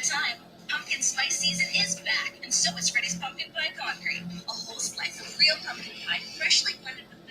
time. Pumpkin spice season is back, and so is Freddy's Pumpkin Pie Concrete. A whole slice of real pumpkin pie, freshly blended with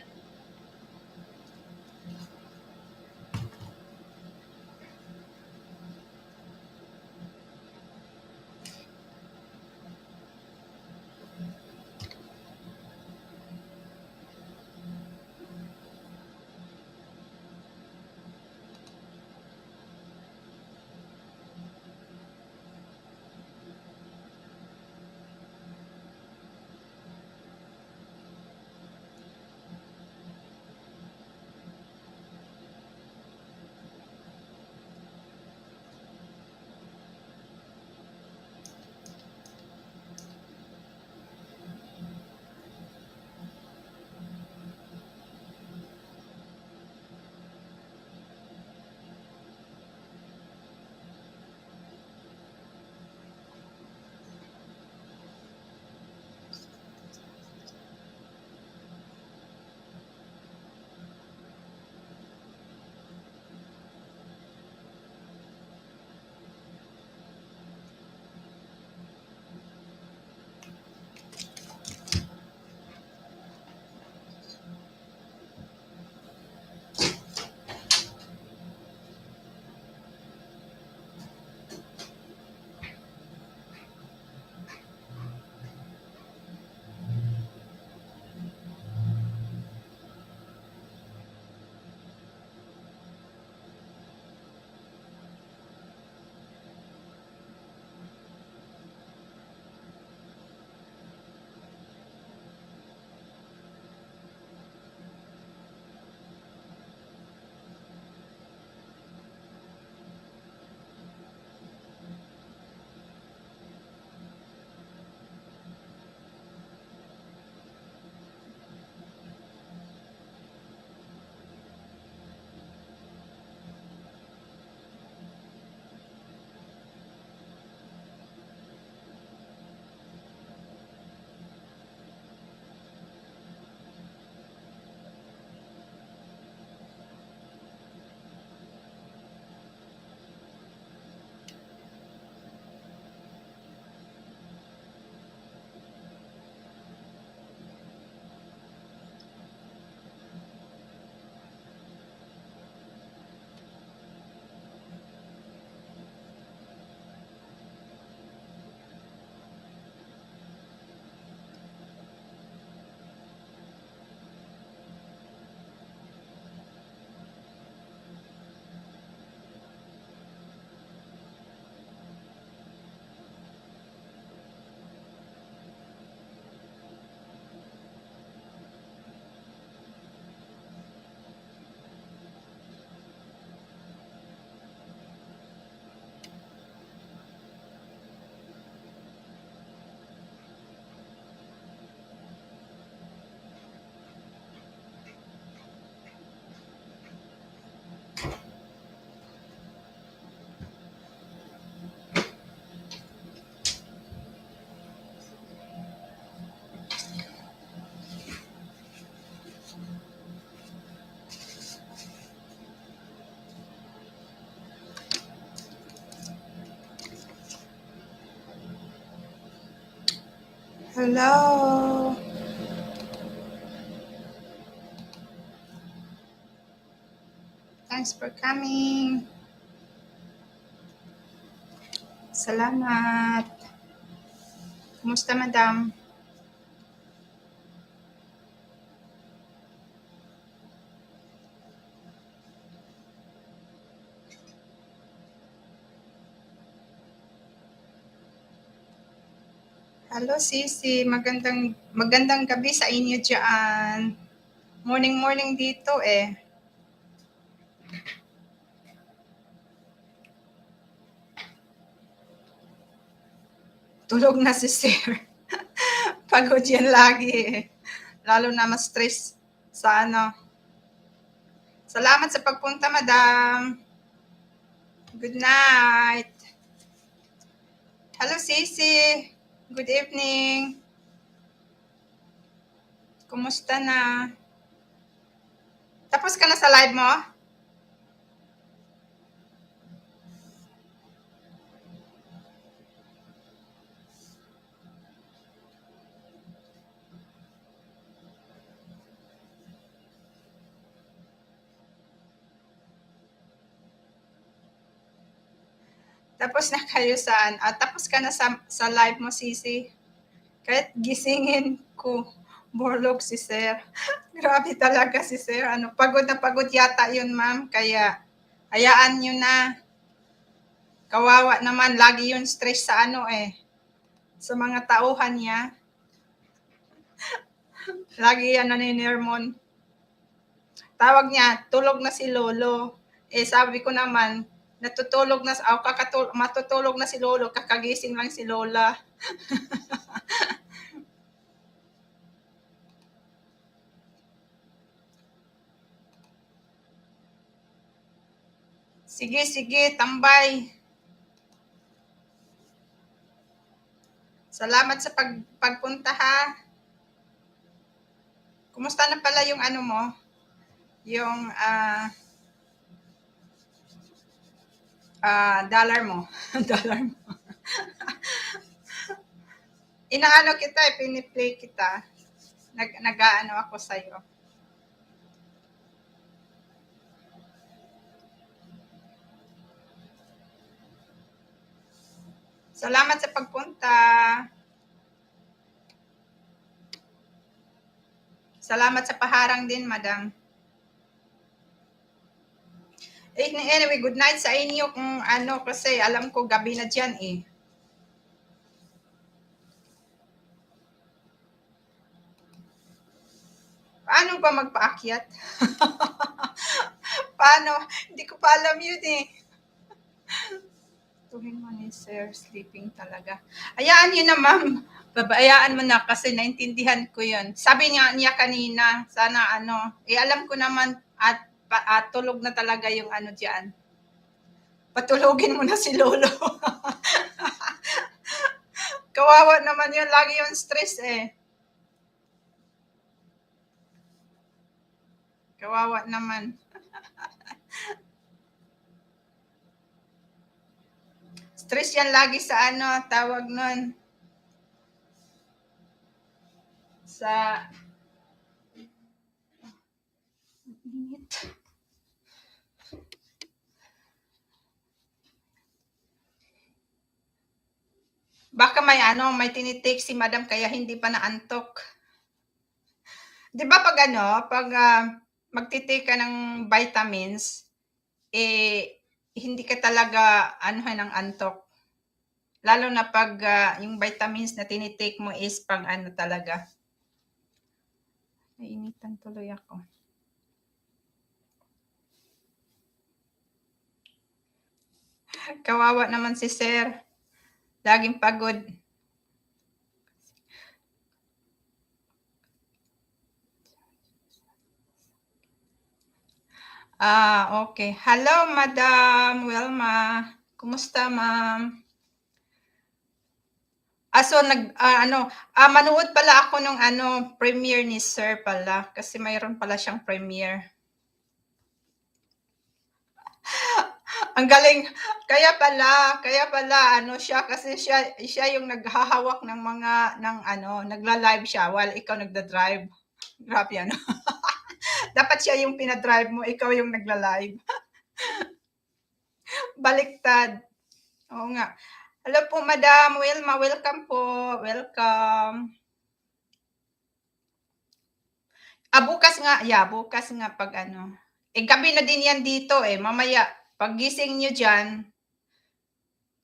hello. Thanks for coming. Salamat. Kumusta, madam? Hello, Sisi. Magandang gabi sa inyo dyan. Morning dito eh. Tulog na si Sir. Pagod yan lagi eh. Lalo na ma-stress sa ano. Salamat sa pagpunta, madam. Good night. Hello, Sisi. Good evening. Kumusta na? Tapos ka na sa live mo? Tapos na kayo saan? Tapos ka na sa live mo, Sisi. Kahit gisingin ko, borlog si Sir. Grabe talaga si Sir. Pagod na pagod yata yun, ma'am. Kaya, hayaan nyo na. Kawawa naman. Lagi yun stress sa sa mga tauhan niya. Lagi yan naninirmon. Tawag niya, tulog na si Lolo. Sabi ko naman, natutulog na, matutulog na si Lolo, kakagising lang si Lola. Sige, sige, tambay. Salamat sa pagpunta ha. Kumusta na pala yung mo? Yung dollar mo. Dollar mo. Inaano kita, piniplay kita. Nag-aano ako sa'yo. Salamat sa pagpunta. Salamat sa paharang din, madam. Anyway, good night sa inyo kung kasi alam ko gabi na dyan Paano ba magpaakyat? Paano? Hindi ko pa alam yun Tuwing mo ni Sir, sleeping talaga. Hayaan yun na, ma'am. Babayaan mo na kasi naintindihan ko yun. Sabi niya kanina, sana alam ko naman at tulog na talaga yung dyan. Patulogin mo na si Lolo. Kawawa naman yun, lagi yung stress Kawawa naman. Stress yan lagi sa tawag nun. Sa init. Baka may tinitake si madam kaya hindi pa naantok. 'Di ba pag magtitake ka ng vitamins, hindi ka talaga ng antok. Lalo na pag yung vitamins na tinitake mo is pang talaga. Nainitan tuloy ako. Kawawa naman si Sir. Laging pagod. Okay. Hello, Madam Wilma. Kumusta, ma'am? So manood pala ako nung premiere ni Sir pala kasi mayroon pala siyang premiere. Ang galing. Kaya pala siya kasi siya yung naghahawak ng mga nagla-live siya while ikaw nagda-drive. Grabe Dapat siya yung pinadrive mo, ikaw yung nagla-live. Baliktad. Oo nga. Hello po, Madam Wilma. Welcome po. Welcome. Bukas nga pag gabi na din yan dito mamaya, pag gising nyo dyan,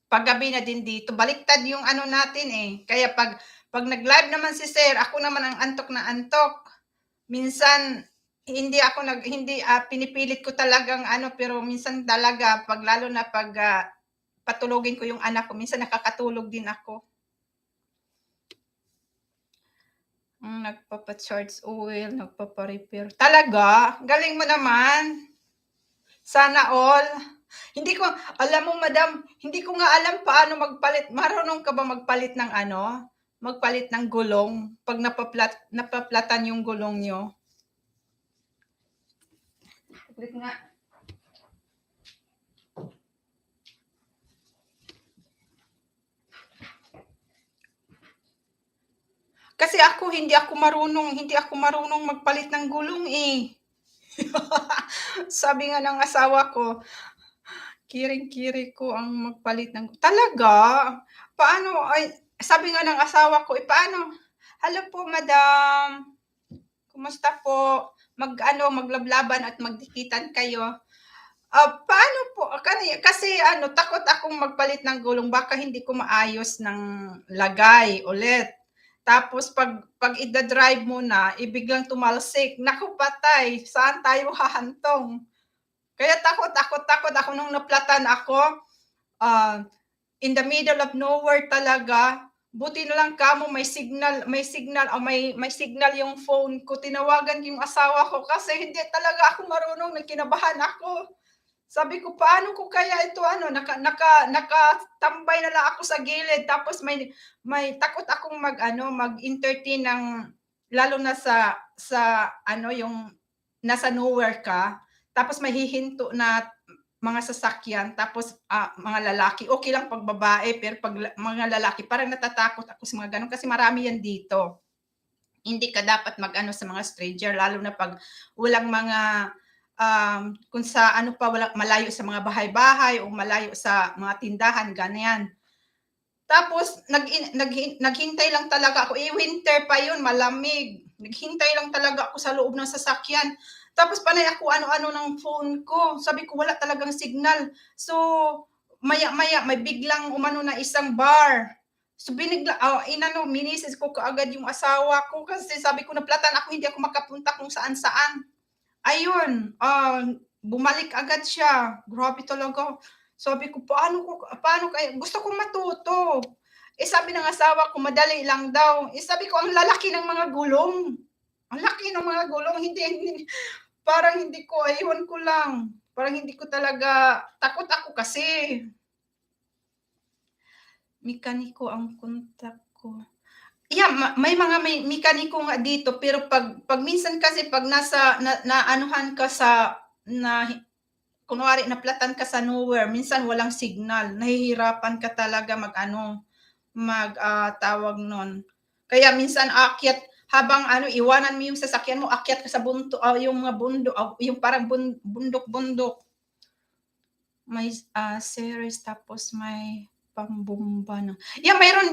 paggabi na din dito, baliktad yung natin kaya pag nag-live naman si Sir, ako naman ang antok na antok. Minsan, hindi pinipilit ko talagang pero minsan talaga, lalo na pag patulogin ko yung anak ko, minsan nakakatulog din ako. Nagpapa-charge oil, nagpapa-repair. Talaga? Galing mo naman. Sana all. Hindi ko, alam mo madam, hindi ko nga alam paano magpalit. Marunong ka ba magpalit ng magpalit ng gulong pag napaplatan yung gulong nyo? Click nga. Kasi hindi ako marunong magpalit ng gulong Sabi nga ng asawa ko, Kiring-kiri ko ang magpalit ng talaga? Paano ay sabi nga ng asawa ko, paano, "Hello po madam, kumusta po? Mag-ano, maglablaban at magdikitan kayo." Paano po kasi ano, takot akong magpalit ng gulong baka hindi ko maayos ng lagay ulit. Tapos 'pag ida-drive mo na, biglang tumalsik, naku patay, saan tayo hahantong? Kaya takot ako nung naplatan ako, ah, in the middle of nowhere talaga. Buti na lang kamo may signal yung phone ko. Tinawagan ko yung asawa ko kasi hindi talaga ako marunong, kinabahan ako. Sabi ko, "Paano ko kaya ito ano, nakatambay na lang ako sa gilid tapos may takot akong mag-ano, mag-entertain ng lalo na sa ano, yung nasa nowhere ka, tapos may hihinto na mga sasakyan tapos, mga lalaki, okey lang 'pag babae pero 'pag mga lalaki parang natatakot ako sa mga gano'n kasi marami yan dito. Hindi ka dapat mag-ano sa mga stranger lalo na 'pag walang mga, kung sa ano pa malayo sa mga bahay-bahay o malayo sa mga tindahan, ganyan. Tapos naghintay lang talaga ako, winter pa yun, malamig. Naghintay lang talaga ako sa loob ng sasakyan. Tapos panay ako ano-ano ng phone ko, sabi ko wala talagang signal. So, maya-maya may biglang umano na isang bar. So inano, minisis ko kaagad yung asawa ko kasi sabi ko naplatan ako, hindi ako makapunta kung saan-saan. Ayun, bumalik agad siya, grabe talaga. Sabi ko, paano kaya gusto kong matuto. Sabi ng asawa ko madali lang daw. Sabi ko ang lalaki ng mga gulong. Ang laki ng mga gulong, hindi parang hindi ko ewan ko lang, parang hindi ko talaga takot ako kasi. Mekaniko ang kontak ko. Yeah, may mekaniko nga dito pero 'pag minsan kasi 'pag naanuhan ka sa na kunwari naplatan ka sa nowhere, minsan walang signal, nahihirapan ka talaga mag-ano, tawag nun, kaya minsan aakyat habang ano, iwanan mo yung sasakyan mo, akyat ka sa yung mga yung parang bundok-bundok. May, series tapos may pambomba na yeah, hello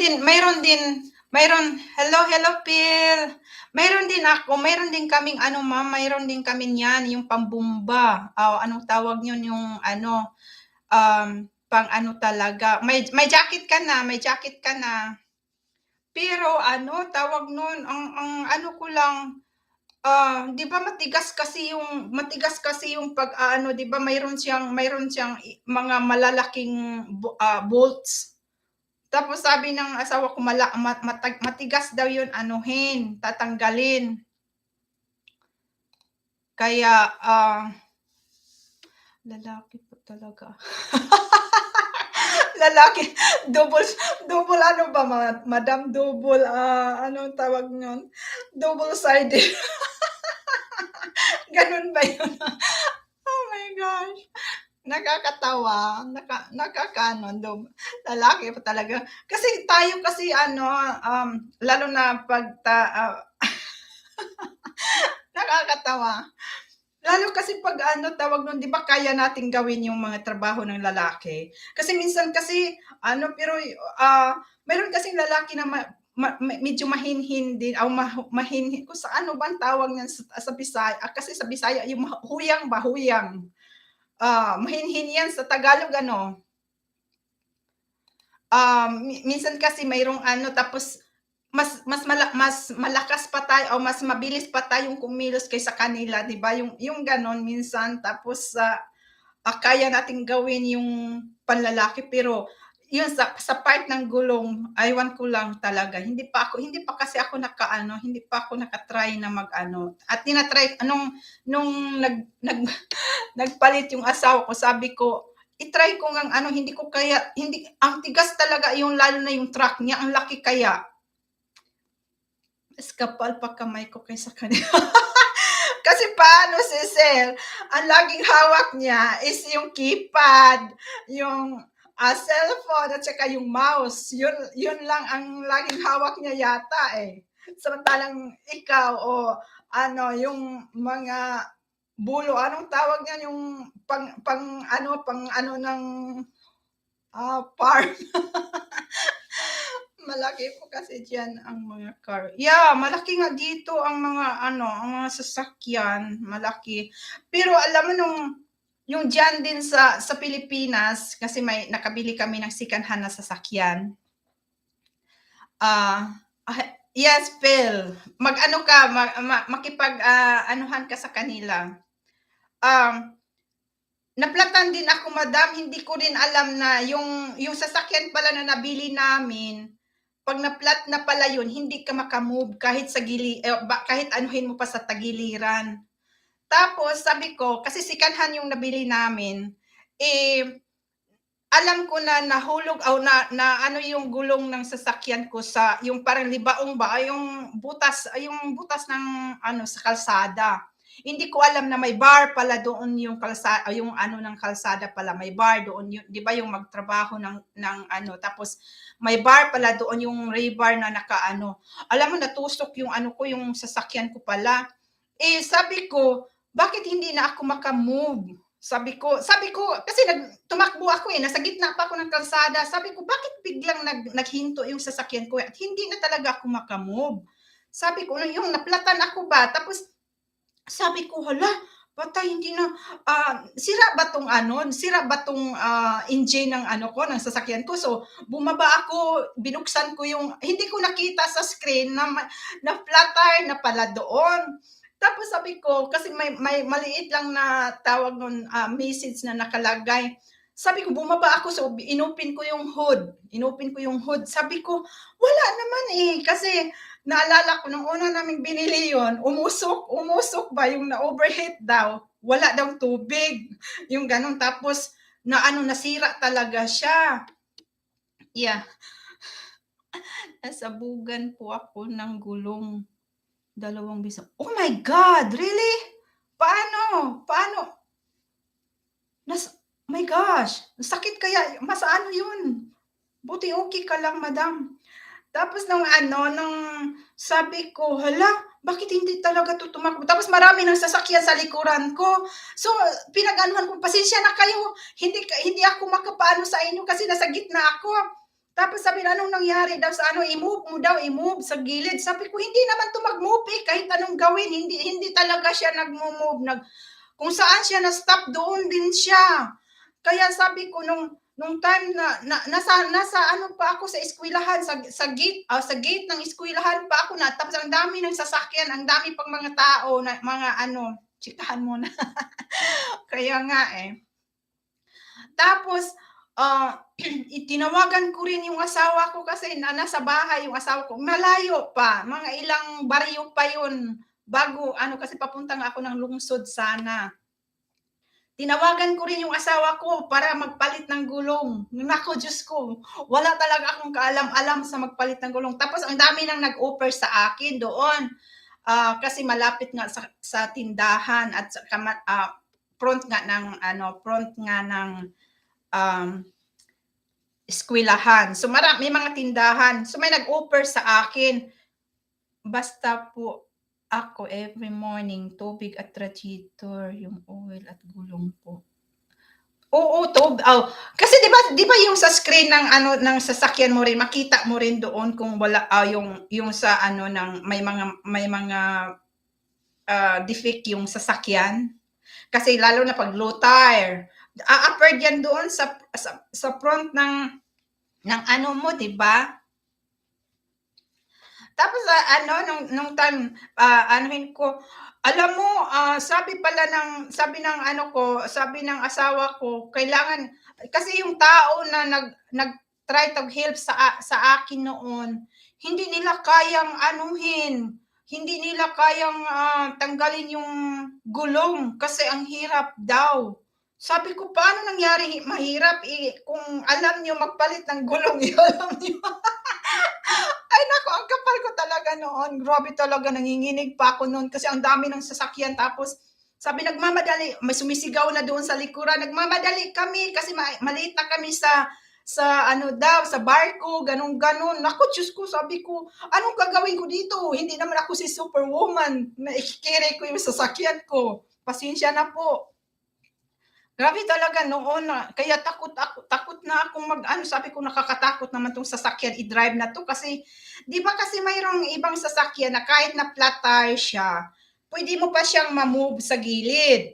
Phil. Mayroon din kaming ano ma'am, mayroon din kami niyan, yung pambomba, anong tawag yun, yung ano, pang ano talaga, may jacket ka na. Pero ano, tawag nun, ang ano ko lang, 'di ba matigas kasi yung pag-aano, 'di ba mayroon siyang mga malalaking bolts. Tapos sabi ng asawa ko matigas daw yun anuhin, tatanggalin. Kaya, lalaki po talaga. Lalaki, double double ano ba madam, double, anong tawag nun? Double-sided. Ganun ba yun? Oh my gosh, nakakatawa, nakakaano, lalaki pa talaga. Kasi tayo kasi ano, lalo na 'pag nakakatawa. Lalo kasi 'pag ano, tawag nun, 'di ba kaya nating gawin yung mga trabaho ng lalaki. Kasi minsan kasi ano, pero, meron kasing lalaki na medyo mahinhin din o mahinhin kung sa ano bang tawag niyan sa Bisaya, kasi sa Bisaya yung huyang ba, huyang. Mahinhin yan sa Tagalog ano, minsan kasi mayroong ano tapos mas malakas pa tayo o mas mabilis pa tayong kumilos kaysa kanila, 'di ba, yung gano'n minsan tapos, kaya nating gawin yung panlalaki pero yun sa part ng gulong, ewan ko lang talaga hindi pa kasi ako nakaano, hindi pa ako naka-try na mag-ano at nung nagpalit yung asawa ko sabi ko, i-try ko ngang ano, hindi ko kaya, hindi ang tigas talaga yung lalo na yung truck niya, ang laki kaya. Mas kapal pa kamay ko kaysa kanya. Kasi paano si Sel, ang laging hawak niya is yung keypad, yung, cellphone at saka yung mouse. Yun lang ang laging hawak niya yata, eh. Samantalang ikaw o ano, yung mga bulo, anong tawag niyan, yung pang ano ng, farm. Malaki po kasi diyan ang mga car. Yeah, malaki nga dito ang mga ano, ang mga sasakyan, malaki. Pero alam mo nung yung diyan din sa Pilipinas kasi may nakabili kami ng second hand na sasakyan. Ah, yes, Phil. Mag-ano ka, anuhan ka sa kanila. Naplatan din ako, madam. Hindi ko rin alam na yung sasakyan pala na nabili namin, pag naplat na pala yun, hindi ka makamove kahit sa kahit anuhin mo pa sa tagiliran. Tapos sabi ko, kasi sikanhan yung nabili namin, alam ko na nahulog na ano yung gulong ng sasakyan ko sa yung parang libaong ba, yung butas ng ano sa kalsada. Hindi ko alam na may bar pala doon yung kalsada, yung ano ng kalsada pala, may bar doon yun, 'di ba yung magtrabaho ng ano, tapos may bar pala doon yung rebar na nakaano. Alam mo natusok yung ano ko, yung sasakyan ko pala. Sabi ko, bakit hindi na ako maka-move? Sabi ko kasi tumakbo ako, nasa gitna pa ako ng kalsada. Sabi ko, bakit biglang naghinto yung sasakyan ko at hindi na talaga ako maka-move? Sabi ko, yung naplatan ako ba? Tapos sabi ko, hala, patay, hindi na, sira ba tong engine ng ano ko, ng sasakyan ko? So, bumaba ako, binuksan ko yung, hindi ko nakita sa screen na flat tire na pala doon. Tapos sabi ko, kasi may maliit lang na tawag nun, message na nakalagay. Sabi ko, bumaba ako, so inopen ko yung hood. Sabi ko, wala naman kasi naalala ko nung una naming binili yon, umusok ba yung na-overheat daw. Wala daw tubig. Yung ganun. Tapos, nasira talaga siya. Yeah. Nasabugan po ako ng gulong. 2 beses. Oh my God! Really? Paano? My gosh! Sakit kaya? Mas ano yun? Buti okay ka lang, madam. Tapos nung sabi ko, hala, bakit hindi talaga tumakbo? Tapos marami ng sasakyan sa likuran ko. So, pinag-anuhan ko, pasensya na kayo, hindi ako makapaano sa inyo kasi nasa gitna ako. Tapos sabi na, anong nangyari daw sa i-move sa gilid. Sabi ko, hindi naman to mag-move kahit anong gawin, hindi talaga siya nag-move. Kung saan siya na-stop, doon din siya. Kaya sabi ko, nung time na nasa ano pa ako sa eskwelahan, sa gate ng eskwelahan pa ako na, tapos ang dami ng sasakyan, ang dami pang mga tao, na mga tsikahan mo na. Kaya nga Tapos, tinawagan ko rin yung asawa ko kasi nasa bahay yung asawa ko. Malayo pa, mga ilang baryo pa yun bago kasi papunta nga ako ng lungsod sana. Tinawagan ko rin yung asawa ko para magpalit ng gulong. Naku, Diyos ko, wala talaga akong kaalam-alam sa magpalit ng gulong. Tapos ang dami nang nag-offer sa akin doon. Kasi malapit nga sa tindahan at sa front nga ng eskwelahan. So may mga tindahan. So may nag-offer sa akin. Basta po ako every morning, tubig at radiator, yung oil at gulong po. Oo, kasi 'di ba yung sa screen ng sasakyan mo rin, makita mo rin doon kung wala yung sa ng may mga defect yung sasakyan. Kasi lalo na pag low tire, upper yan doon sa front ng mo, 'di ba? Tapos nung time anuhin ko, alam mo, sabi ng asawa ko, kailangan kasi yung tao na nag-try to help sa akin noon, hindi nila kayang hindi nila kayang tanggalin yung gulong kasi ang hirap daw. Sabi ko, paano nangyari mahirap kung alam niyo magpalit ng gulong, alam niyo. Ay naku, ang kapal ko talaga noon. Grabe talaga, nanginginig pa ako noon kasi ang dami ng sasakyan. Tapos sabi, nagmamadali, may sumisigaw na doon sa likuran, nagmamadali kami kasi maliit na kami sa sa barko, ganun-ganun. Naku, Diyos ko, sabi ko, anong gagawin ko dito? Hindi naman ako si Superwoman na ikikiri ko yung sasakyan ko. pasensya na po. Grabe talaga noon na kaya takot na akong mag-ano, sabi ko nakakatakot naman 'tong sasakyan i-drive na 'to kasi 'di ba kasi mayroong ibang sasakyan na kahit na flat tire siya, puwede mo pa siyang ma-move sa gilid,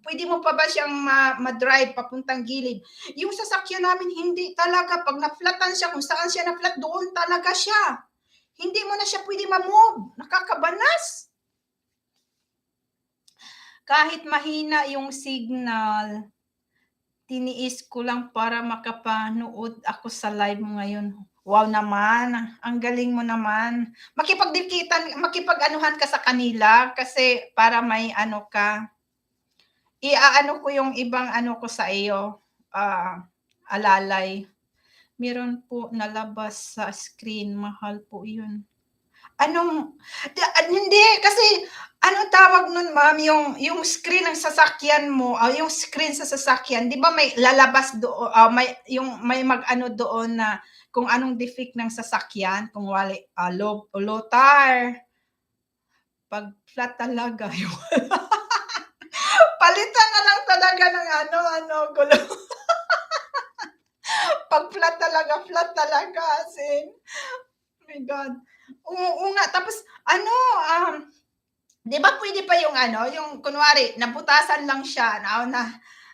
puwede mo pa ba siyang ma-drive papuntang gilid. Yung sasakyan namin hindi talaga 'pag na-flatan siya kung saan siya na-flat doon talaga siya. Hindi mo na siya puwede ma-move, nakakabanas. Kahit mahina yung signal, tiniis ko lang para makapanood ako sa live mo ngayon. Wow naman, ang galing mo naman. Makipag-anuhan ka sa kanila kasi para may ano ka. Iaano ko yung ibang ano ko sa iyo, alalay. Meron po nalabas sa screen, mahal po yun. Anong hindi kasi anong tawag nun ma'am, yung screen ng sasakyan mo, yung screen sa sasakyan 'di ba may lalabas may yung may mag-ano doon na kung anong defect ng sasakyan, kung wali low tire, 'pag flat talaga yung palitan na lang talaga ng gulong. 'Pag flat talaga as in, oh my God. Oo nga tapos ano, 'di ba puwede pa yung ano, yung kunwari nabutasan lang siya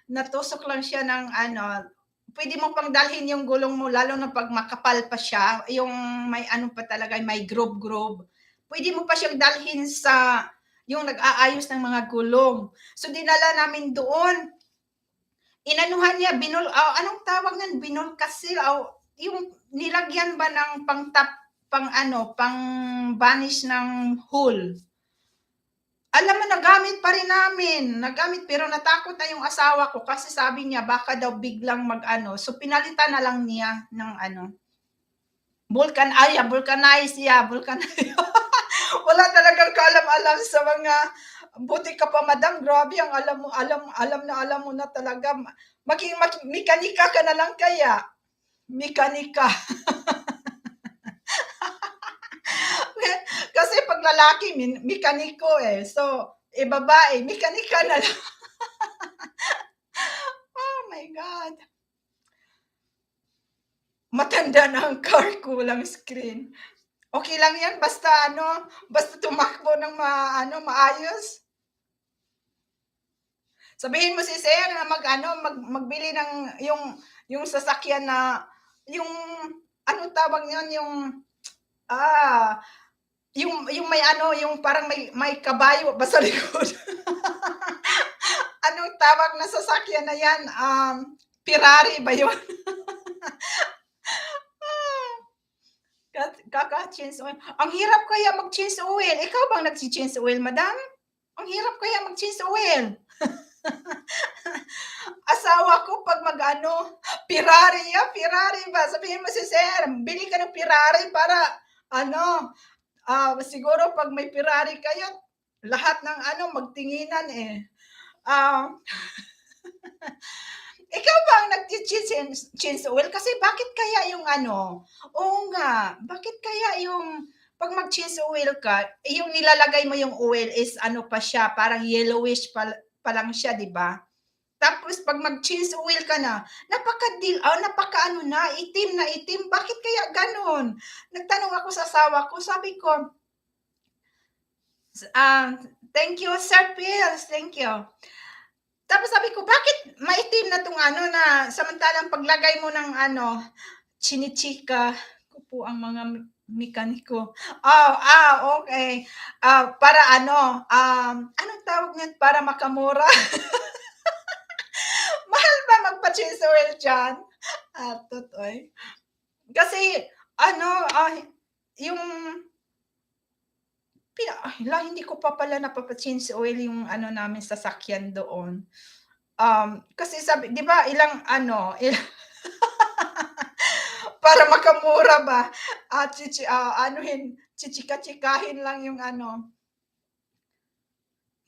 natusok lang siya ng ano, puwede mo pang dalhin yung gulong mo lalo na 'pag makapal pa siya, yung may ano pa talaga, may groove-groove. Puwede mo pa siyang dalhin sa yung nag-aayos ng mga gulong. So dinala namin doon, inanuhan niya anong tawag nun, binulkasil yung nilagyan ba ng pang-vanish ng hole. Alam mo nagamit pa rin namin, pero natakot na yung asawa ko kasi sabi niya baka daw biglang mag-ano, so pinalitan na lang niya ng ano, vulcanize. Wala talagang kaalam-alam sa mga buti ka pa madam, grabe ang alam mo na talaga. Maging mekanika ka na lang kaya, mekanika. Kasi 'pag lalaki mekaniko, so, babae mekanika na lang. Oh my God. Matanda na ang car, kulang screen. Okey lang 'yan basta basta tumakbo ng maayos. Sabihin mo si sir na magbili ng yung sasakyan na yung anong tawag niyon, ah yung may yung parang may kabayo ba sa likod? Anong tawag na sasakyan na 'yan, Ferrari ba 'yun? Kaka-change oil. Ang hirap kaya mag-change oil. Ikaw bang nagche-change oil, madam? Ang hirap kaya mag-change oil. Asawa ko 'pag Ferrari ba, sabihin mo si sir, bili ka ng Ferrari para siguro 'pag may Ferrari kayo, lahat ng magtinginan, Ah, ikaw ba ang change oil? Kasi bakit kaya yung oo nga, bakit kaya yung 'pag mag-change oil ka, yung nilalagay mo yung oil is pa siya, parang yellowish pa lang siya, 'di ba? Tapos 'pag mag-change oil ka na, napakaano na, itim na itim, bakit kaya gano'n? Nagtanong ako sa asawa ko, sabi ko, "Thank you Sir Pills, thank you." Tapos sabi ko, "Bakit maitim na 'tong na samantalang paglagay mo ng chinichika ko po ang mga mekaniko." Okey. Para anong tawag niyan, para makamura? Mahal ba magpa-change oil diyan? Totoy. Kasi yung hindi ko pa pala napapa-change oil yung namin sasakyan doon. Kasi sabi 'di ba ilang para makamura ba, chichika-chikahin lang yung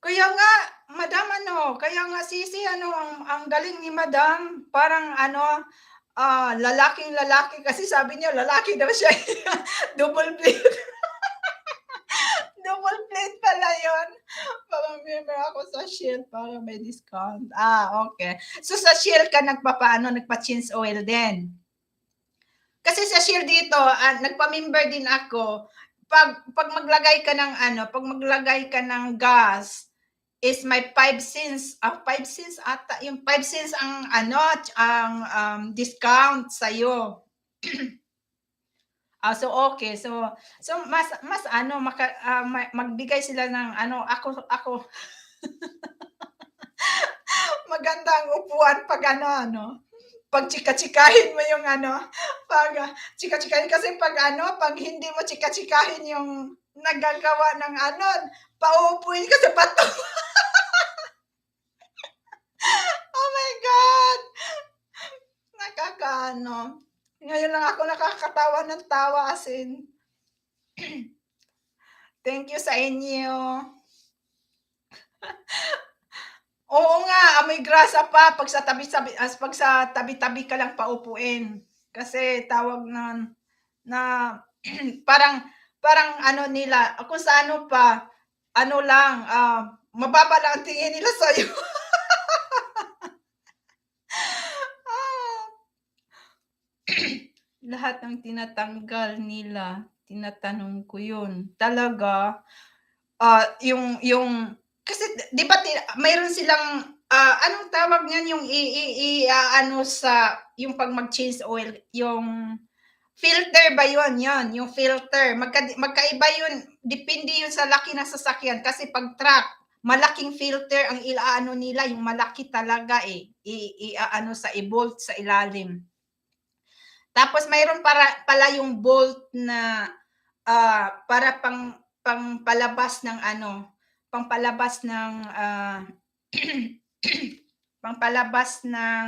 Kaya nga madam kaya nga sisi ang galing ni madam, parang lalaking-lalaki kasi sabi niya lalaki daw siya, double plate. Double plate pala yun. Member ako sa Shell para may discount. Okay. So sa Shell ka nagpa-change oil din? Kasi sa Shell dito, nagpa-member din ako. Pag maglagay ka ng pag maglagay ka ng gas, is may 5 cents, 5 cents ata, yung 5 cents ang discount sa'yo. So okay. So mas magbigay sila ng ako maganda ang upuan pag pag chika-chikahin mo yung pag chika-chikahin kasi pag hindi mo chika-chikahin yung nagagawa ng paupuin ka sa bato. Oh my God! Ngayon lang ako nakakatawa ng tawa as in. Thank you sa inyo. Oo nga, amoy grasa pa pag sa tabi-tabi ka lang paupuin. Kasi tawag nun na parang nila kung sa pa lang mababa lang ang tingin nila sa'yo. Lahat ng tinatanggal nila, tinatanong ko yun. Talaga, yung kasi 'di ba mayroon silang anong tawag niyan yung sa yung pag mag-change oil, yung filter ba yun? Yun, yung filter. Magkaiba yun, depende yun sa laki ng sasakyan kasi pag truck, malaking filter ang nila, yung malaki talaga sa i-bolt sa ilalim. Tapos mayroon pala yung bolt na para pangpalabas ng pangpalabas ng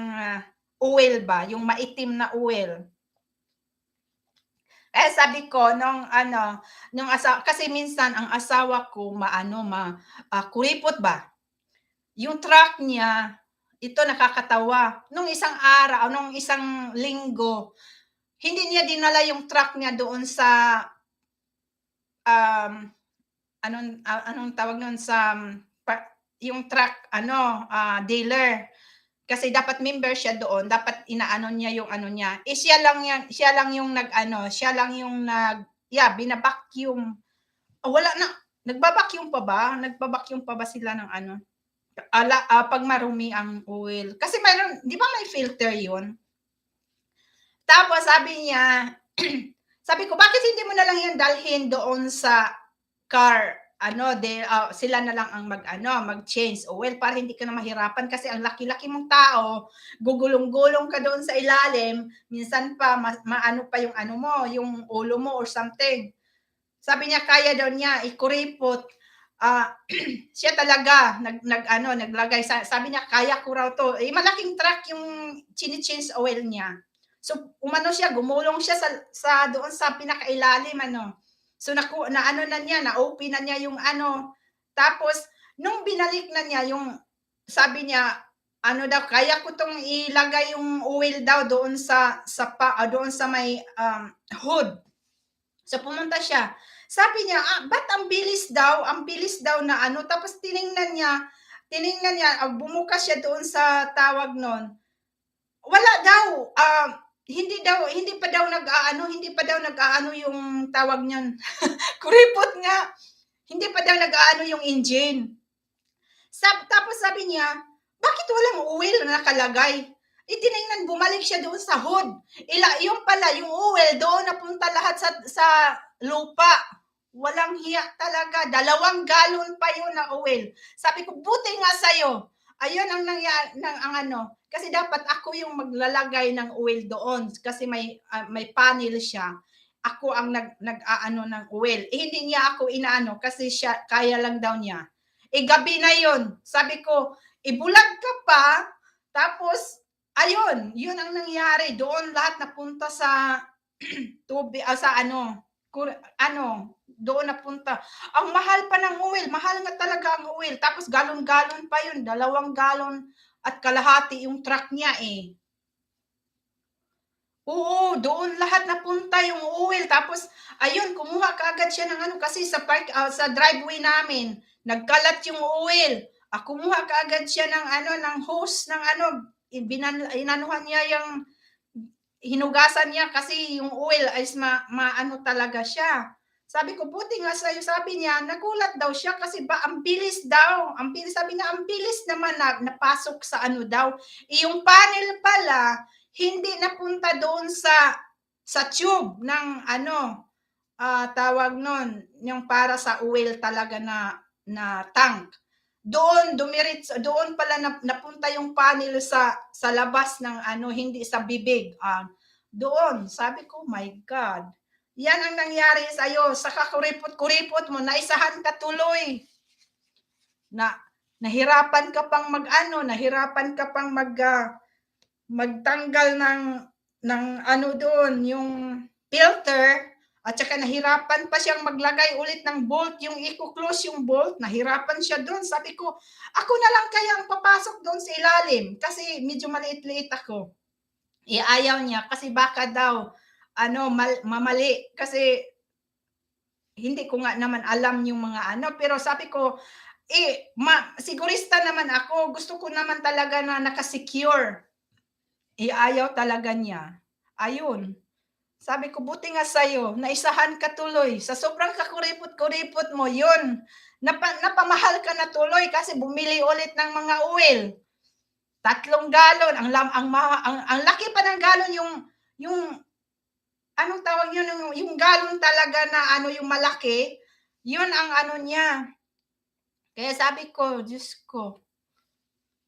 oil ba, yung maitim na oil. Sabi ko kasi minsan ang asawa ko kuripot ba. Yung truck niya, ito nakakatawa. Nung isang linggo, hindi niya dinala yung truck niya doon sa anong tawag nun sa yung truck dealer. Kasi dapat member siya doon, dapat inaano niya yung niya. Siya lang yung binabacuum. Wala na, nagbabacuum pa ba? Nagbabacuum pa ba sila ng pag marumi ang oil? Kasi mayroon, di ba may filter yun? Tapos sabi niya, sabi ko, bakit hindi mo na lang yan dalhin doon sa car? Sila na lang ang mag-change oil para hindi ka na mahirapan kasi ang laki-laki mong tao, gugulong-gulong ka doon sa ilalim, minsan pa maano pa yung yung ulo mo or something. Sabi niya kaya daw niya ikuripot. Siya talaga naglagay sabi niya kaya ko raw to. Malaking truck yung chini-change oil niya. So siya, gumulong siya sa doon sa pinakailalim So na-open na niya yung Tapos nung binalik na niya yung sabi niya daw kaya ko tong ilagay yung oil daw doon doon sa may hood. So pumunta siya. Sabi niya, ba't ang bilis daw na tapos tiningnan niya, bumukas siya doon sa tawag nun. Wala daw, hindi pa daw nag-aano yung tawag niyan. Kuripot nga. Hindi pa daw nag-aano yung engine. Tapos sabi niya, bakit walang oil na nakalagay? Tiningnan, bumalik siya doon sa hood. Yung pala, yung oil doon napunta lahat sa lupa. Walang hiya talaga. 2 galon pa yun na oil. Sabi ko, buti nga sa'yo. Ayun ang nangyari kasi dapat ako yung maglalagay ng oil doon kasi may panel siya. Ako ang nag-aano ng oil. Hindi niya ako inaano kasi siya kaya lang daw niya. Gabi na yun. Sabi ko, ibulag ka pa, tapos ayun, yun ang nangyari. Doon lahat napunta sa tubig, doon napunta. Ang mahal pa ng oil, mahal nga talaga ang oil. Tapos galon-galon pa yun, 2 galon at kalahati yung truck niya Oo, doon lahat napunta yung oil. Tapos, ayun, kumuha kaagad siya ng kasi sa driveway namin, nagkalat yung oil. Kumuha kaagad siya ng ng hose ng inanuhan niya yung hinugasan niya kasi yung oil is maano talaga siya. Sabi ko, buti nga sa'yo. Sabi niya, nagulat daw siya kasi ang bilis daw. Ang bilis, sabi niya, ang bilis naman napasok sa daw. Yung panel pala, hindi napunta doon sa tube ng tawag nun, yung para sa oil talaga na tank. Doon doon pala napunta yung panel sa labas ng hindi sa bibig. Doon, sabi ko, my God. Yan ang nangyari sa'yo. Sa kuripot-kuripot mo, naisahan ka tuloy. Nahirapan ka pang nahirapan ka pang magtanggal ng doon, yung filter. At saka nahirapan pa siyang maglagay ulit ng bolt, yung i-close yung bolt, nahirapan siya doon. Sabi ko, ako na lang kaya ang papasok doon sa ilalim kasi medyo maliit-liit ako. Ayaw niya kasi baka daw mamali kasi hindi ko nga naman alam yung mga pero sabi ko, sigurista naman ako, gusto ko naman talaga na nakasecure. Ayaw talaga niya. Ayun. Sabi ko, buti nga sa'yo, naisahan ka tuloy. Sa sobrang kakuripot-kuripot mo, yun. Napamahal ka na tuloy kasi bumili ulit ng mga oil. 3 galon. Ang laki pa ng galon yung anong tawag yun? Yung galon talaga na yung malaki. Yun ang niya. Kaya sabi ko, Diyos ko,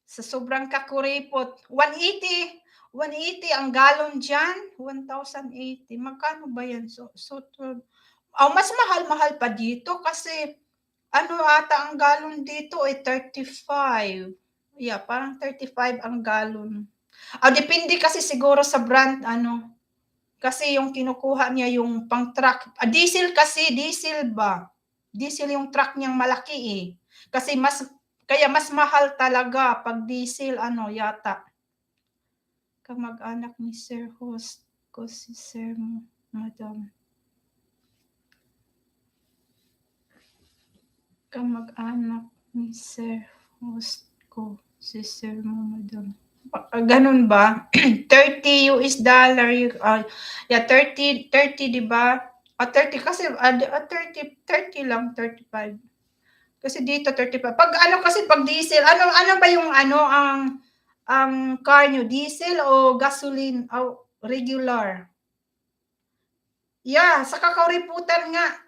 sa sobrang kakuripot, 180 ang galon dyan, 1,080. Magkano ba yan? Mas mahal-mahal pa dito kasi ata ang galon dito ay 35. Yeah, parang 35 ang galon. Depende kasi siguro sa brand, kasi yung kinukuha niya yung pang truck. Diesel kasi, diesel ba? Diesel yung truck niyang malaki eh. Kasi kaya mas mahal talaga pag diesel, yata. Kamag-anak ni Sir Host ko si Sir Madam. Kamag-anak ni Sir Host ko si Sir Madam. Ganun ba? 30 US dollar. Yeah, 30 di ba? 30 kasi 30 lang, 35. Kasi dito 35. Pag kasi pag diesel, ano ba yung ang car nyo, diesel o gasoline o regular? Yeah, sa kakuriputan nga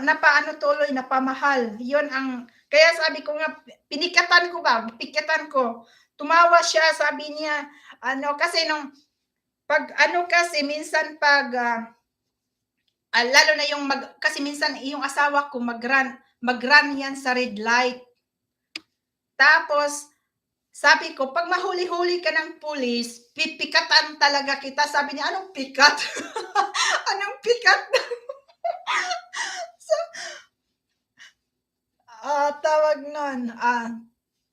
napaano tuloy, napamahal. 'Yon ang kaya sabi ko nga pikatan ko. Tumawa siya, sabi niya, kasi nung pag kasi minsan pag lalo na yung kasi minsan yung asawa ko mag-run yan sa red light. Tapos sabi ko, pag mahuli-huli ka ng pulis, pipikatan talaga kita. Sabi niya, anong pikat? Anong pikat? So, tawag nun,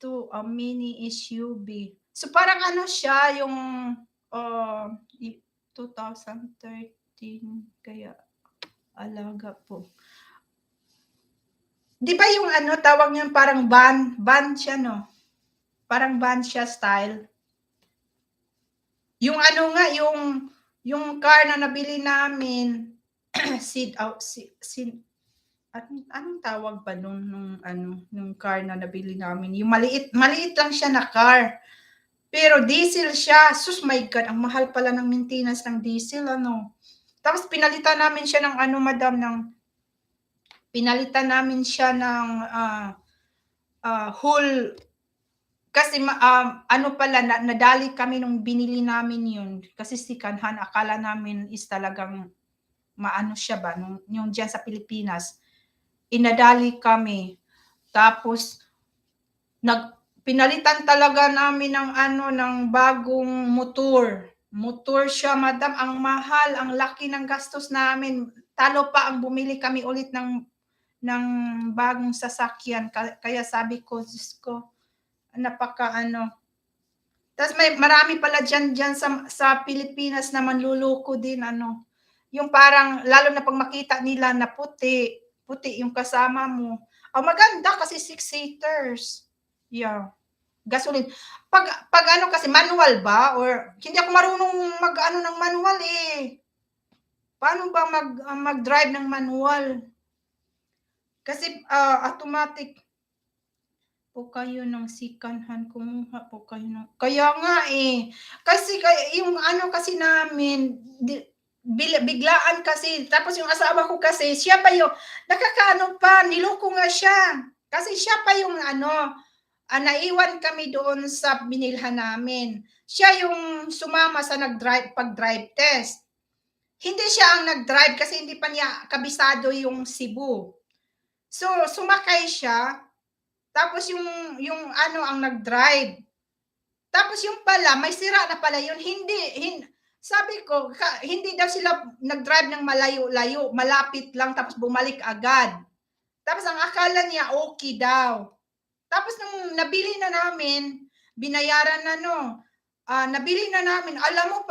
to a mini SUV. So parang siya yung 2013 kaya alaga po. Di ba yung tawag niyan parang van siya, no? Parang van siya style. Yung yung car na nabili namin, anong tawag ba nung car na nabili namin? Yung maliit lang siya na car. Pero diesel siya. Sus, my God, ang mahal pala ng maintenance ng diesel, Tapos pinalitan namin siya ng pinalitan namin siya ng whole. Kasi pala, nadali kami nung binili namin yun. Kasi si Kanhan, akala namin is talagang maano siya ba, yung dyan sa Pilipinas. Inadali kami. Tapos, pinalitan talaga namin ng bagong motor. Motor siya, madam. Ang mahal, ang laki ng gastos namin. Talo pa ang bumili kami ulit ng bagong sasakyan. Kaya sabi ko, Diyos ko, napaka Tapos marami pala dyan sa Pilipinas na manluloko din, yung parang, lalo na pag makita nila na puti yung kasama mo, Maganda kasi 6 seaters. Yeah, gasoline. Pag ano kasi manual ba or hindi ako marunong mag-ano ng manual eh. Paano ba mag-drive ng manual? Kasi automatic po kayo ng second hand, kumuha po kayo ng kaya nga eh. Kasi yung ano kasi namin, biglaan kasi. Tapos yung asawa ko kasi, siya pa yung, nakakaano pa, niloko nga siya. Kasi siya pa yung ano, naiwan kami doon sa binilhan namin. Siya yung sumama sa pag-drive test. Hindi siya ang nag-drive kasi hindi pa niya kabisado yung Cebu. So, sumakay siya, tapos yung ano ang nag-drive. Tapos yung pala, may sira na pala yun. Sabi ko, hindi daw sila nag-drive ng malayo-layo, malapit lang tapos bumalik agad. Tapos ang akala niya okay daw. Tapos nung nabili na namin, binayaran na nabili na namin. Alam mo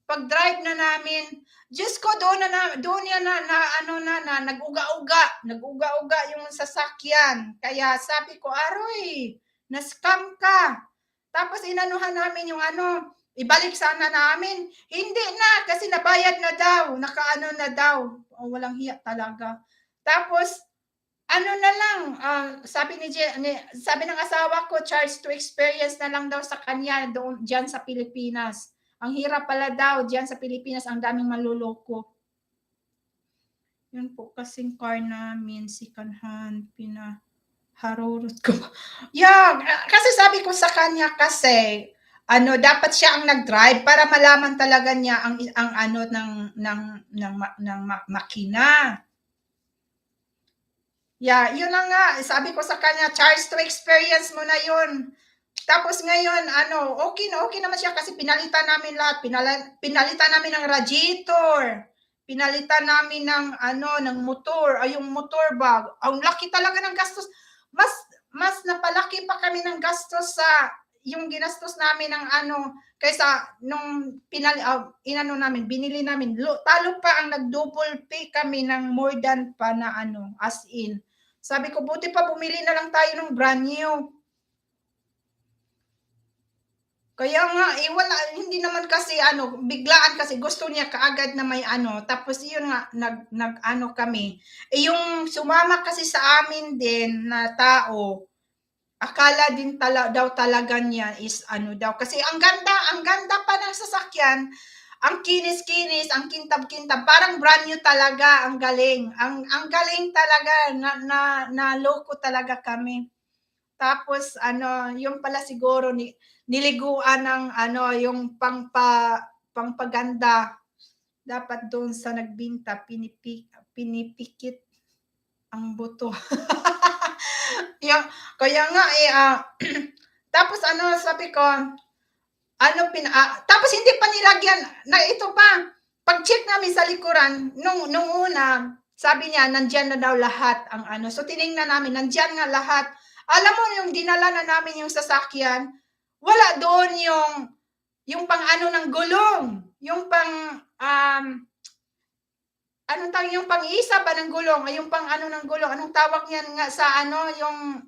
pag-drive na namin, Diyos ko doon yan nag-uga-uga yung sasakyan. Kaya sabi ko, Aroy, na-scam ka. Tapos inanuhan namin yung ibalik sana namin. Hindi na kasi nabayad na daw, nakaano na daw. Walang hiya talaga. Tapos ano na lang, sabi sabi ng asawa ko, charge to experience na lang daw sa kanya doon diyan sa Pilipinas. Ang hirap pala daw diyan sa Pilipinas, ang daming manloloko. Yun po kasing car namin, second hand, pinaharurot ko. Yeah, kasi sabi ko sa kanya kasi, dapat siya ang nag-drive para malaman talaga niya ang ano ng makina. Yeah, yun na nga. Sabi ko sa kanya, charge to experience mo na yun. Tapos ngayon, okay naman siya kasi pinalitan namin lahat. Pinalitan namin ng radiator. Pinalitan namin ng motor. Yung motor bag. Ang laki talaga ng gastos. Mas napalaki pa kami ng gastos sa yung ginastos namin ng kaysa nung binili namin. Talo pa ang nag-double pay kami ng more than pa na as in. Sabi ko, buti pa bumili na lang tayo ng brand new. Kaya nga, wala, hindi naman kasi biglaan kasi gusto niya kaagad na may tapos yun nga, kami. Yung sumama kasi sa amin din na tao, akala din daw talaga niya is daw. Kasi ang ganda pa ng sasakyan, ang kinis-kinis, ang kintab-kintab, parang brand new talaga, ang galing. Ang galing talaga, na loko talaga kami. Tapos yung pala siguro niliguan ng yung pangpaganda. Dapat doon sa nagbinta pinipikit ang buto. Kaya nga tapos sabi ko, tapos hindi pa nilagyan na ito pa. Pag-check namin sa likuran nung una, sabi niya nandiyan na daw lahat ang So tiningnan namin, nandiyan nga lahat. Alam mo yung dinala na namin yung sasakyan, wala doon yung pang ng gulong, yung pang yung pang-isa ba ng gulong, yung pang ng gulong, anong tawag niyan nga sa yung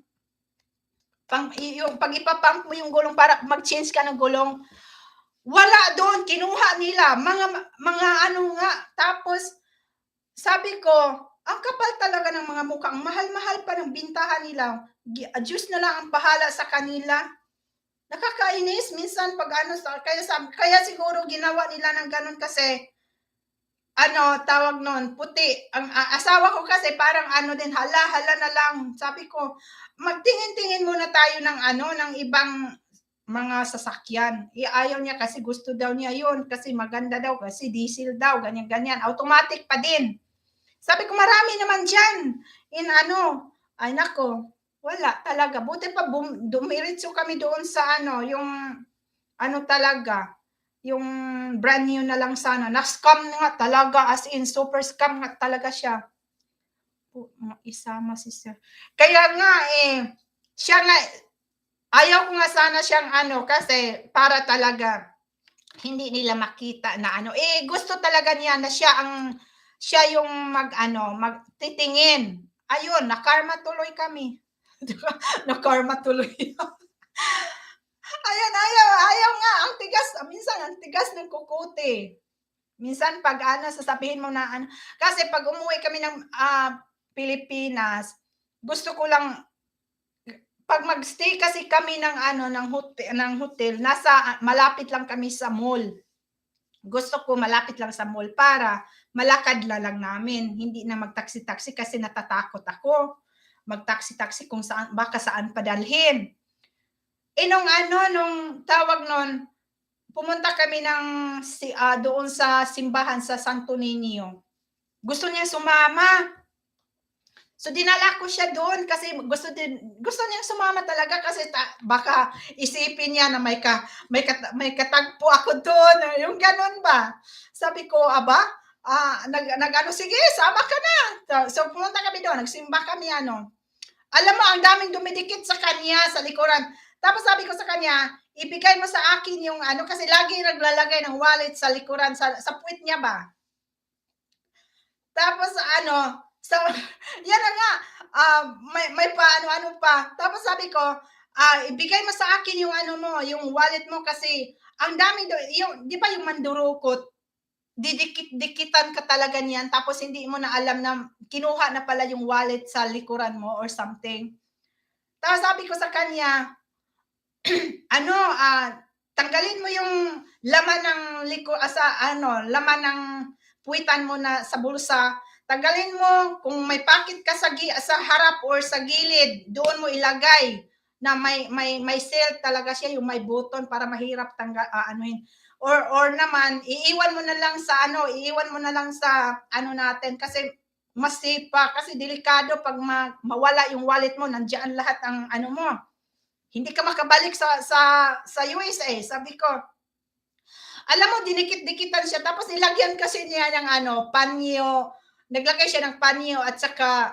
pag ipapump mo yung gulong para mag-change ka ng gulong. Wala doon, kinuha nila, mga nga. Tapos sabi ko, ang kapal talaga ng mga mukha, ang mahal-mahal pa ng bintahan nila. Diyos na lang ang bahala sa kanila. Nakakainis minsan pag kaya siguro ginawa nila ng ganun kasi tawag nun, puti. Ang asawa ko kasi parang din, hala na lang. Sabi ko, magtingin-tingin muna tayo ng ibang mga sasakyan. Ayaw niya kasi gusto daw niya yun kasi maganda daw kasi diesel daw, ganyan-ganyan. Automatic pa din. Sabi ko, marami naman dyan. Ay nako, wala talaga. Buti pa dumiritso kami doon sa yung talaga, yung brand new na lang sana. Na-scam nga talaga, as in, super scam nga talaga siya. Isama si sir. Kaya nga siya nga, ayaw ko nga sana siyang kasi para talaga hindi nila makita na gusto talaga niya na siya yung magtitingin. ayun, na-karma tuloy kami. Na-karma tuloy. Ayan, ayaw nga, ang tigas, minsan ang tigas ng kukote. Minsan 'pag ano, sasabihin mo na ano, kasi 'pag umuwi kami ng, Pilipinas, gusto ko lang 'pag mag-stay kasi kami ng ano, ng hotel, nasa malapit lang kami sa mall. Gusto ko malapit lang sa mall para malakad na lang namin, hindi na mag-taxi-taxi kasi natatakot ako. Mag-taxi-taxi kung saan baka saan padalhin. Nung ano, nung tawag nun, pumunta kami ng doon sa simbahan sa Santo Niño. Gusto niya sumama. So dinala ko siya doon kasi gusto niyang sumama talaga kasi baka isipin niya na may katagpo ako doon, yung gano'n ba. Sabi ko, "Aba, nag-ano, sige sama ka na." So pumunta kami doon, nagsimba kami ano. Alam mo ang daming dumidikit sa kanya sa likuran. Tapos sabi ko sa kanya, "Ibigay mo sa akin yung ano," kasi lagi naglalagay ng wallet sa likuran sa puwit niya ba. Tapos ano, so yan na nga, may paano-ano pa. Tapos sabi ko, "Ibigay mo sa akin yung ano mo, yung wallet mo kasi ang dami yung 'di ba yung mandurukot, didikit-dikitan ka talaga niyan tapos hindi mo na alam na kinuha na pala yung wallet sa likuran mo or something." Tapos sabi ko sa kanya, ano, tanggalin mo yung laman ng sa ano, laman ng puwitan mo na sa bulsa, tanggalin mo kung may pocket ka sa harap or sa gilid, doon mo ilagay na may seal talaga siya, yung may button para mahirap anuhin. Or naman iiwan mo na lang sa ano, iiwan mo na lang sa ano natin kasi mas safe pa kasi delikado 'pag mawala yung wallet mo, nandiyan lahat ang ano mo. Hindi ka makabalik sa USA, sabi ko. Alam mo dinikit-dikitan siya tapos nilagyan kasi niya ng ano, panyo, naglagay siya ng panyo at saka,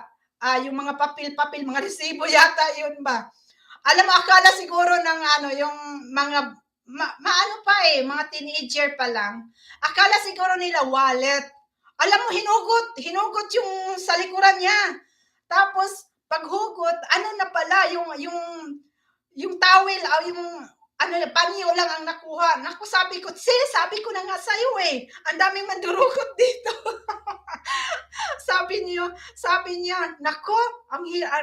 yung mga papel-papel, mga resibo yata yun ba. Alam mo akala siguro ng ano, yung mga maano pa, mga teenager pa lang, akala siguro nila wallet. Alam mo hinugot yung sa likuran niya. Tapos paghugot, ano na pala yung towel o yung ano, panyo lang ang nakuha. Naku, sabi ko, "Sis, sabi ko na nga sa'yo ang daming mandurukot dito." Sabi niya, "Naku,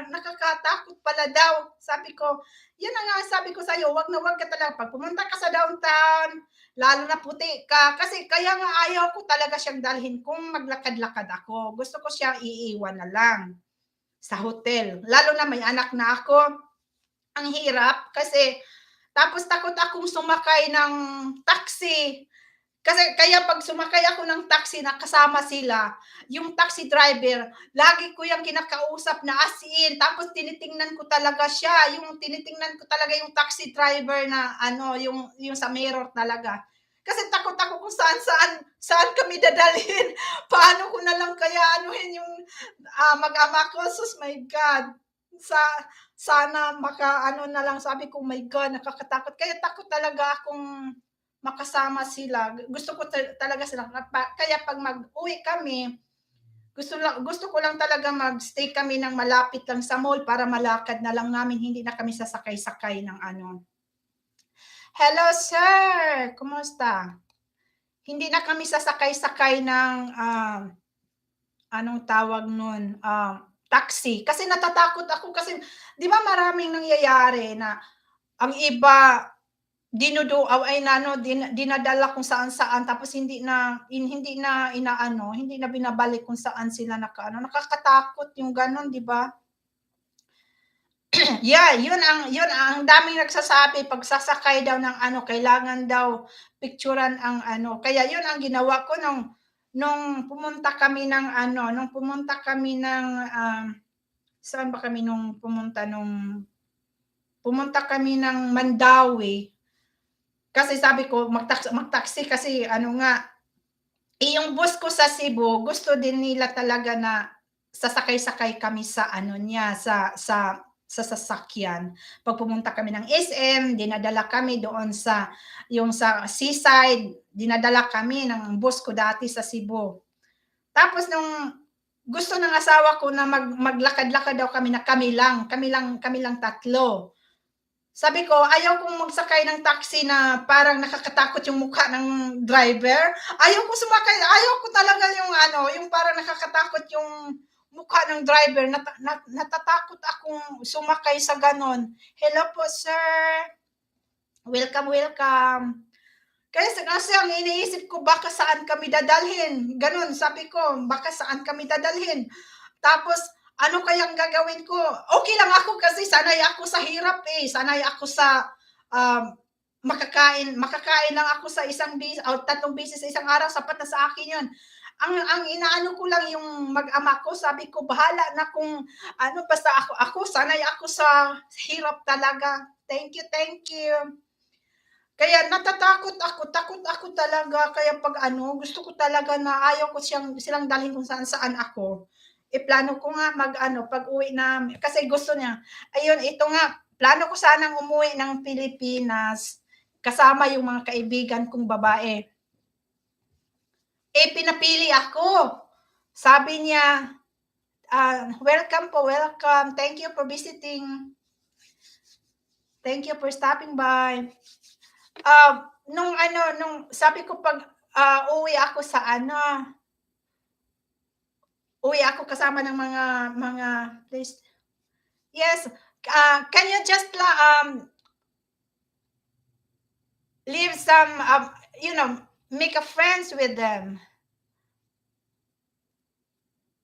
nakakatakot pala daw." Sabi ko, "Yan na nga sabi ko sa'yo, wag na wag ka talaga 'pag pumunta ka sa downtown, lalo na puti ka." Kasi kaya nga ayaw ko talaga siyang dalhin kung maglakad-lakad ako. Gusto ko siyang iiwan na lang sa hotel, lalo na may anak na ako. Ang hirap kasi tapos takot akong sumakay ng taxi. Kasi kaya 'pag sumakay ako ng taxi na kasama sila, yung taxi driver, lagi ko yang kinakausap na as in, tapos tinitingnan ko talaga siya, yung tinitingnan ko talaga yung taxi driver na ano, yung sa mirror talaga. Kasi takot ako kung saan kami dadalhin. Paano ko na lang kaya anuhin yung, mag-ama ko, sus my God. Sa sana makaano na lang, sabi ko, "Oh my God, nakakatakot." Kaya takot talaga akong makasama sila. Gusto ko talaga sila kaya 'pag mag-uwi kami, gusto ko lang talaga mag-stay kami ng malapit lang sa mall para malakad na lang namin, hindi na kami sasakay-sakay ng ano. Hello sir, kumusta? Hindi na kami sasakay-sakay ng, anong tawag nun, taxi. Kasi natatakot ako kasi 'di ba maraming nangyayari na ang iba dinadala kung saan-saan tapos hindi na inaano, hindi na binabalik kung saan sila nakakatakot yung gano'n, 'di ba? Yeah, yun ang daming nagsasabi 'pag sasakay daw ng ano, kailangan daw picturan ang ano, kaya yun ang ginawa ko nung pumunta kami ng, saan ba kami pumunta kami ng Mandawi. Kasi sabi ko mag-taxi kasi ano nga, yung boss ko sa Cebu gusto din nila talaga na sasakay-sakay kami sa ano niya, sa sasakyan. 'Pag pumunta kami ng SM, dinadala kami doon sa seaside, dinadala kami ng boss ko dati sa Cebu. Tapos nung gusto ng asawa ko na maglakad-lakad daw kami na kami lang tatlo. Sabi ko, ayaw kong magsakay ng taxi na parang nakakatakot yung mukha ng driver. Ayaw ko sumakay, ayaw ko talaga yung ano, yung parang nakakatakot yung mukha ng driver. Natatakot akong sumakay sa ganon. Hello po, sir. Welcome, welcome. Kasi ang iniisip ko, baka saan kami dadalhin. Ganon, sabi ko, baka saan kami dadalhin. Tapos, ano kayang gagawin ko? Okay lang ako kasi sanay ako sa hirap eh. Sanay ako sa makakain lang ako sa isang bis o 3 beses sa isang araw, sapat na sa akin 'yun. Ang inaano ko lang yung mag-ama ko, sabi ko bahala na kung ano, basta ako sanay ako sa hirap talaga. Thank you, thank you. Kaya takot ako talaga. Kaya 'pag ano, gusto ko talaga na ayaw ko silang dalhin kung saan-saan ako. Plano ko nga mag-ano, pag-uwi namin kasi gusto niya ayun, ito nga, plano ko sanang umuwi ng Pilipinas kasama yung mga kaibigan kong babae. Pinapili ako. Sabi niya, "Welcome po, welcome. Thank you for visiting. Thank you for stopping by." Nung sabi ko 'pag, uuwi ako sa ano, uwi ako kasama ng mga please yes, can you just leave some, make a friends with them.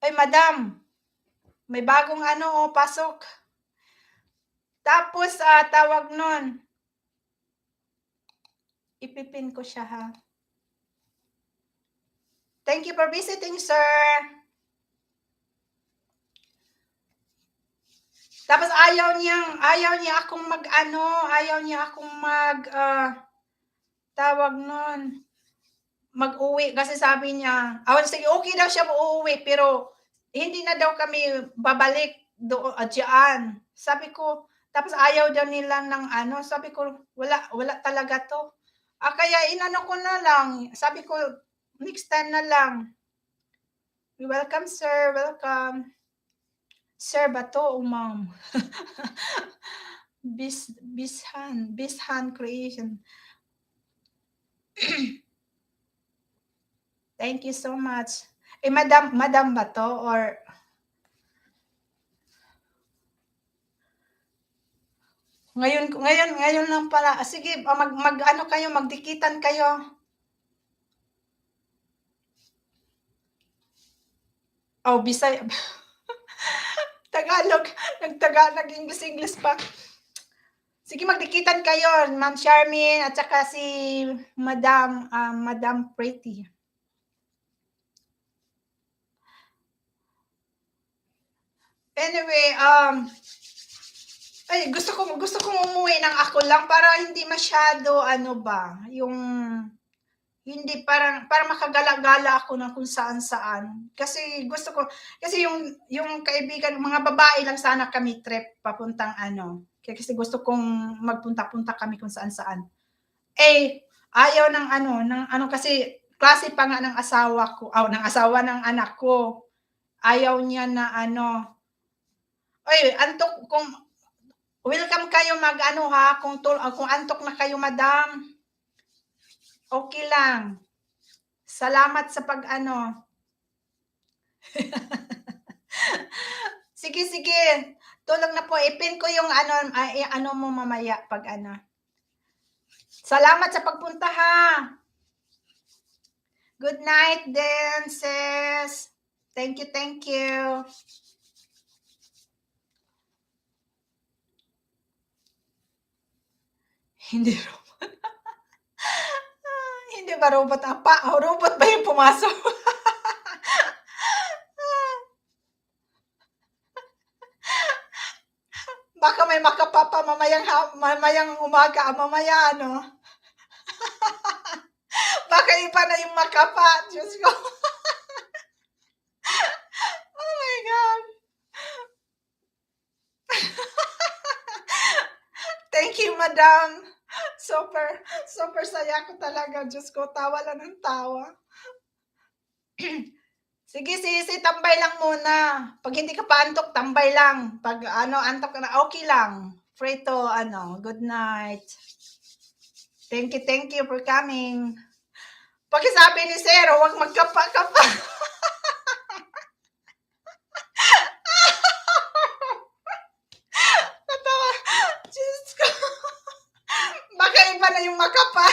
Ay madam, may bagong ano, pasok. Tapos, tawag nun, ipipin ko siya ha. Thank you for visiting, sir. Tapos ayaw niya akong mag-ano, ayaw niya akong tawag nun, mag-uwi kasi sabi niya, sige, okay daw siya uuwi pero hindi na daw kami babalik diyan. Sabi ko, tapos ayaw daw nila ng ano, sabi ko, wala talaga 'to. Kaya inano ko na lang, sabi ko, next time na lang. Welcome sir, welcome. Sir ba 'to o ma'am? Bishan Creation. Thank you so much. Madam ba 'to or ngayon lang pala. Sige, mag-ano kayo, magdikitan kayo. Oh, Bisaya. Tagalog, nag-English pa. Sige, magdikitan kayo, Ma'am Charmaine at saka si Madam Pretty. Anyway, gusto kong umuwi ng ako lang para hindi masyado ano ba, yung hindi para makagala-gala ako ng kung saan-saan. Kasi gusto ko kasi yung kaibigan, mga babae lang sana kami trip papuntang ano. Kasi gusto kong magpunta-punta kami kung saan-saan. Ayaw ng ano kasi klase pa nga ng asawa ko, ng asawa ng anak ko. Ayaw niya na ano, antok kung welcome kayo mag-ano ha, kung antok na kayo madam. Okay lang. Salamat sa pag-ano. Sige. Tulog na po. Ipin ko yung ano mo mamaya pag ano. Salamat sa pagpunta ha. Good night then, sis. Thank you. Hindi robot. Hindi ba robot? Robot ba yung pumasok? Baka may makapapa mamayang umaga, mamaya ano. Baka iba na yung makapa. Diyos ko. Oh my God. Thank you, madam. Super saya ko talaga. Diyos ko, tawa lang ng tawa. Sige sisi, tambay lang muna. Pag hindi ka pa antok, tambay lang. Pag antok ka na, okay lang. Free to, good night. Thank you for coming. Pakisabi ni Sir, huwag magkapa-kapa. Natawa. Diyos ko. Baka iba na yung makapa.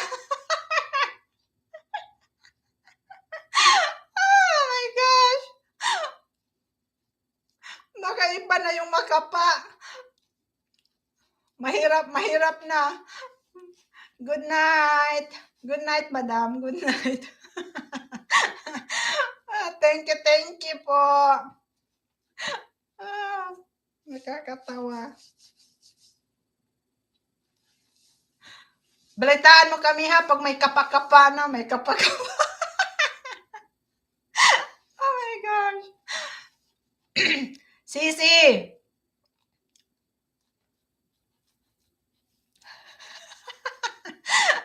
Oh my gosh. Baka iba na yung makapa. Mahirap na. Good night. Good night, madam. Good night. Thank you po. Nakakatawa. Balitaan mo kami ha pag may kapa-kapa na, may kapa-kapa. Oh my gosh. Sisi.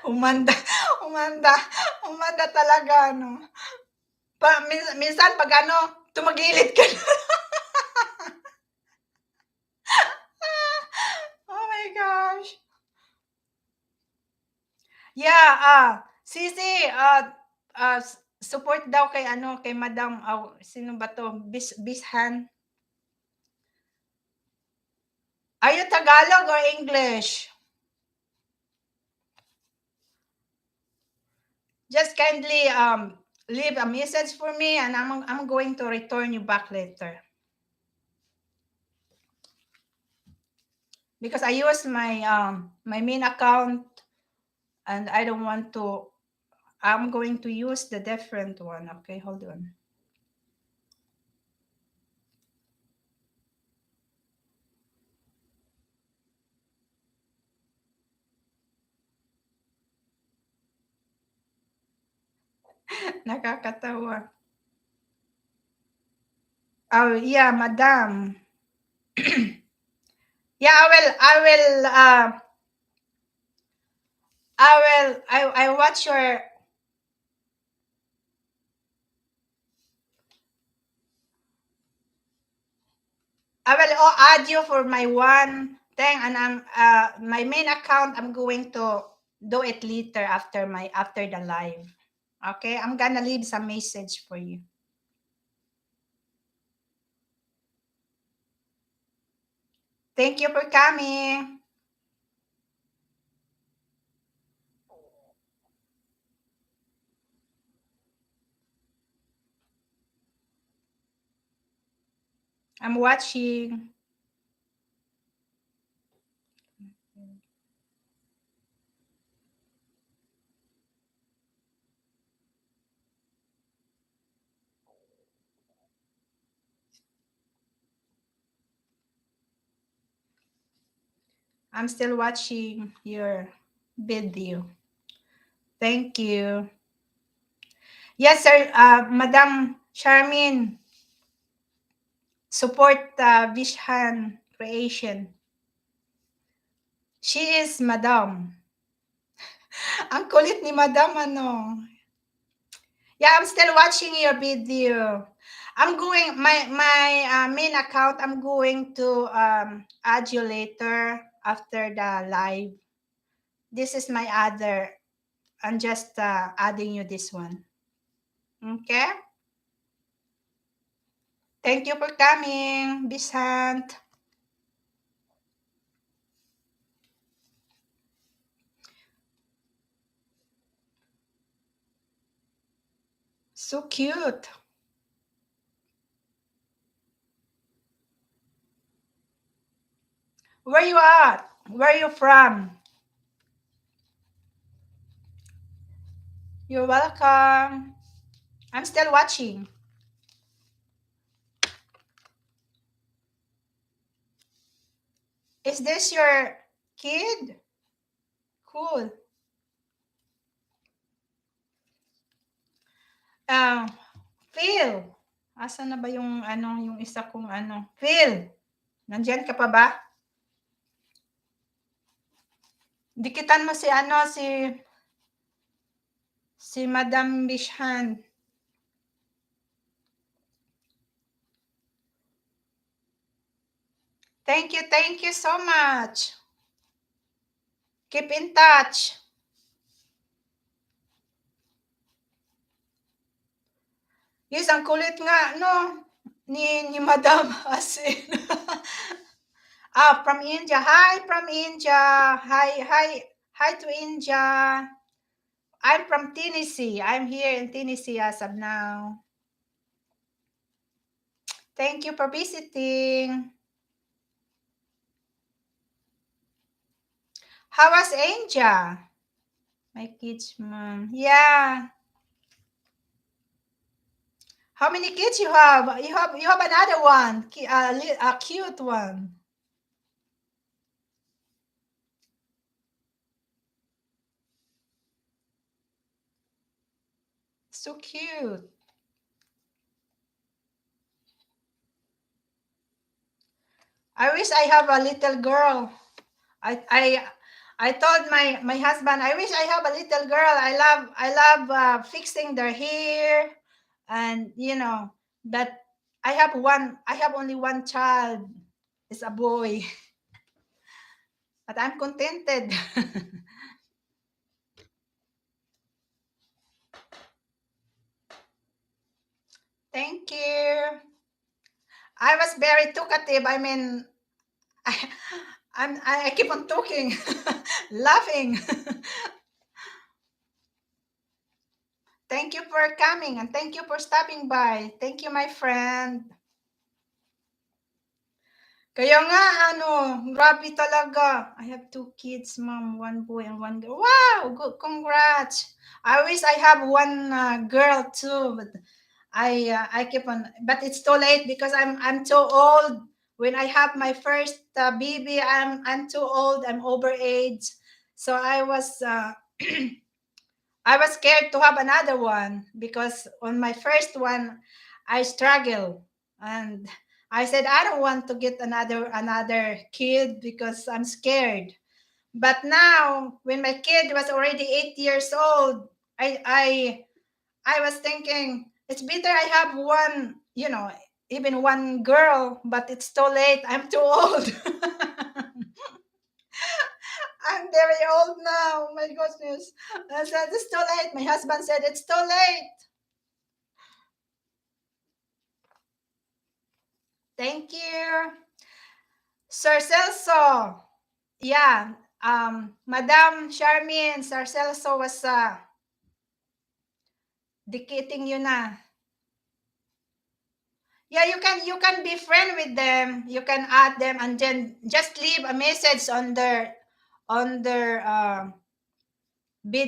Umanda talaga, no. Minsan pag tumagilid ka na. Oh my gosh. Yeah, Sisi, support daw kay kay Madam, sino ba to? Bishan. Are you Tagalog or English? Just kindly leave a message for me and I'm going to return you back later. Because I use my my main account and I don't want to. I'm going to use the different one. Okay, hold on. Nakakatawa. Oh yeah, madam. Yeah, I watch your. I will add you for my one thing, and I'm my main account. I'm going to do it later after the live. Okay, I'm gonna leave some message for you. Thank you for coming. I'm watching. I'm still watching your video. Thank you. Yes, sir. Madam Charmin, support Vishan Creation. She is Madam. Ang kulit ni Madam, Yeah, I'm still watching your video. I'm going, my main account, I'm going to add you later after the live. This is my other. I'm just adding you this one. Okay? Thank you for coming, Bisant. So cute. Where you at? Where you from? You're welcome. I'm still watching. Is this your kid? Cool. Phil. Asan na ba yung yung isa kong Phil. Nandiyan ka pa ba? Dikitan mo si Madam Bishan. Thank you so much. Keep in touch. Yes, ang kulit nga, no? Ni Madam Asin. From India. Hi from India. Hi to India. I'm from Tennessee. I'm here in Tennessee as of now. Thank you for visiting. How was Angel? My kids, mom. Yeah. How many kids you have? You have another one, a cute one. So cute. I wish I have a little girl. I I I told my husband, I wish I have a little girl. I love fixing their hair, and that I have only one child. It's a boy, but I'm contented. Thank you. I was very talkative. I mean, I, I keep on talking, laughing. Thank you for coming and thank you for stopping by. Thank you, my friend. Kaya nga, grabe talaga. I have two kids, mom, one boy and one girl. Wow, good, congrats. I wish I have one girl too, but I keep on, but it's too late because I'm too old. When I have my first baby, I'm too old. I'm over age, so I was scared to have another one because on my first one, I struggle and I said I don't want to get another kid because I'm scared. But now, when my kid was already 8 years old, I I I was thinking it's better I have one, even one girl, but it's too late. I'm too old. I'm very old now. My goodness. I said it's too late. My husband said it's too late. Thank you. Sir Celso. Yeah. Madam Charmin, Sir Celso was dictating you na. Yeah, you can be friend with them. You can add them and then just leave a message on their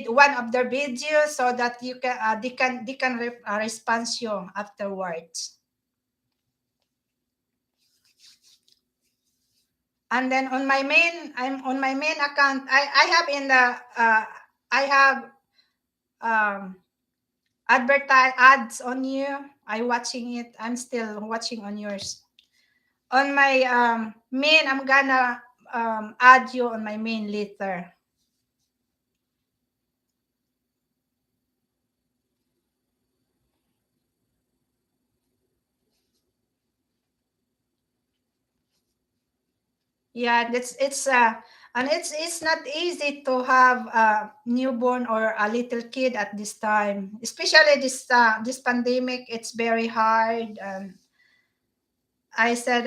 one of their videos so that you can they can respond you afterwards. And then I'm on my main account. I have in the I have um advertise ads on you. I watching it. I'm still watching on yours. On my main, I'm gonna add you on my main later. Yeah, that's it's and it's not easy to have a newborn or a little kid at this time, especially this pandemic. It's very hard. And I said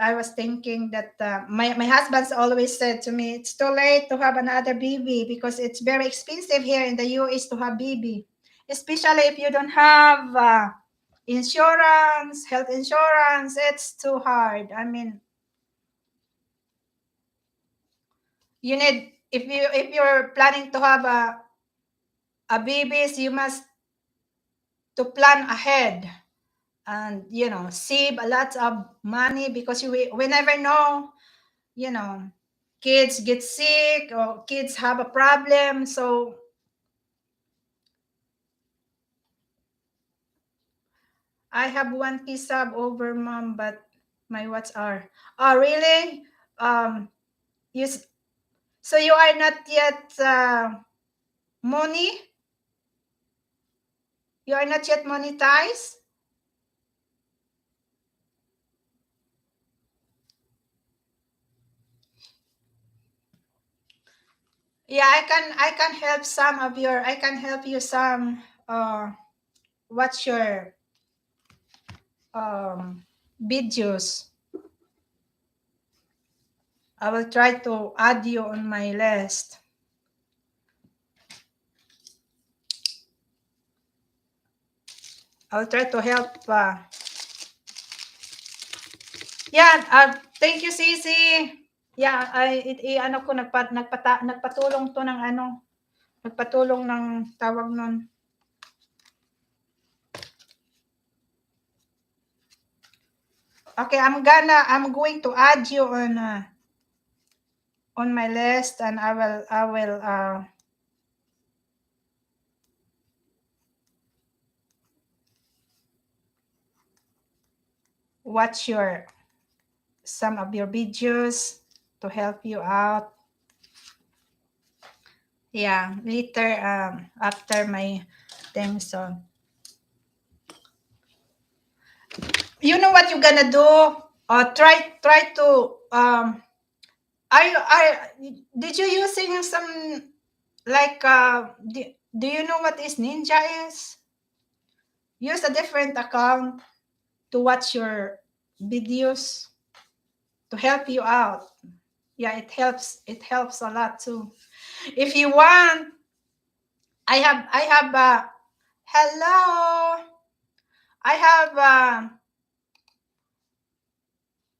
I was thinking that my husband's always said to me, it's too late to have another baby because it's very expensive here in the US to have baby, especially if you don't have insurance, health insurance. It's too hard. I mean, you need if you're planning to have a babies, you must to plan ahead and save a lot of money because we never know, you know kids get sick or kids have a problem. So I have one kisab over, mom, but my what's are. Oh, really? You s- so you are not yet money? You are not yet monetized? Yeah, I can help some of your I can help you some what's your videos. I will try to add you on my list. I'll try to help. Yeah, thank you, Sisi. Yeah, ano ko nagpatulong to ng ano, nagpatulong ng tawag nun. Okay, I'm going to add you on my list, and I will watch some of your videos to help you out. Yeah, later after my thing. So you know what you're gonna do? Try to I did you using some like do you know what is Ninja is? Use a different account to watch your videos to help you out. Yeah, it helps a lot too. If you want, I have hello. I have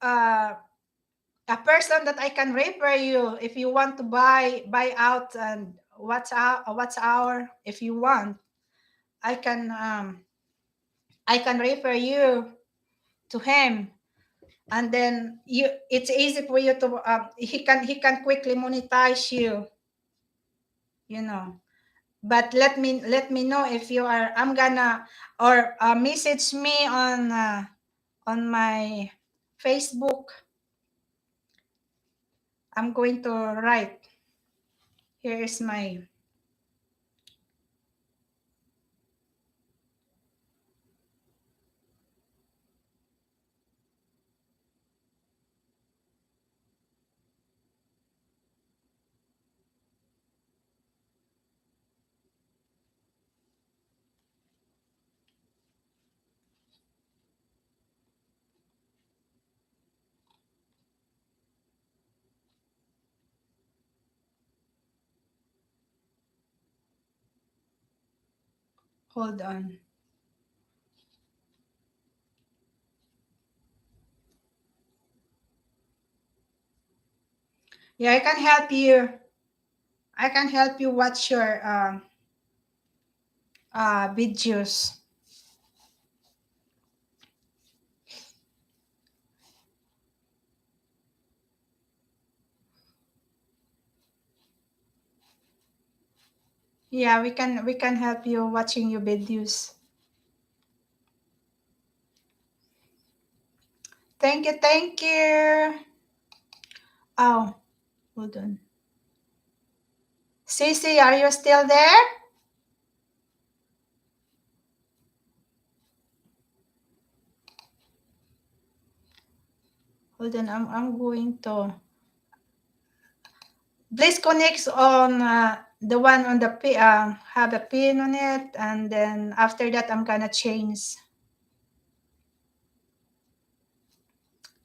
uh, a person that I can refer you if you want to buy out, and what's our if you want, I can I can refer you to him, and then it's easy for you to he can quickly monetize you, you know. But let me know if you are I'm gonna or message me on my Facebook. I'm going to write. Here is my hold on. Yeah, I can help you. I can help you watch your videos. Yeah, we can help you watching your videos. Thank you, thank you. Oh, hold on. Cece, are you still there? Hold on, I'm going to. Please connect on the one on the have a pin on it, and then after that I'm gonna change.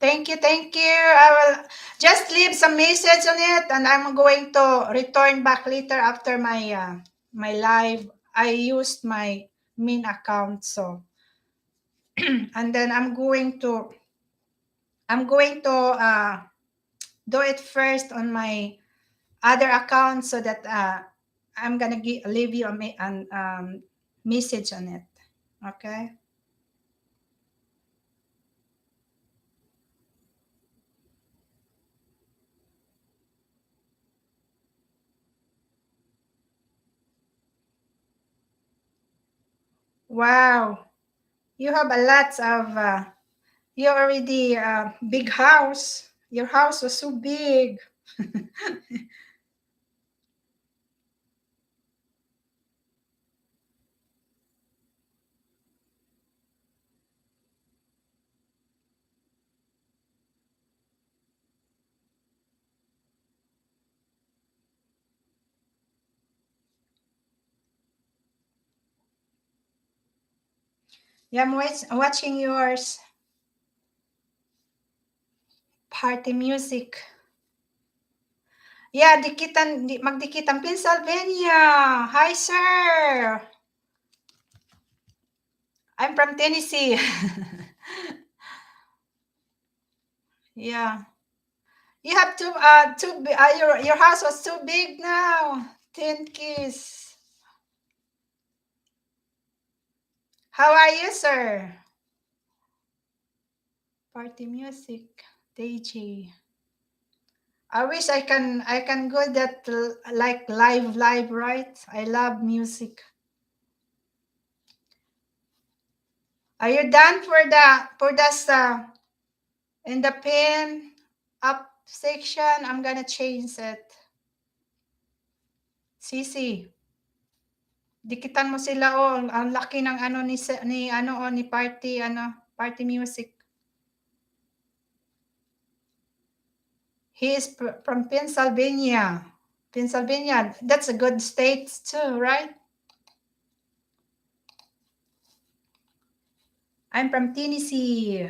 Thank you, thank you. I will just leave some message on it, and I'm going to return back later after my live. I used my main account, so and then I'm going to do it first on my other account, so that I'm gonna leave you an message on it. Okay. Wow, you have a lot of. You already big house. Your house was so big. Yeah, I'm watching yours. Party music. Yeah, magdikitan Pennsylvania. Hi, sir. I'm from Tennessee. Yeah. You have your house was too big now. 10 keys. How are you, sir? Party music. DJ. I wish I can go that like live, right? I love music. Are you done for the in the pin up section? I'm gonna change it. Sisi, dikitan mo sila oh. Ang laki ng ano ni party music. He is from Pennsylvania. Pennsylvania, that's a good state too, right? I'm from Tennessee.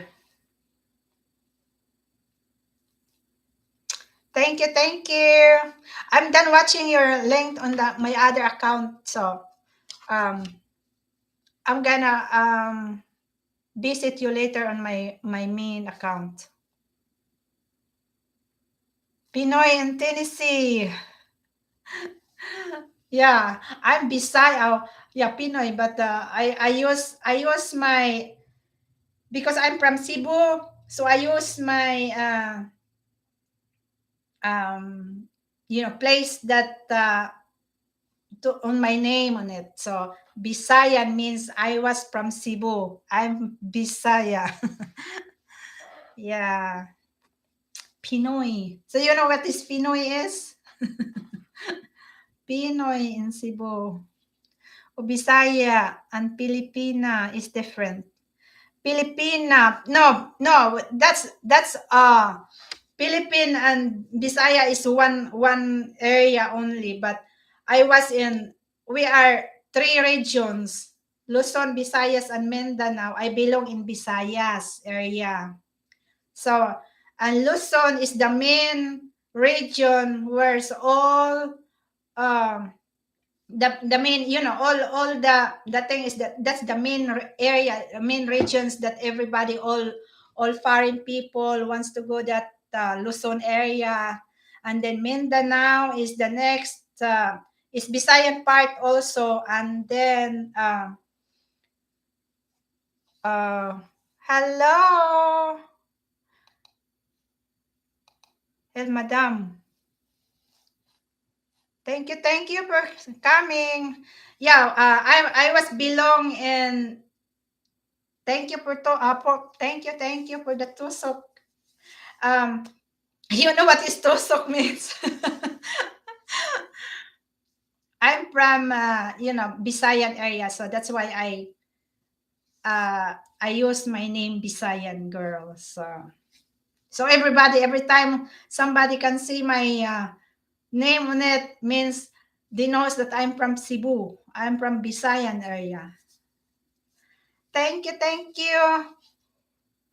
Thank you, thank you. I'm done watching your link on my other account, so um, I'm gonna visit you later on my main account. Pinoy in Tennessee. Yeah, I'm Bisaya. Yeah, Pinoy, but I use my, because I'm from Cebu, so I use my place that on my name on it. So Bisayan means I was from Cebu. I'm Bisaya. Yeah, Pinoy. So you know what this Pinoy is? Pinoy in Cebu. O Bisaya and Filipina is different. Filipina, no, that's Philippine and Bisaya is one area only, but we are three regions. Luzon, Visayas, and Mindanao. I belong in Visayas area. So, and Luzon is the main region where all um the main, all the thing is that's the main area, main regions that everybody, all foreign people wants to go, that Luzon area. And then Mindanao is the next, is Visayan part also. And then hello, madam, thank you for coming. Yeah, I was belong in. Thank you for the tusok. Um, you know what is tusok means? I'm from Visayan area, so that's why I use my name Visayan girl. So everybody, every time somebody can see my name on it, means they knows that I'm from Cebu. I'm from Visayan area. Thank you.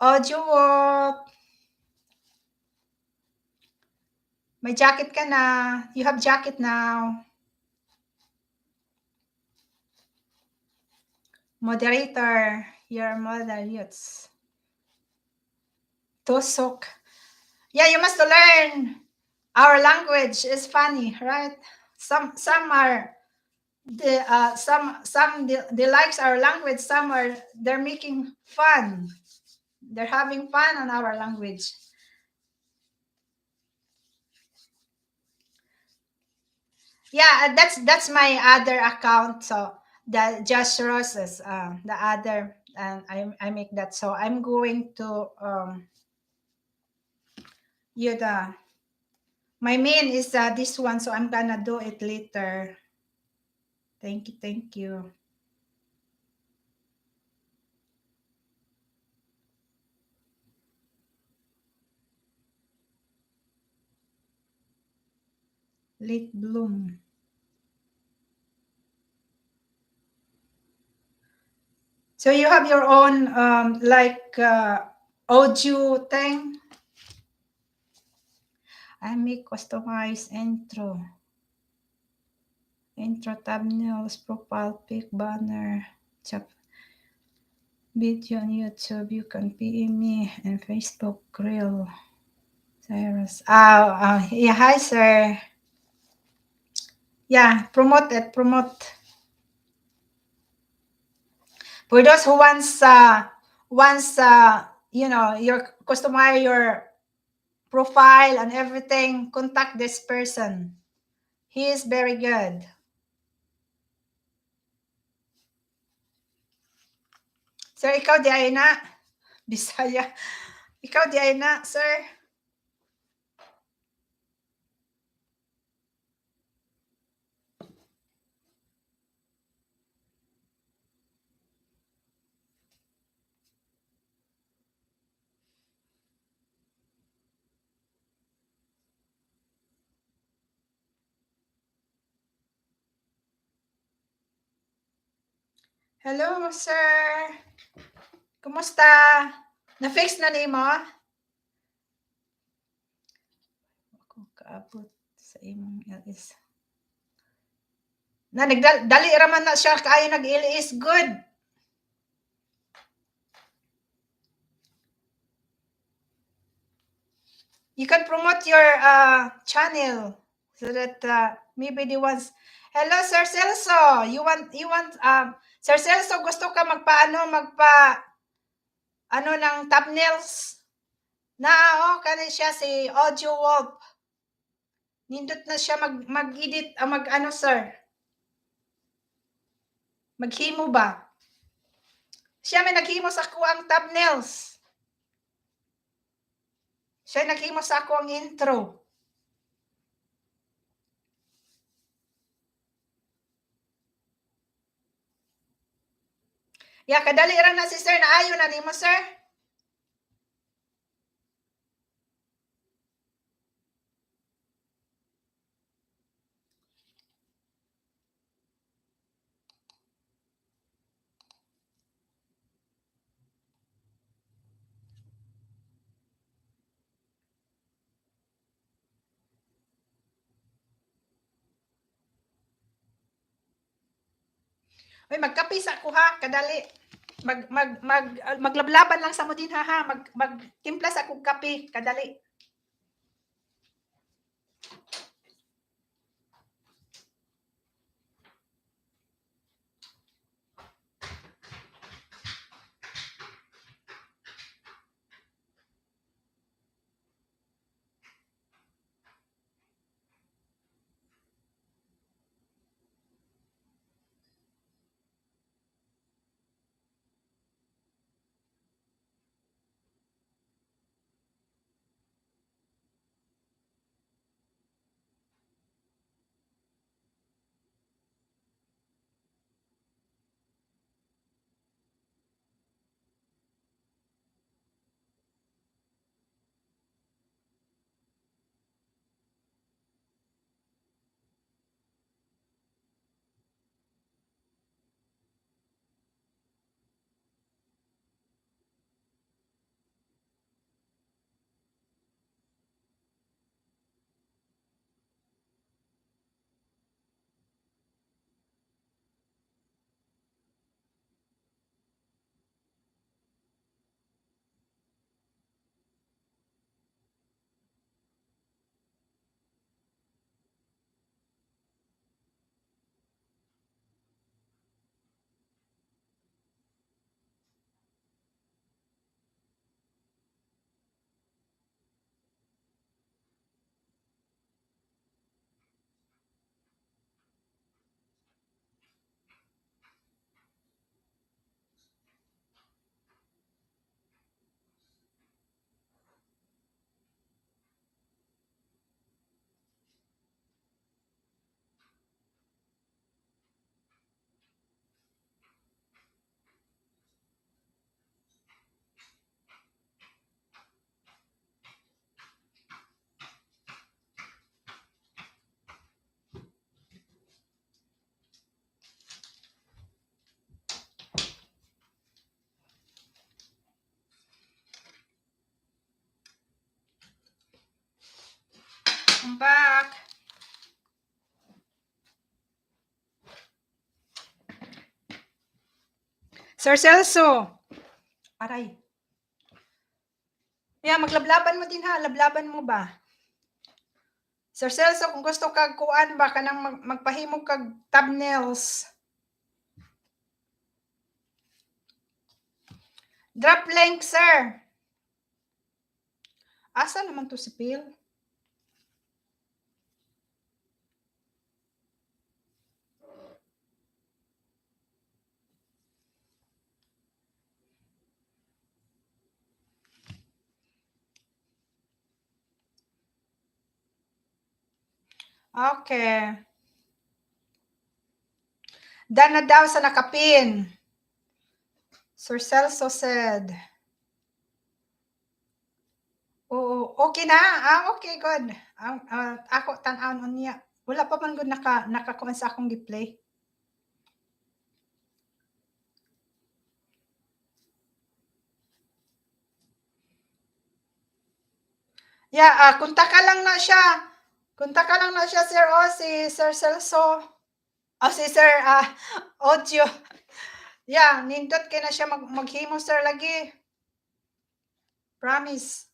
Ojo, may jacket ka na. You have jacket now. Moderator, your moderates. Tusok. Yeah, you must learn our language. Is funny, right? Some are they likes our language. Some are they're making fun. They're having fun on our language. Yeah, that's my other account. So the Just Roses, the other, and I make that. So I'm going to the my main is this one. So I'm gonna do it later. Thank you. Late bloom. So you have your own like audio thing. I make customized intro thumbnails, profile pic, banner, chap video on YouTube. You can PM me and Facebook Grill. Cyrus. Yeah. Hi, sir. Yeah, promote it. Promote. For those who wants your customize your profile and everything, contact this person. He is very good. Sir, ikaw di ay na. Bisaya. Ikaw di ay na, sir. Hello, sir. Kumusta? Na-fix na nimo? Ako kaabot sa imong LS. Na nagdali raman na siya kaayo nag-LS good. You can promote your channel so that maybe the ones. Hello, Sir Celso. You want Sir Celso, gusto ka magpa ng thumbnails? Kani siya si Audio Wolf. Nindot na siya mag-edit, sir. Maghimo ba? Siya may naghimo sa kuang thumbnails. Siya naghimo sa ako ang intro. Yeah, kadali ra na si sir, naayo na nimo, sir. Uy, magkape sa ako ha, kadali. Maglablaban lang sa mo din ha. Magtimpla sa akong kape, kadali. Sir Celso. Aray. Maglablaban mo din ha, lablaban mo ba? Sir Celso, kung gusto kag kuan ba kanang magpahimo kag thumbnails. Drop link, sir. Asa naman to si Phil? Okay. Done na daw sa nakapin. Sir Celso said. Oo, okay na. Okay, good. Ako tan-aon niya. Wala pa man good nakakuan sa akong gi-play. Yeah, kunta ka lang na siya. Kunta ka lang na siya, sir. Si Sir Celso. Si Sir Audio. Yeah, nindot kay na siya maghimo, sir, lagi. Promise.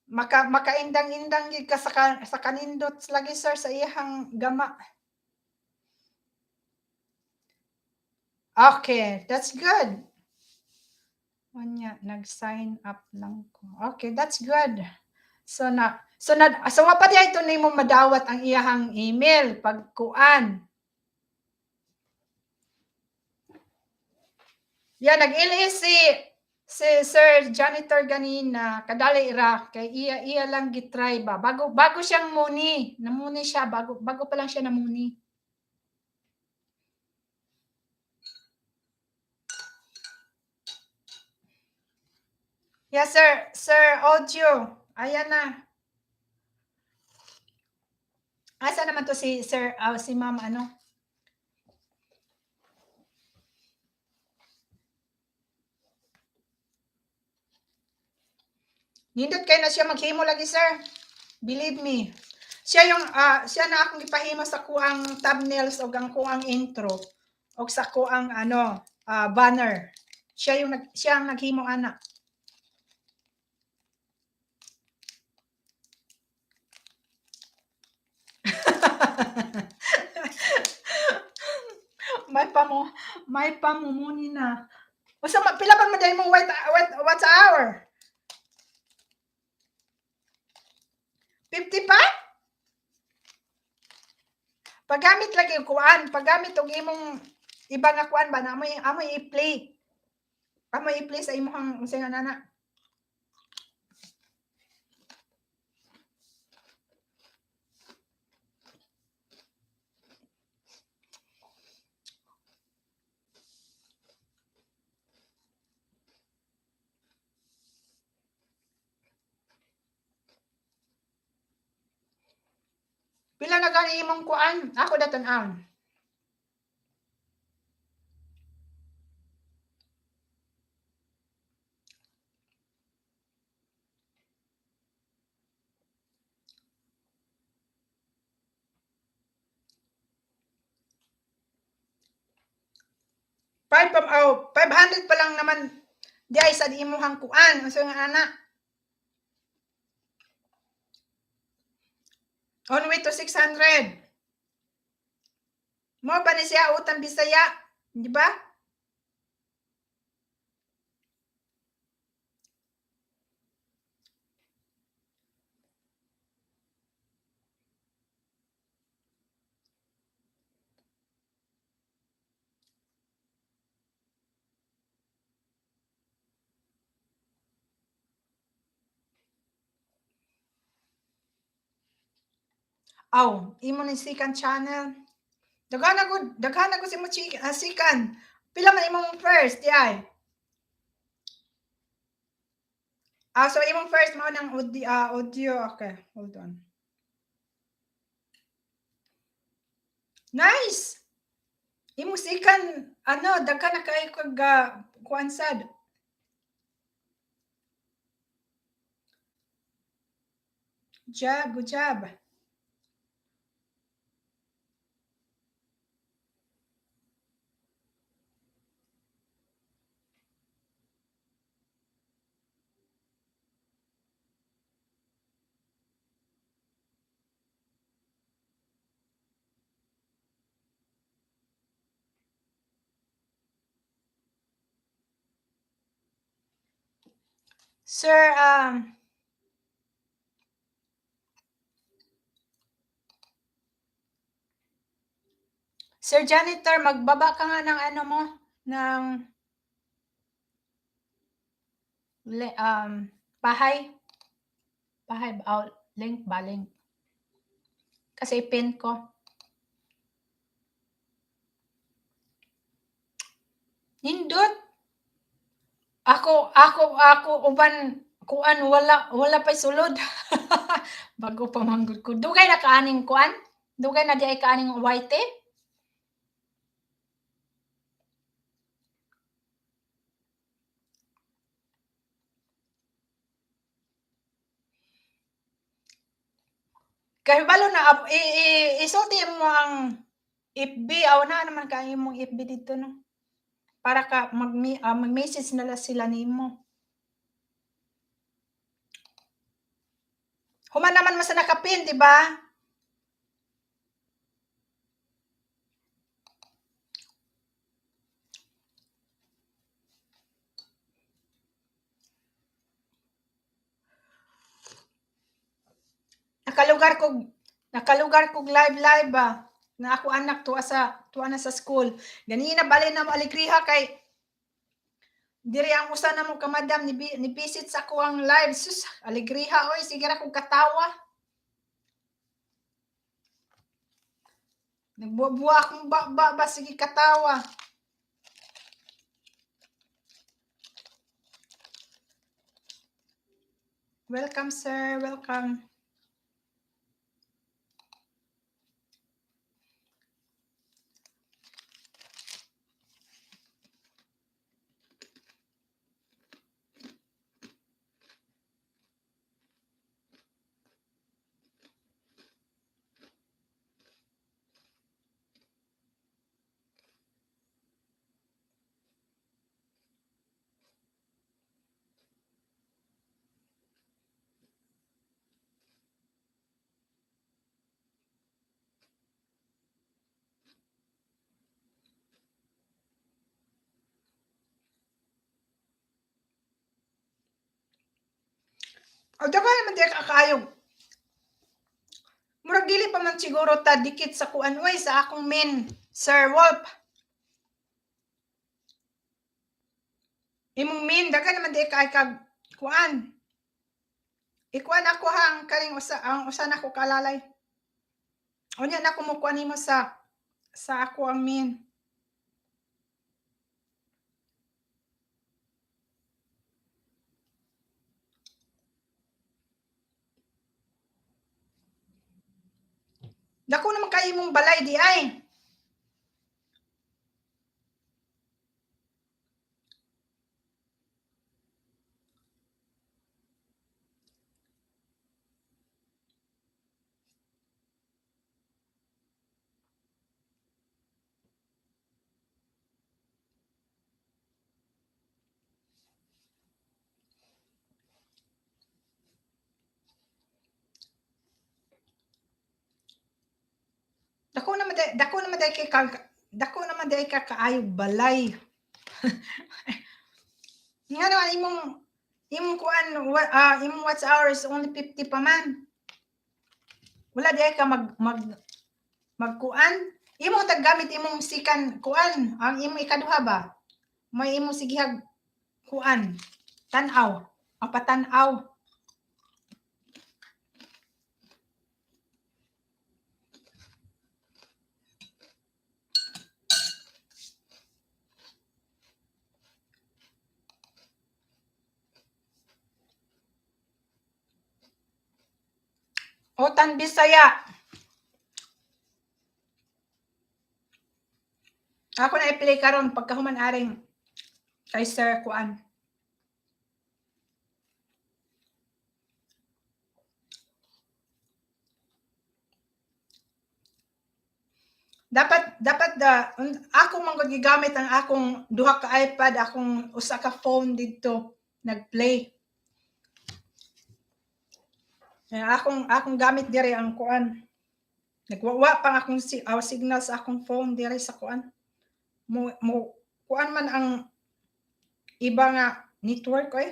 Makaindang-indang gid ka sa kanindot lagi, sir, sa iyang gama. Okay, that's good. Nag-sign up lang ko. Okay, that's good. So wa pa diay ito nimo madawat ang iyang email pag kuan. Yeah, nag-ili si Sir Janitor ganina, kadali ra kay iya lang gitry ba. Bago siyang muni. Namuni siya bago pa lang siya namuni. Yes, sir. Sir Audio. Ayan na. Asa naman to si Sir, si Ma'am ano? Nindot kay na siya maghimo lagi, sir. Believe me. Siya na akong gipahimo sa kuang thumbnails o ang kuang intro o sa kuang banner. Siya ang naghimo ana. may pamumuni na. Usa pila pa maday mong what's hour? 50 pa? Paggamit lagi og kuan, paggamit og imong iba nga kuan ba na amoy i-play. Amoy i-play sa imong unsay nga nana. Pila na gani imong kuan? Ako datan-aon. Five 500 pa lang naman di ay sa imong kuan. Unsa nga ana? On way to 600. Mo ba ni siya utang Bisaya? Di ba? Imo ni second channel. Daghan na gud si mo second. Pila man imong first, di ay? So imong first mao nang audio. Okay, hold on. Nice. Imong second daghan na kay kag kuan sad. Good job. Sir, Sir Janitor, magbaba ka nga ng ano mo, ng bahay. Bahay ba? Link ba? Link. Kasi pin ko. Nindot. Ako uban kuan wala pa'y sulod. Bago pa manggod ko. Dugay na kaaning kuan? Dugay na di ay kaaning white eh? Kahibalo na isulti mo ang FB aw na naman kay imong FB dito no. Para ka mag-message na lang sila nimo. Human naman man sa nakapin, di ba? Nakalugar kog live ba na ako anak tuwa na sa school. Ganina bali na mo aligriha kay diri ang usa na mo ka madam ni visit sa ko ang live. Sus, aligriha oy, sige ra kog katawa. Nagbuwa akong ba sige katawa. Welcome sir, welcome. O daga naman di kakayog. Murag dili pa man siguro ta dikit sa kuan oy sa akong main Sir Wolf. Imong main daga naman di kay kag kuan. Ikuan ako hang kaling usa na ko kalalay. Unya na ko mo kuan nimo sa ako ang main. Dako naman kay imong balay di ay. Dako naman day ka kaayog balay. Nga naman imong kuan imong watch hours only 50 pa man. Wala di ay ka magkuan. Imong taggamit imong sikan kuan ang imong ikaduha ba? May imong sigihag kuan. Tan-aw. Apatan-aw. O tan Bisaya. Ako na i-play karon pagkahuman aring kay Sir kuan. Dapat ako man gigamit ang akong duha ka iPad, akong usa ka phone didto nagplay. Akong gamit diri ang kuan. Nagwawa pang akong signal sa akong phone diri sa kuan. Mo kuan man ang iba nga network oy.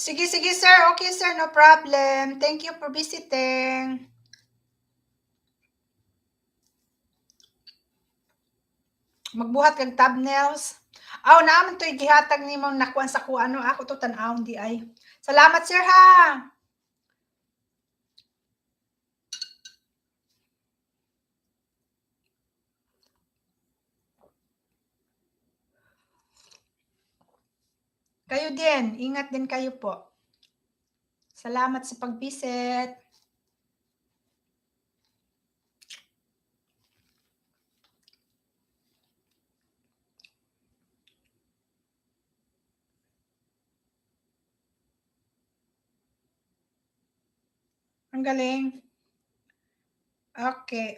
Sige, sige sir. Okay sir, no problem. Thank you for visiting. Magbuhat kag thumbnails. Aw, naaman to'y gihatag nimong nakuan sa kuano. Ako to tan-awon di ay. Salamat sir ha. Kayo din, ingat din kayo po. Salamat sa pag-visit. Ang galing. Okay,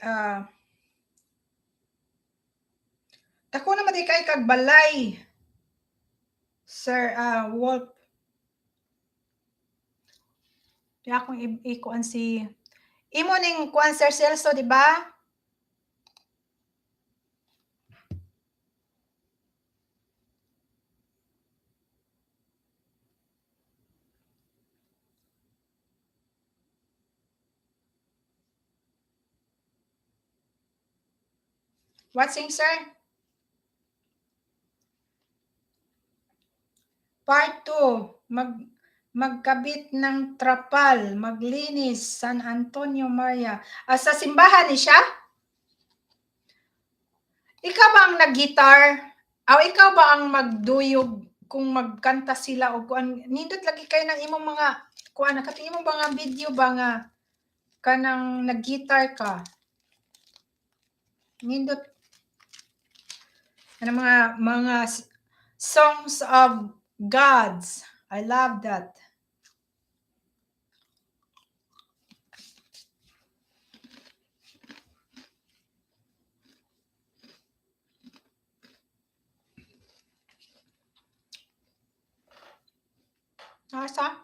dako naman di kay kag balay. Sir, Wolf. Kaya akong ikuan si imo ning kuan Sir Celso, di ba? Watching, sir? Part 2, magkabit ng trapal, maglinis, San Antonio Maria. Sa simbahan ni siya? Ikaw ba ang nag-guitar? O ikaw ba ang magduyog kung magkanta sila o kuan? Nindot lagi kayo ng imong mga kuan, nakatingin mo ba nga video ba nga kanang nag-guitar ka? Nindot ano mga songs of gods. I love that. Asa?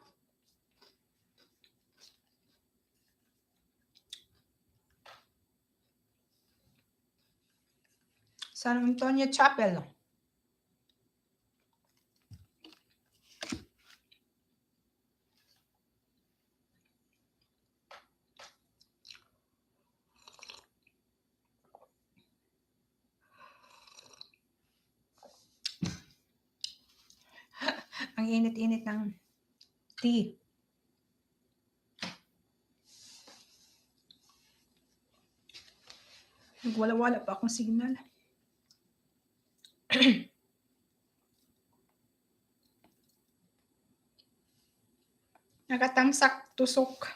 San Antonio Chapel. Ang init-init ng tea. Nagwala-wala pa akong signal. Nakatangsak tusok.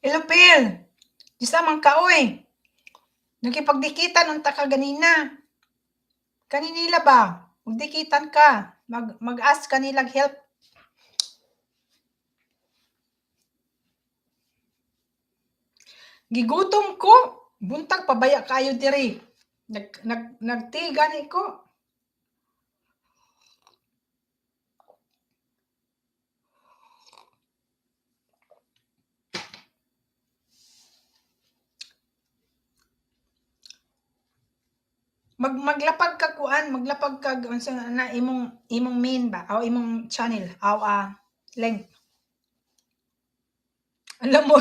Ilupil. Di sa man ka, oy. Nakipagdikitan unta ka ganina. Kaninila ba? Magdikitan ka. Mag-ask kanilang help. Gigutom ko. Buntag pabaya kayo diri. Nagtiga ni ko. Maglapag ka kuan, maglapag ka unsa na imong main ba o imong channel aw link. Alam mo,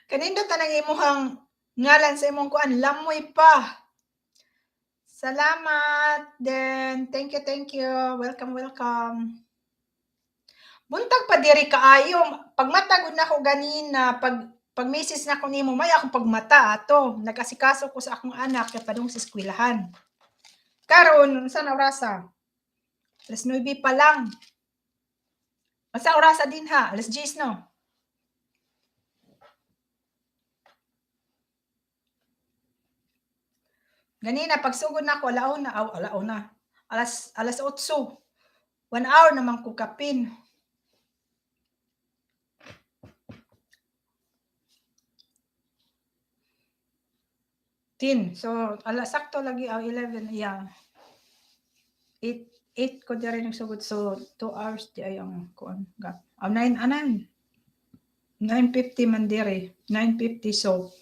kanindot tanang imuhang ngalan sa imong kuan, lamoy pa. Salamat then. Thank you. Welcome. Buntag pa diri kaayo. Pagmatagod na ko ganina, pag misis na ko nimo, may akong pagmata ato. Nag-asikaso ko sa akong anak kay padung sa eskwelahan. Karon unsa na orasa? Alas 9 pa lang. Unsa orasa din ha? Alas 10 no. Ganina pagsugod na ko alauna. Alas 8. 1 hour naman ko kapin. So, sakto lagi 11, yeah. 8 ko diri nagsugod. So, 2 hours di ay ang kuan gap. 9 9:50 man diri. 9:50 so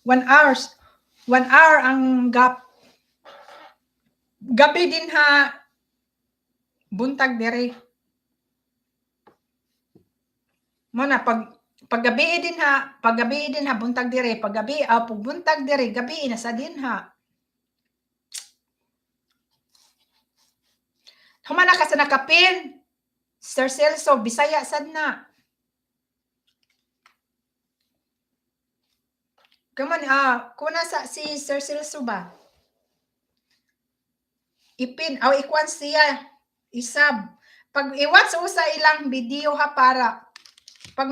1 hours. 1 hour ang gap. Gabi din ha. Buntag diri. Muna paggabi din ha, buntag diri, paggabi pag buntag diri, gabi na sa din ha. Humana ka sa nakapin. Sir Celso, Bisaya sad na. Kaman kuna sa si Sir Celso ba? Ipin ikuan siya isab. Pag i-watch sa ilang video ha para pag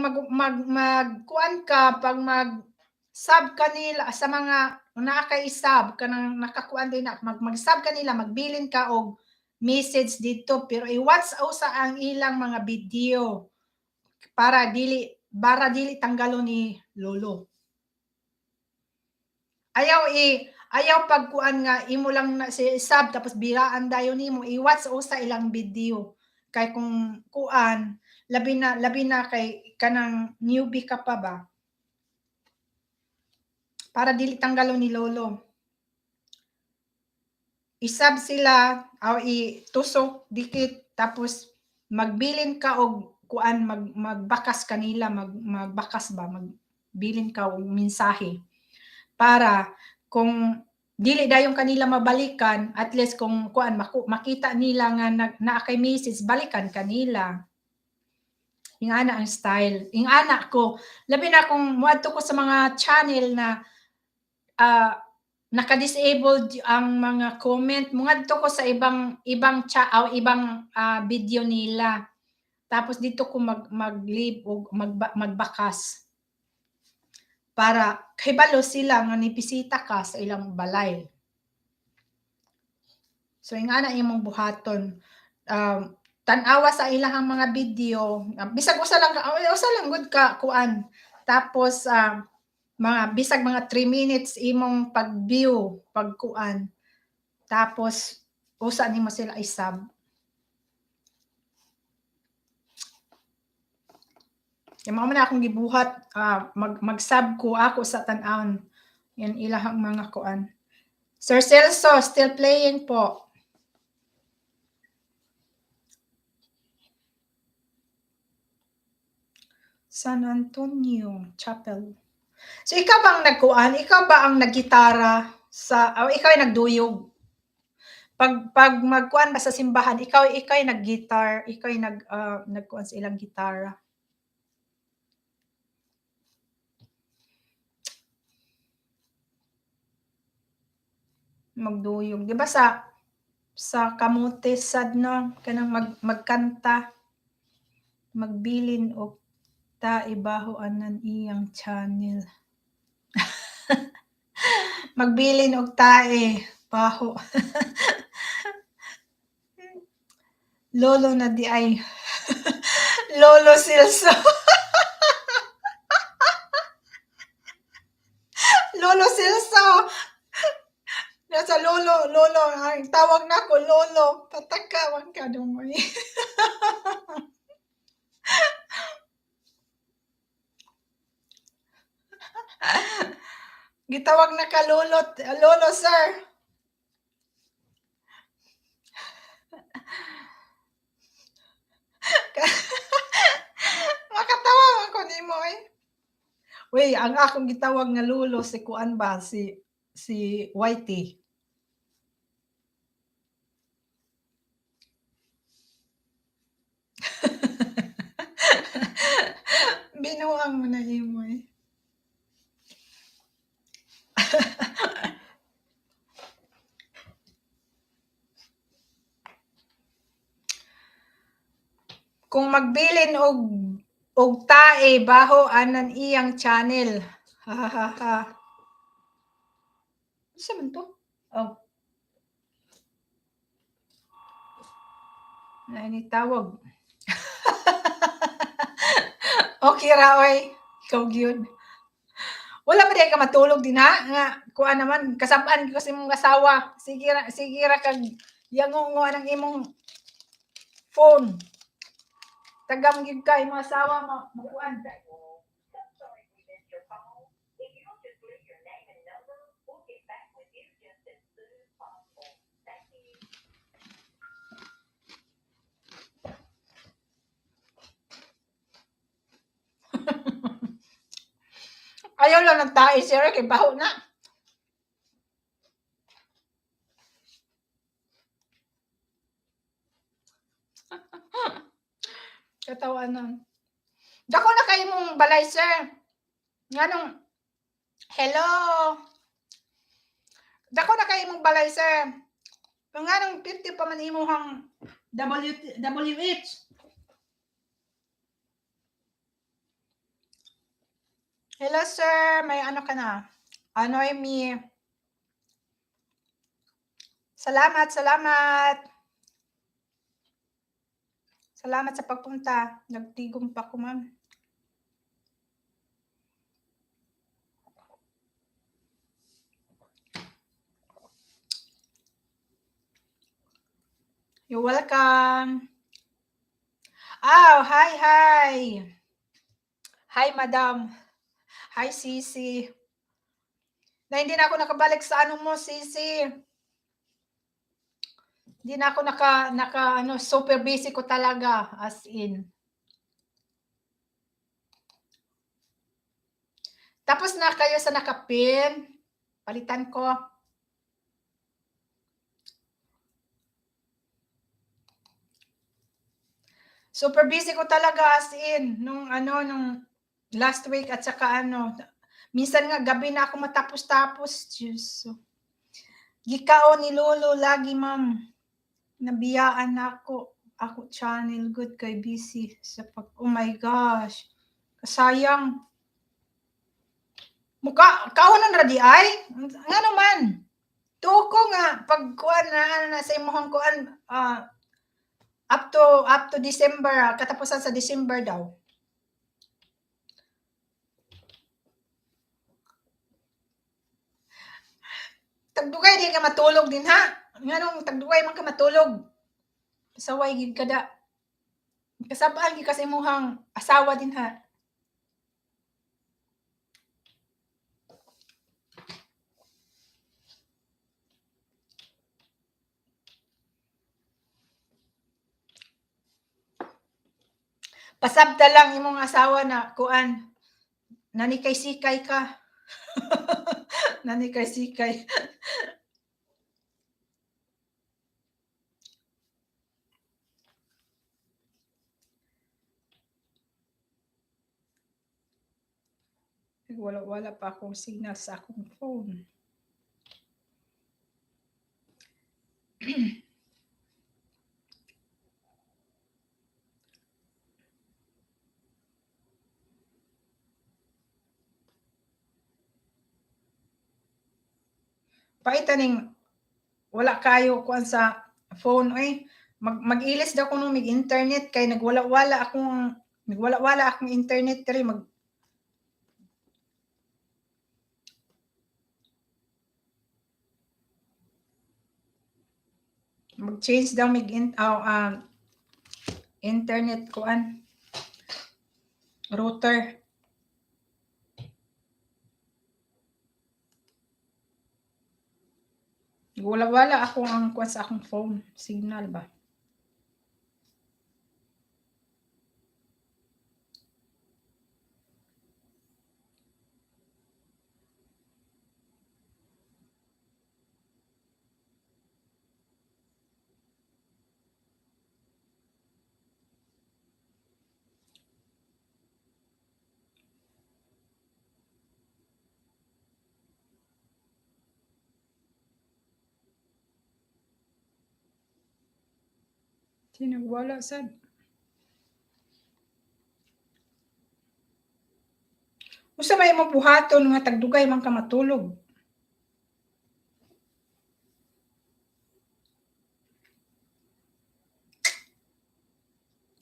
kuan ka, pag sub kanila sa mga naa kay sub kanang nakakuan din na mag-sub kanila, magbilin ka og message dito pero i-watch sa ang ilang mga video para dili tanggalon ni lolo. Ayaw pagkuan nga imo lang na si sub tapos biraan dayon nimo, i-watch sa ilang video kay kung kuan labi na kay kanang newbie ka pa ba para dili tanggalon ni lolo. Isab sila itusok dikit tapos magbilin ka og kuan magbakas kanila magbakas ba magbilin ka og mensahe para kung dili dayon kanila mabalikan at least kung kuan makita nila nga naa kay message balikan kanila. Ingana ang style. Ingana ko labi na kung moadto ko sa mga channel na naka-disabled ang mga comment, mungadto ko sa ibang video nila. Tapos dito ko mag-leave o magbakas. Para kahibalo sila nga nipisita ka sa ilang balay. So ingana imong buhaton. Tan-awa sa ilahang mga video, bisag usa lang gud ka kuan. Tapos bisag mga 3 minutes imong pag-view, pagkuan. Tapos usa nimo sila isab. Yung mga man akong gibuhat, mag-sub ko ako sa tan-awon. Yan ilahang mga kuan. Sir Celso, still playing po. San Antonio Chapel. So ikaw bang nagkuan? Ikaw ba ang naggitara ikaw ay nagduyog? Pag magkuan ba sa simbahan, ikaw ay nag-guitar, ikaw ay nagkuan sa ilang gitara. Magduyog. Di ba sa kamote sad no kanang magkanta, magbilin og tae baho anan iyang channel. Magbilin og tae baho. Lolo na di ay. Lolo Silso. Lolo Silso. Nasa lolo, ay tawag na ko lolo. Patakawan ka dumoy. Gitawag na ka lolo, lolo sir. Makatawa ako nimo eh. Uy, ang akong gitawag nga lolo si kuan ba si Whitey. Binuang mo na himo eh. Kung magbilin og tae baho anan iyang channel. Ha ha ha. Unsa man to? Oh. Na ni tawag. Okay ra oy. Ikaw gyud. Wala pa di ka matulog din ha nga kuan naman kasab-an ko sa imong asawa. Sige ra kag yangongo ang imong phone. Tagam gyud ka imong asawa mo kuan. Ayaw lang ng tae sir kay baho na. Katawanan. Dako na kay imong balay sir. Nganong hello. Dako na kay imong balay sir. Nganong 50 pa man imong WH. Hello sir, may ano ka na? Anoy me. Salamat. Salamat sa pagpunta. Nagtigom pa ko, ma'am. You're welcome. Oh, hi. Hi, madam. Hi, Sisi. Na hindi na ako nakabalik sa ano mo, Sisi. Hindi na ako naka super busy ko talaga, as in. Tapos na kayo sa nakapin. Palitan ko. Super busy ko talaga, as in. Nung last week at saka minsan nga gabi na ako matapos-tapos. Diyos. Gikao ni Lolo lagi, ma'am. Nabiyaan na ako channel good kay busy sa oh my gosh. Kasayang. Kaunon ra di ay? Nga naman. Tuko nga pagkuan na sa imong kuan up to December, katapusan sa December daw. Tagdugay di ka matulog din ha. Nganong tagdugay man ka matulog. Pasaway gid kada. Kasabaan gid kasi imong asawa din ha. Pasabta lang imong asawa na kuan. Nanikay-sikay ka. Nanikay-sikay. Wala pa akong signal sa akong phone. Paitaning wala kayo kuan sa phone oy. Mag-ilis daw kuno mig internet kay nagwala-wala akong internet diri mag-change daw mig internet kuan router. Wala ako ang kuan sa akong phone, signal ba. Wala sad. Usa may imong buhaton nga tagdugay man ka matulog.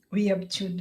Uyab chud.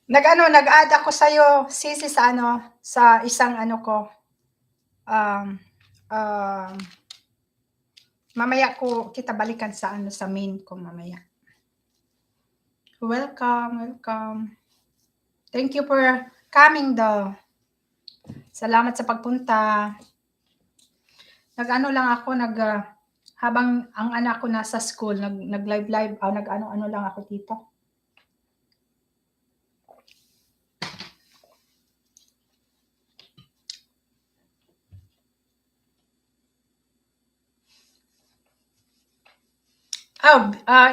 Nag-add ako sa'yo, Sisi, sa sa isang ko. Mamaya ko kita balikan sa sa main ko mamaya. Welcome. Thank you for coming daw. Salamat sa pagpunta. Lang ako, habang ang anak ko nasa school, nag-live, nag-ano lang ako dito.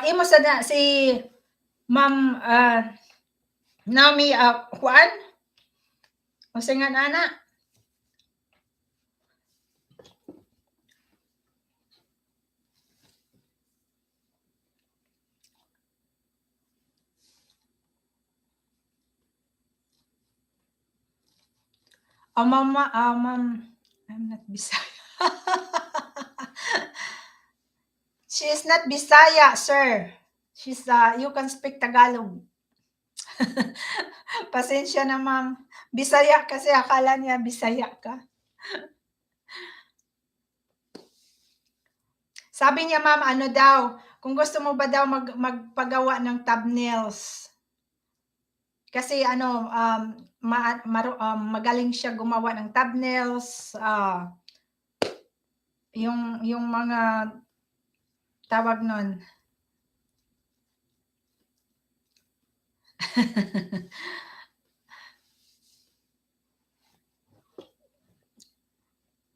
Imo sa si Ma'am Naomi Juan? O singan ana? Ma'am, I'm not Bisaya. She is not Bisaya, sir. She's, you can speak Tagalog. Pasensya na, ma'am. Bisaya kasi akala niya Bisaya ka. Sabi niya, ma'am, daw, kung gusto mo ba daw magpagawa ng thumbnails. Kasi magaling siya gumawa ng thumbnails, yung mga tawag nun.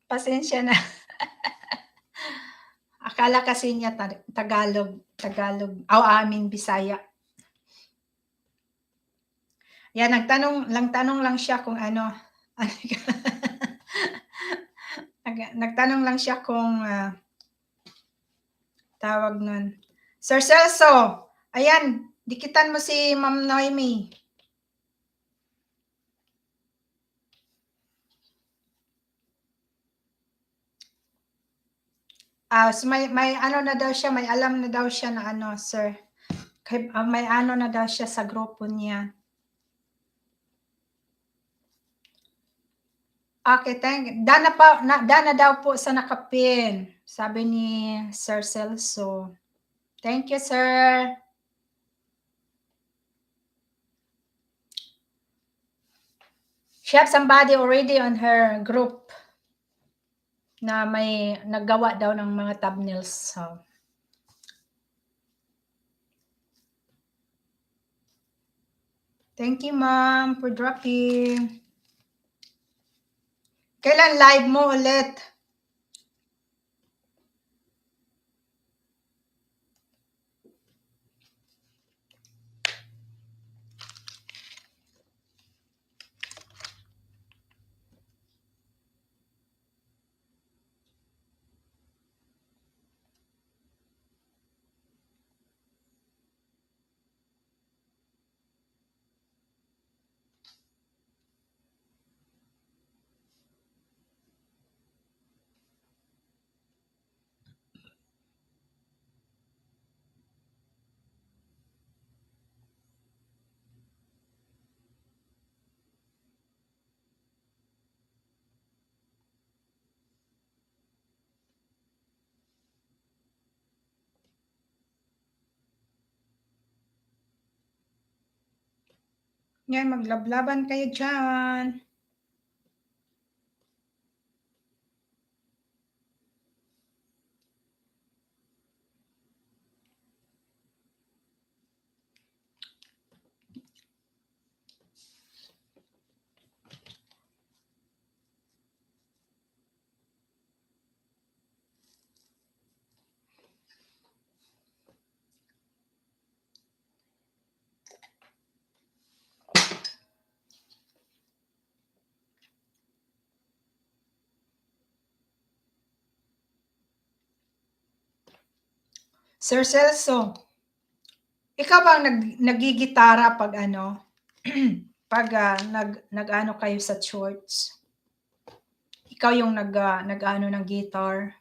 Pasensya na. Akala kasi niya Tagalog, Bisaya. Yan, nagtanong lang siya kung nagtanong lang siya kung tawag nun. Sir Celso, ayan, dikitan mo si Ma'am Noemi. So may na daw siya, may alam na daw siya na sir. May na daw siya sa grupo niya. Okay, Dana daw po sa nakapin, sabi ni Sir Celso. Thank you, sir. She have somebody already on her group na may naggawa daw ng mga thumbnails. So, thank you, ma'am, for dropping. Kailan live mo ulit? Yan, maglablaban kayo dyan. Sir Celso, ikaw ba nagigitara pag ano? Pag nag-ano kayo sa church? Ikaw yung nag-ano ng guitar?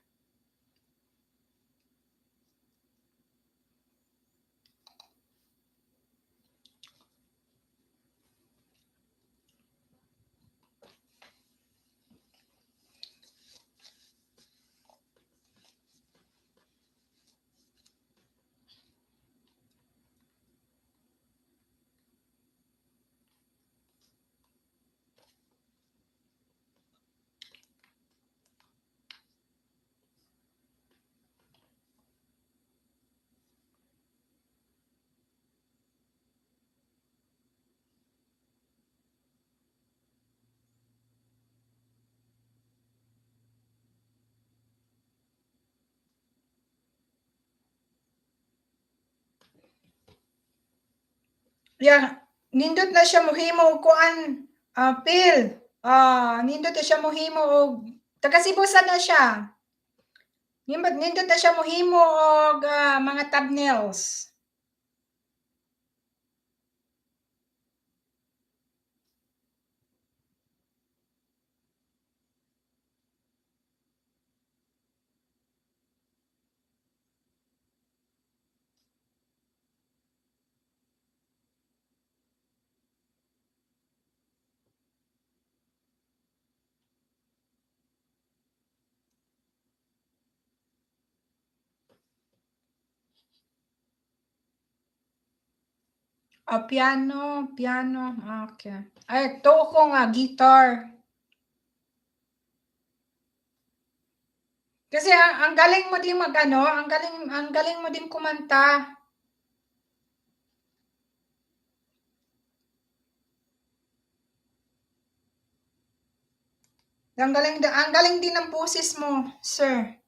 Yeah, nindot na siya mohimo og kuan, Phil. Nindot na siya mohimo og taga Cebu sad na siya. Nindot na siya mohimo og mga thumbnails. Piano, okay. Ay, tuo ko nga guitar. Kasi ang galing mo din mag-ano, ang galing mo din kumanta. Ang galing din ng boses mo, sir.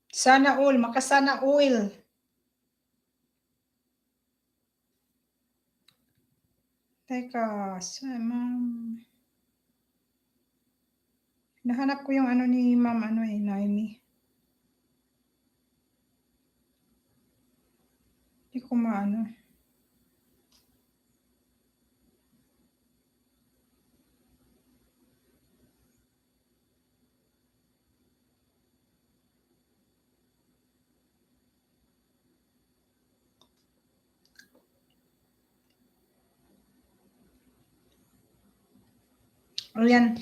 Sana all, makasana all. Teka, nahanap ko yung ano ni Ma'am Naomi. Hindi ko maano. Ayan.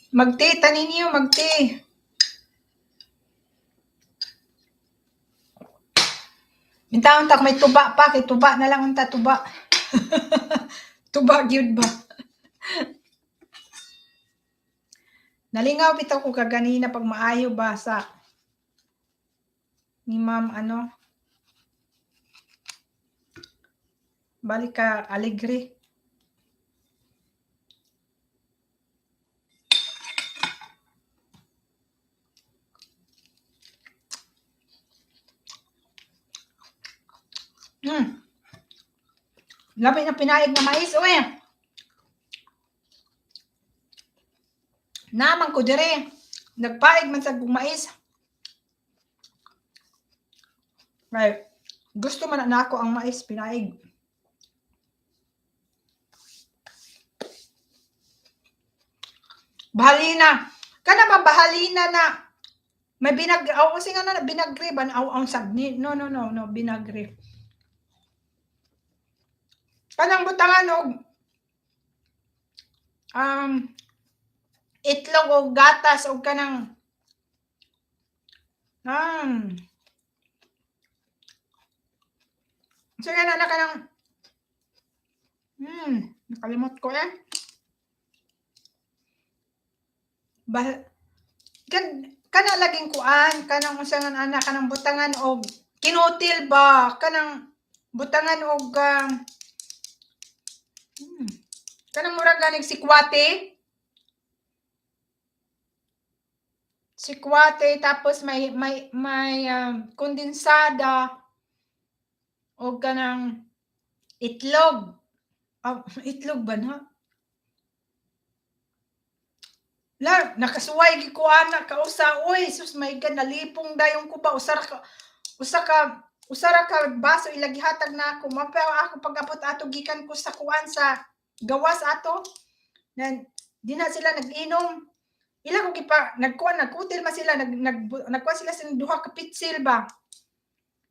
Magte tanin niyo, magte. Mintaon tak may tuba pa, kay tuba na lang unta tuba. Tuba gyud ba? Nalingaw bitaw ko kaganina pag maayo ba sa ni Ma'am ano. Balik ka Alegre. Labi na pinaig na mais, oy. Naman ko dire. Nagpaig man sa mais. Right. Gusto man na ako ang mais pinaig. Bahalina. Kana ba bahalina na may kasi nga na binagre ban ang sagni. No, binagre. Kanang butangan og itlog o gatas o kanang so yan na kanang nakalimot ko kana laging kuan kanang usangan anak kanang butangan og kinutil ba kanang butangan og kanang murag ganing sikwate tapos may kondensada o kanang itlog. Itlog ba na? Nakasuway gi ko ana kausa oy sus my god nalipong dayon ko ba usara ka baso ilagihatag na ako mapaw ako pag-abot ato gikan ko sa kuan sa gawas ato nan di na sila nag-inom ila ko gipa nagkutil ma sila nagkuan sila sa duha ka pitsil ba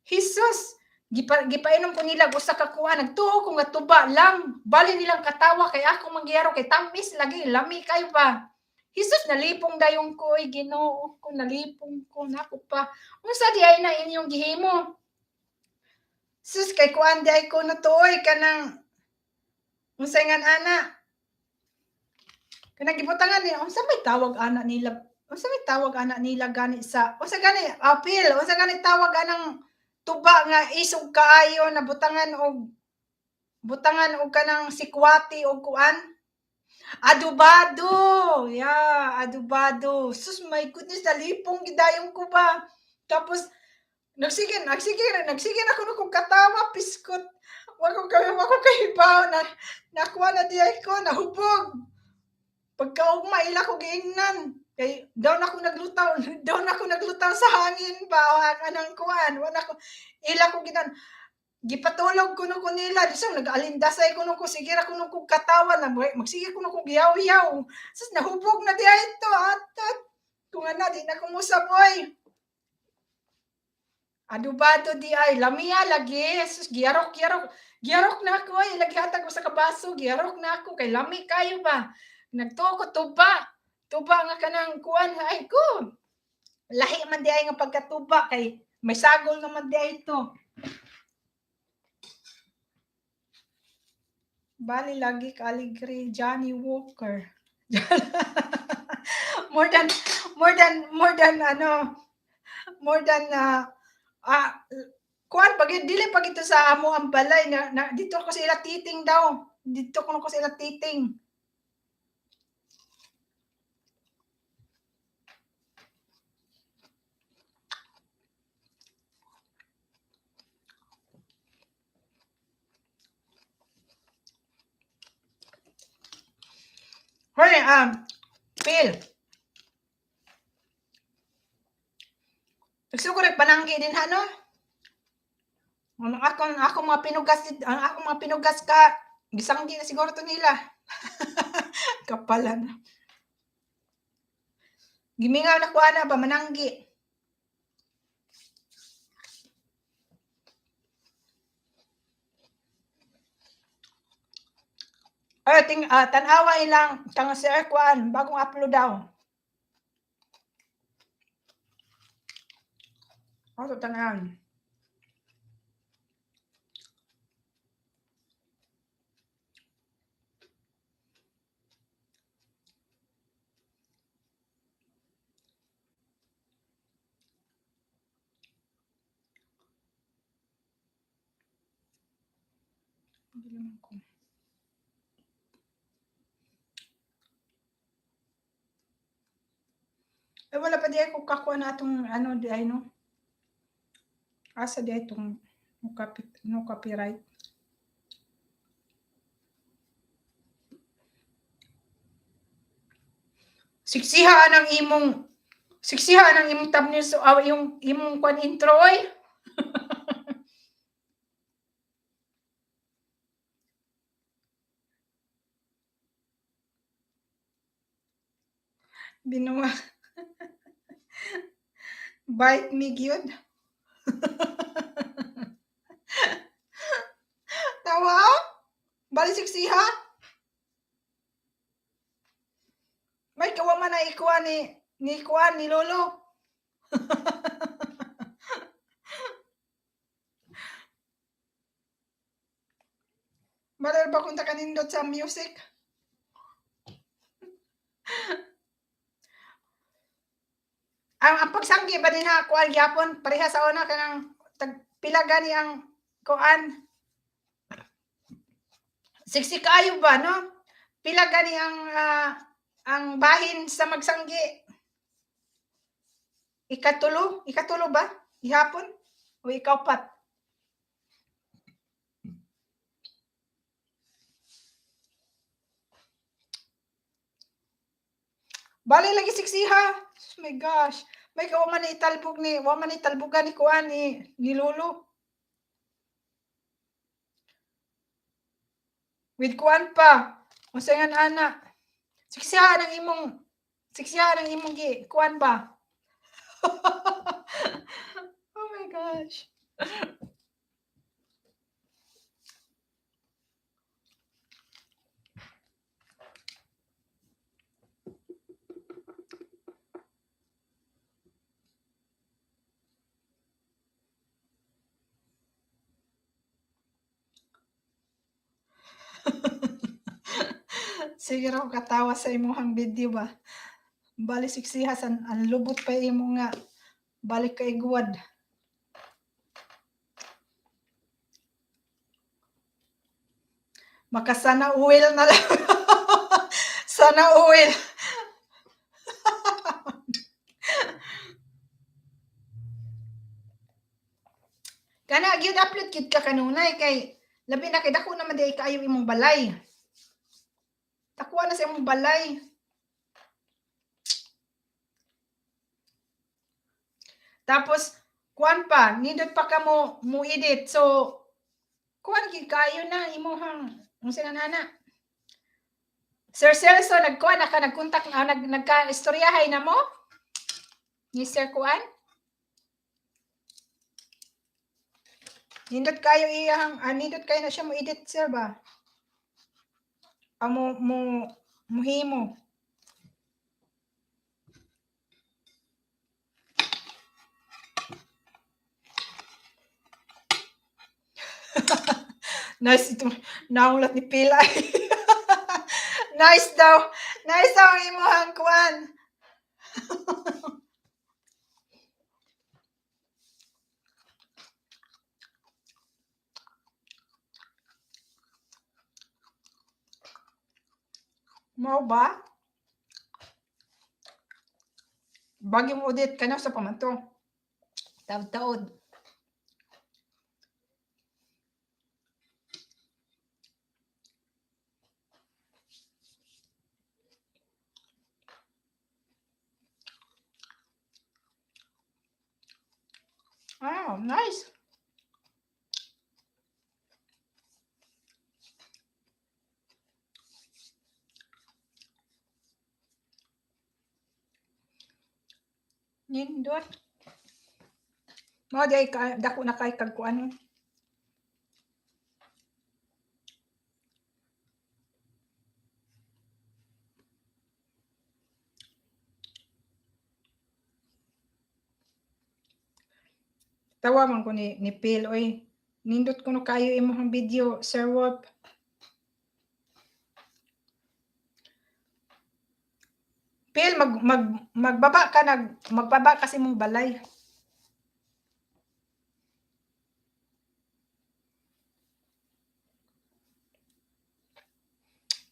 Jesus gipainom ko nila usa ka kuan nagtuo ko nga tuba lang bali nilang katawa kay ako manggiyaro kay tamis lagi lami kayo ba Jesus nalipong dayon ko ay Ginoo ko nalipong ko nako pa unsa di ay na inyong gihimo sus kay kuan di ay ko natuoy kanang unsay ngan ana kanang gibutangan ni unsa may tawag ana nila gani sa unsa gani apil unsa gani tawag anang tuba nga isog kaayo na butangan og kanang sikwati og kuan adubado. Yeah, adubado. Sus, my goodness, nalipong gidayong ko ba. Tapos, nagsigin ako kung katawa, piskot. Wako kahibaw na nakuha na diay ko, nahubog. Pagkaugma, ila ko giingnan. Kay, down ako naglutaw sa hangin ba, anang kuan. Ila ko ginan. Gipatulog ko nila so nag-alindasay ko sige ra ko katawa na magsige ko giyaw-yaw sus nahubog na diay ito atat kung ana di na kumusab oy adubado di ay lamia lagi sus giyarok na ako ay lagi hatag ko sa kabaso giyarok na ako kay lami kayo ba nagtuo ko tuba nga kanang kuan ay ko lahi man di ay nga pagkatuba kay may sagol naman di ay ito. Bali lagi ka Alegre, Johnny Walker. more than kuan pag dili pag ito sa amo ang balay na dito ko sila titing daw. Dito ko sila titing. Hoy, Phil. Nagsuko pananggi din no? Ang ako mga pinugas ka gisanggi na siguro to nila. Kapalan. Gimingaw na ko ana ba mananggi. Ay tan-awa ilang kang Sir kuan bagong upload daw. Ato tanan. Eh, wala pa di ako kakuha na itong ano di ay no. Asa di itong no copyright. Siksihaan ang imong thumbnail so yung imong kuan intro oy. Binuwa. Bite me gyud. Tawa? Bali siksiha? May kawa man na ikuha ni Lolo. Madal ba kung takanindot sa music? Ang pagsanggi ba din ha kuan gyapon pareha sa una kanang pila gani ang kuan. Siksi kaayo ba no? Pila gani ang bahin sa magsanggi? Ikatulo ba? Ihapon o ikaupat? Bali lagi siksiha. Oh my gosh. May kawa man italbugan ni kuan ni Lolo. With kuan pa. Usayan ana. Siksiha ng imong kuan ba? Oh my gosh. Sige raw katawa sa imong video ba. Bali siksihas ang lubot pa imo nga balik kay guwad. Makasana oil na lang. Sana oil. Kana gyud upload kid ka kanunay kay labi na kay dako naman di kaayo imong balay. Takuha na sa imong balay. Tapos kuan pa, nindot pa ka mo edit. So kuan gid kayo na imong unsa na nana. Sir Celso nagkuan na ka nagkontak nagka-istoryahay na mo? Ni Sir kuan? Nindot kayo nindot kayo na siya mo edit sir ba? Muhimo. Nice ito. Naulat ni Pilay. Nice daw. Nice daw ang imuhang kuan. Mao ba? Bagi mo udit ka na sa pamanto. Taod-taod. Oh, nice. Nindot. Mao di dako na kay kag kuan. Tawa man ko ni Phil, oy. Nindot ko no kayo imong video, Sir Wolf. Phil, magbaba kasi mong balay.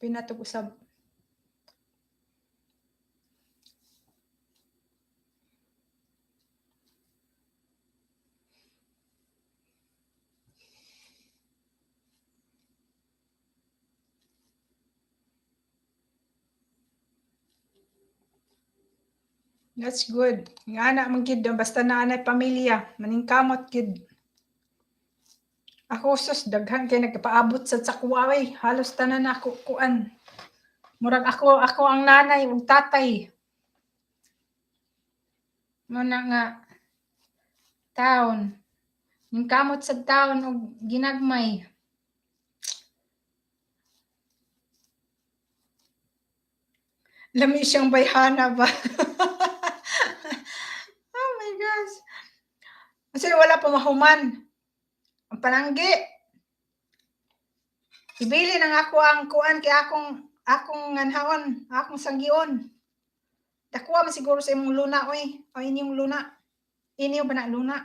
Pinatog usab. That's good. Nga ana man gid basta naanay pamilya, maningkamot gid. Ako sus daghan kay nagpaabot sa sakwaway, halos tanan ako kuan. Murag ako ang nanay ug tatay. Muna nga taon. Ningkamot sa taon og ginagmay. Lami siyang bayhana ba? Oh my gosh. Kasi wala pa mahuman. Ang pananggi. Ibili nang ako ang kuan kay akong nganhaon, akong sanggion. Dakuha man siguro sa imong luna oy. O inyong luna. Inyo ba na luna?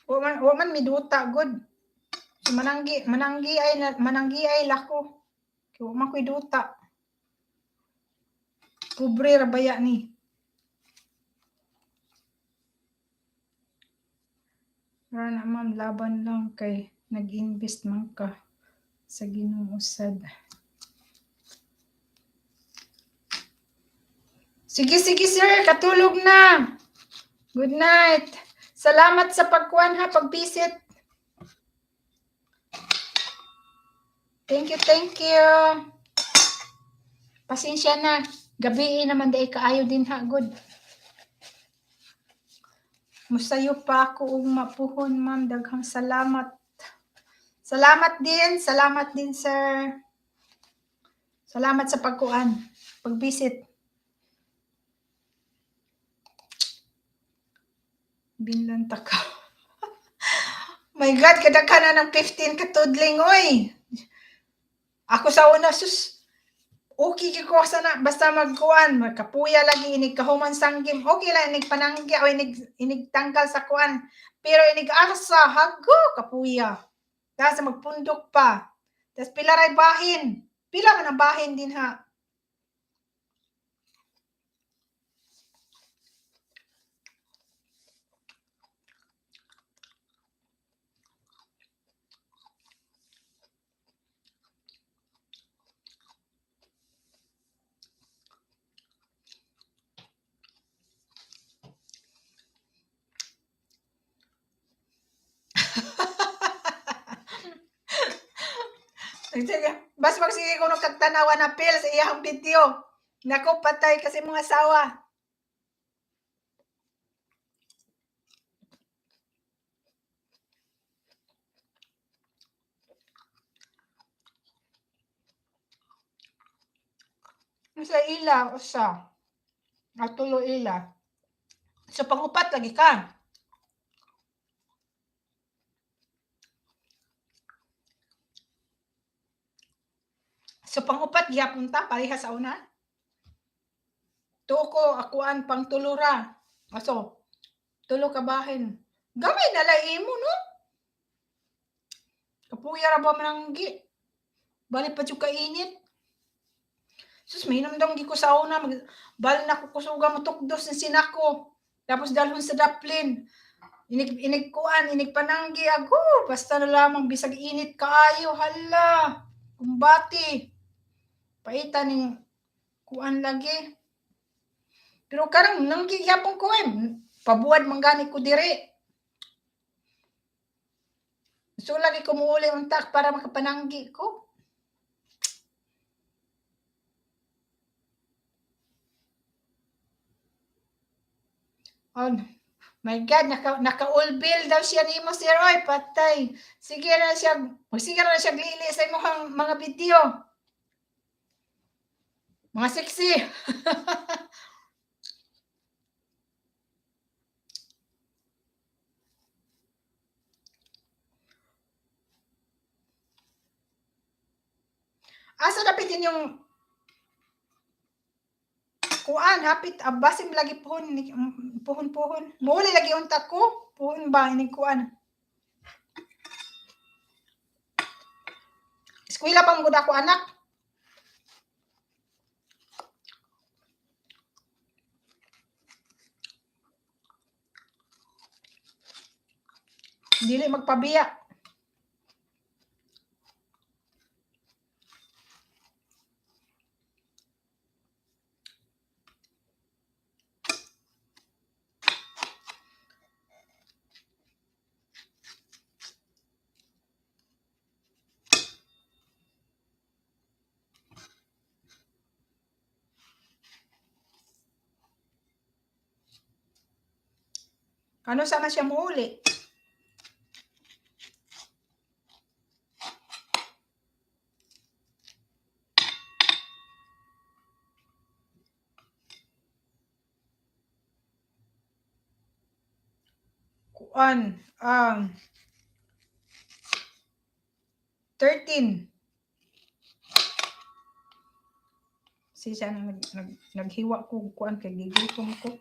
Wa man miduta good. Mananggi ay lako. Kaya wa man ko'y duta. Pobre ra baya ni. Wala na ma'am, laban lang kay nag-invest man ka sa Ginoo usad. Sige sir, katulog na. Good night. Salamat sa pagkuan ha, pag-visit. Thank you. Pasensya na. Gabi naman day kaayo din ha, good. Musayo pa ako ug mapuhon ma'am, daghang salamat. Salamat din sir. Salamat sa pagkuan, pag-visit. Binlan taka. My God, kadaghan na ng 15 katudling oy. Ako sa una sus okay ko sana basta magkuan, magkapuya lagi inig kahuman sanggim. Okay lang inig pananggi o inig tanggal sa kuan. Pero inig asa hago kapuya. Tapos magpundok pa. Tapos pila ray bahin. Pila man ang bahin din ha. Bas magsige ko nung kagtanawa na Phil sa iyang video. Nako, patay kasi mga asawa. Sa ila, usa. Natulo ila. So, pangupat lagi ka. So, pangupat, giyapunta, pareha sa una. Tuko, akuan, pang tulura. Aso, tulo ka bahin. Gamay na lai mo, no? Kapuya ra ba mananggi? Bali pa ka init. Sus, may namdang gi ko sa una. Bali na ko kusuga mo tukdos ng sinako. Tapos dalhon sa daplin. Inig pananggi. Ago, basta na lamang bisag init kaayo. Hala, kumbati. Paita ning kuan lagi. Pero karang nanggi yapon ko pabuad manggani ko dire. So lagi ko muuli untak para makapananggi ko. Oh my God, naka-ulbil daw siya ni mo si Roy, patay. Sige na siya lili sa imong mga video. Mga sexy. Asa dapitin yung kuan hapit basim lagi puhon. Muli lagi unta ko. Puhon ba ini kuan. Eskwela pa mud ako anak. Dili magpabiya. Ano sana siya muuli? Kuan 13. Siya naghiwa ko kuan kay gigutom ko.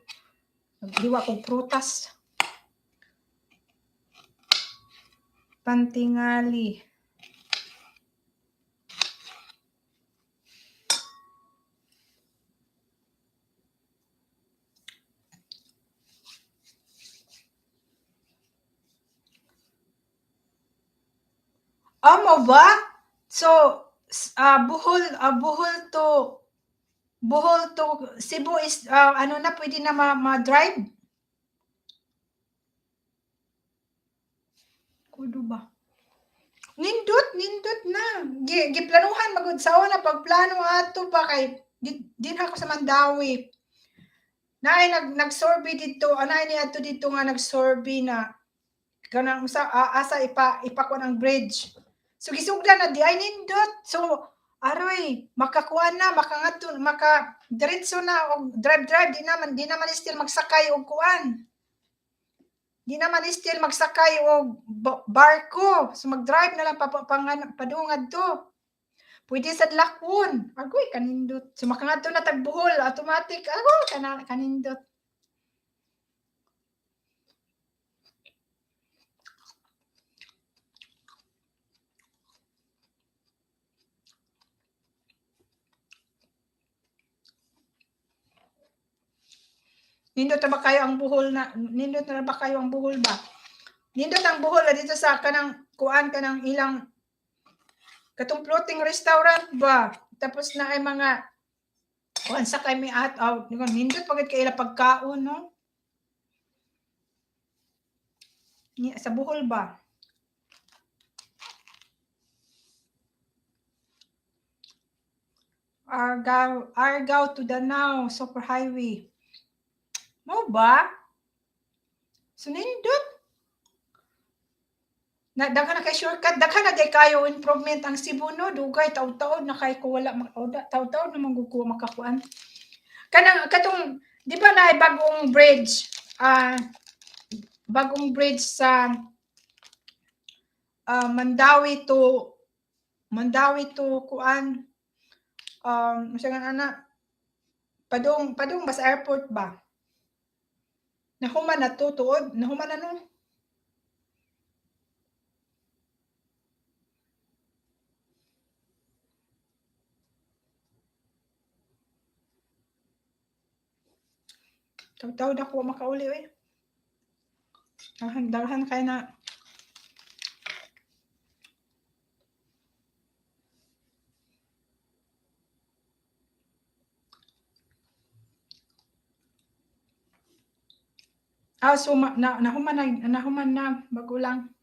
Naghiwa ko prutas. Pantingali. Amo ba? So, Bohol to Cebu is ano na pwede na ma-drive? Kudo ba? Nindot na. Giplanuhan magud sa una pagplano ato pa kay din ako sa Mandawi. Naay nag-survey dito, anay ni ato dito nga nag-survey na kanang asa ipa ang bridge. So gisugdan na di ay nindot. So aroy makakuha na maka diretso na og drive di naman still magsakay og kuan. Di naman still magsakay og barko. So mag-drive na lang padungad to. Pwede sa Lakon. Agoy kanindot. So makangadto na tag Bohol automatic. Kanindot. Nindot na ba kayo ang Bohol ba? Nindot ang Bohol dito sa kanang kuan kanang ilang katong floating restaurant ba? Tapos na ay mga kuan sa kay may out. Nindot pagid kay ila pagkaon no? Sa Bohol ba? Argao to Danao Superhighway. Mo ba? So nindot. Daghan na kay shortcut, daghan na kay kayo improvement ang Cebu no, dugay taud-taud na kay ko wala taud-taud na mangguko makakuan. Kanang katong di ba na bagong bridge sa Mandawi to kuan masagan ana padung ba sa airport ba? Nahuman na to tuod, nahuman na no. Taw-taw na ko makauli oy. Daghan kay na so nahuman na bago lang.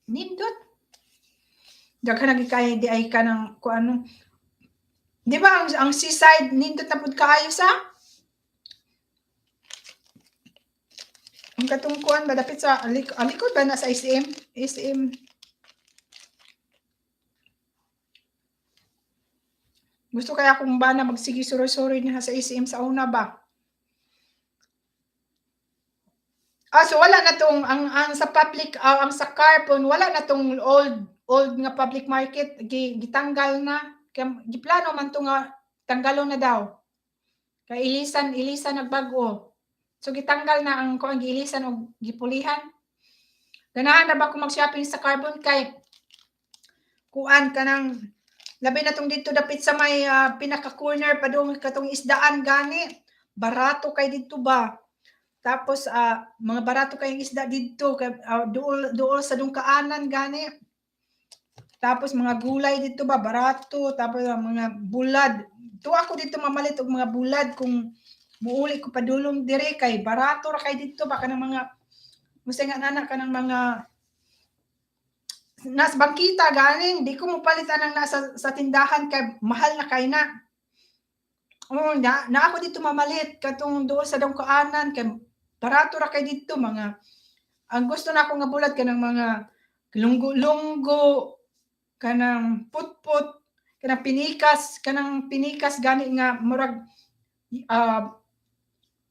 Nindot. Daghan na kay di ay ka ng kuano. Di ba ang seaside nindot na pud kaayo sa? Ang katong kuan ba dapit sa alikod ba na sa SM? Gusto kaya akong ba na magsige suri-suri na sa SM sa una ba? So wala na 'tong ang sa public, ang sa Carpon wala na 'tong old nga public market gitanggal na, kaya giplano man 'to nga tanggalon na daw. Kay ilisan nagbag-o. So gitanggal na ang kuan giilisan og gipulihan. Ganahan na ba ko mag-shopping sa Carbon kay kuan kanang labi na 'tong didto dapit sa may pinaka-corner padung katong isdaan gani. Barato kay didto ba. Tapos mga barato kayong isda didto kay duol sa dungkaanan gani. Tapos mga gulay dito ba barato, tapos mga bulad. Tuwa ako dito mamalit og mga bulad kung muuli ko padulong dire kay barato ra kay dito ba kanang mga musingan anak kanang mga nas bangkita ganing di ko mopalitan ang nasa sa tindahan kay mahal na kay na. Na ako dito mamalit katong duol sa dungkaanan kay barato ra kay dito mga ang gusto na ako nga bulad kanang mga lunggo-lunggo, kanang putput, kanang pinikas gani nga murag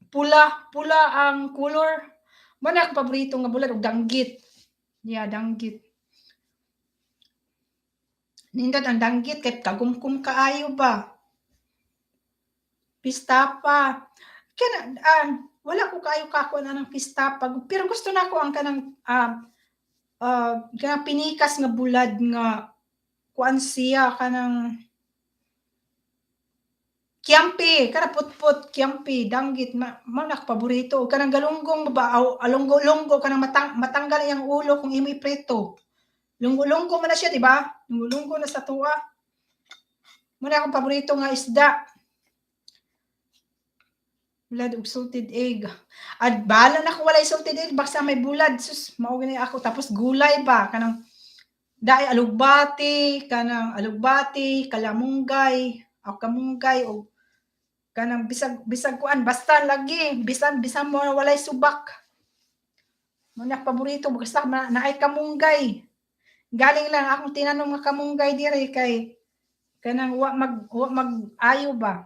pula ang color. Mo na ako paborito nga bulad og danggit. Yeah, danggit. Nindot ang danggit kay kagumkum kaayo ba. Pistapa. Kana wala ko kaayo kako na ng pistapa pero gusto na ko ang kanang kanang pinikas nga bulad nga kuan siya kanang kiampi, kana putput, kiampi, danggit, mao na paborito. Kanang galunggong ba, alonggo-longgo, kanang matanggal yang ulo kung imo iprito. Lunggo-lunggo man na siya, di ba? Lunggo-lunggo na sa tuwa. Muna akong paborito nga isda. Bulad og salted egg. At bahala na kung walay salted egg, basta may bulad. Sus, mao gani ako. Tapos gulay ba, kanang dai alugbati, kalamunggay, o kamunggay, o kanang bisag kuan basta lagi bisan mo walay subak. Mga paborito basta naay kamunggay. Galing lang akong tinanong nga kamunggay dire kay kanang wa mag ayo ba.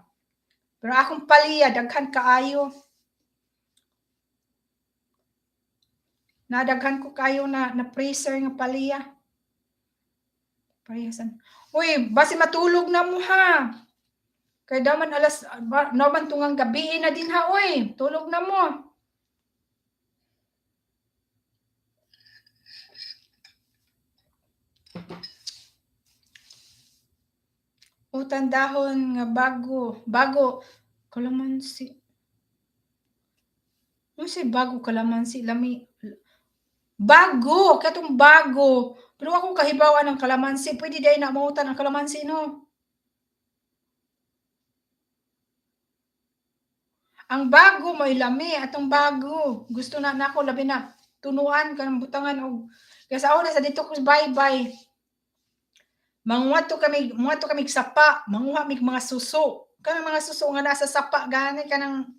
Pero akong palya daghan kaayo. Nadaghan ko kayo na freezer nga palya. Parehasan. Uy, basi matulog na mo ha. Kay daman alas naman tungang gabi na din ha oy. Tulog na mo. Utang dahon nga bago kalamansi. Ano si bago kalamansi lami bago katong bago. Pero ako kahibawan ng kalamansi, pwede day na mautan ang kalamansi no. Ang bago may lami atong bago. Gusto na nako labi na tunuan kanang butangan og kaya sa una sa dito ko bye-bye. Manguha kami sapa, manguha mig mga suso. Kanang mga suso nga nasa sapa gani kanang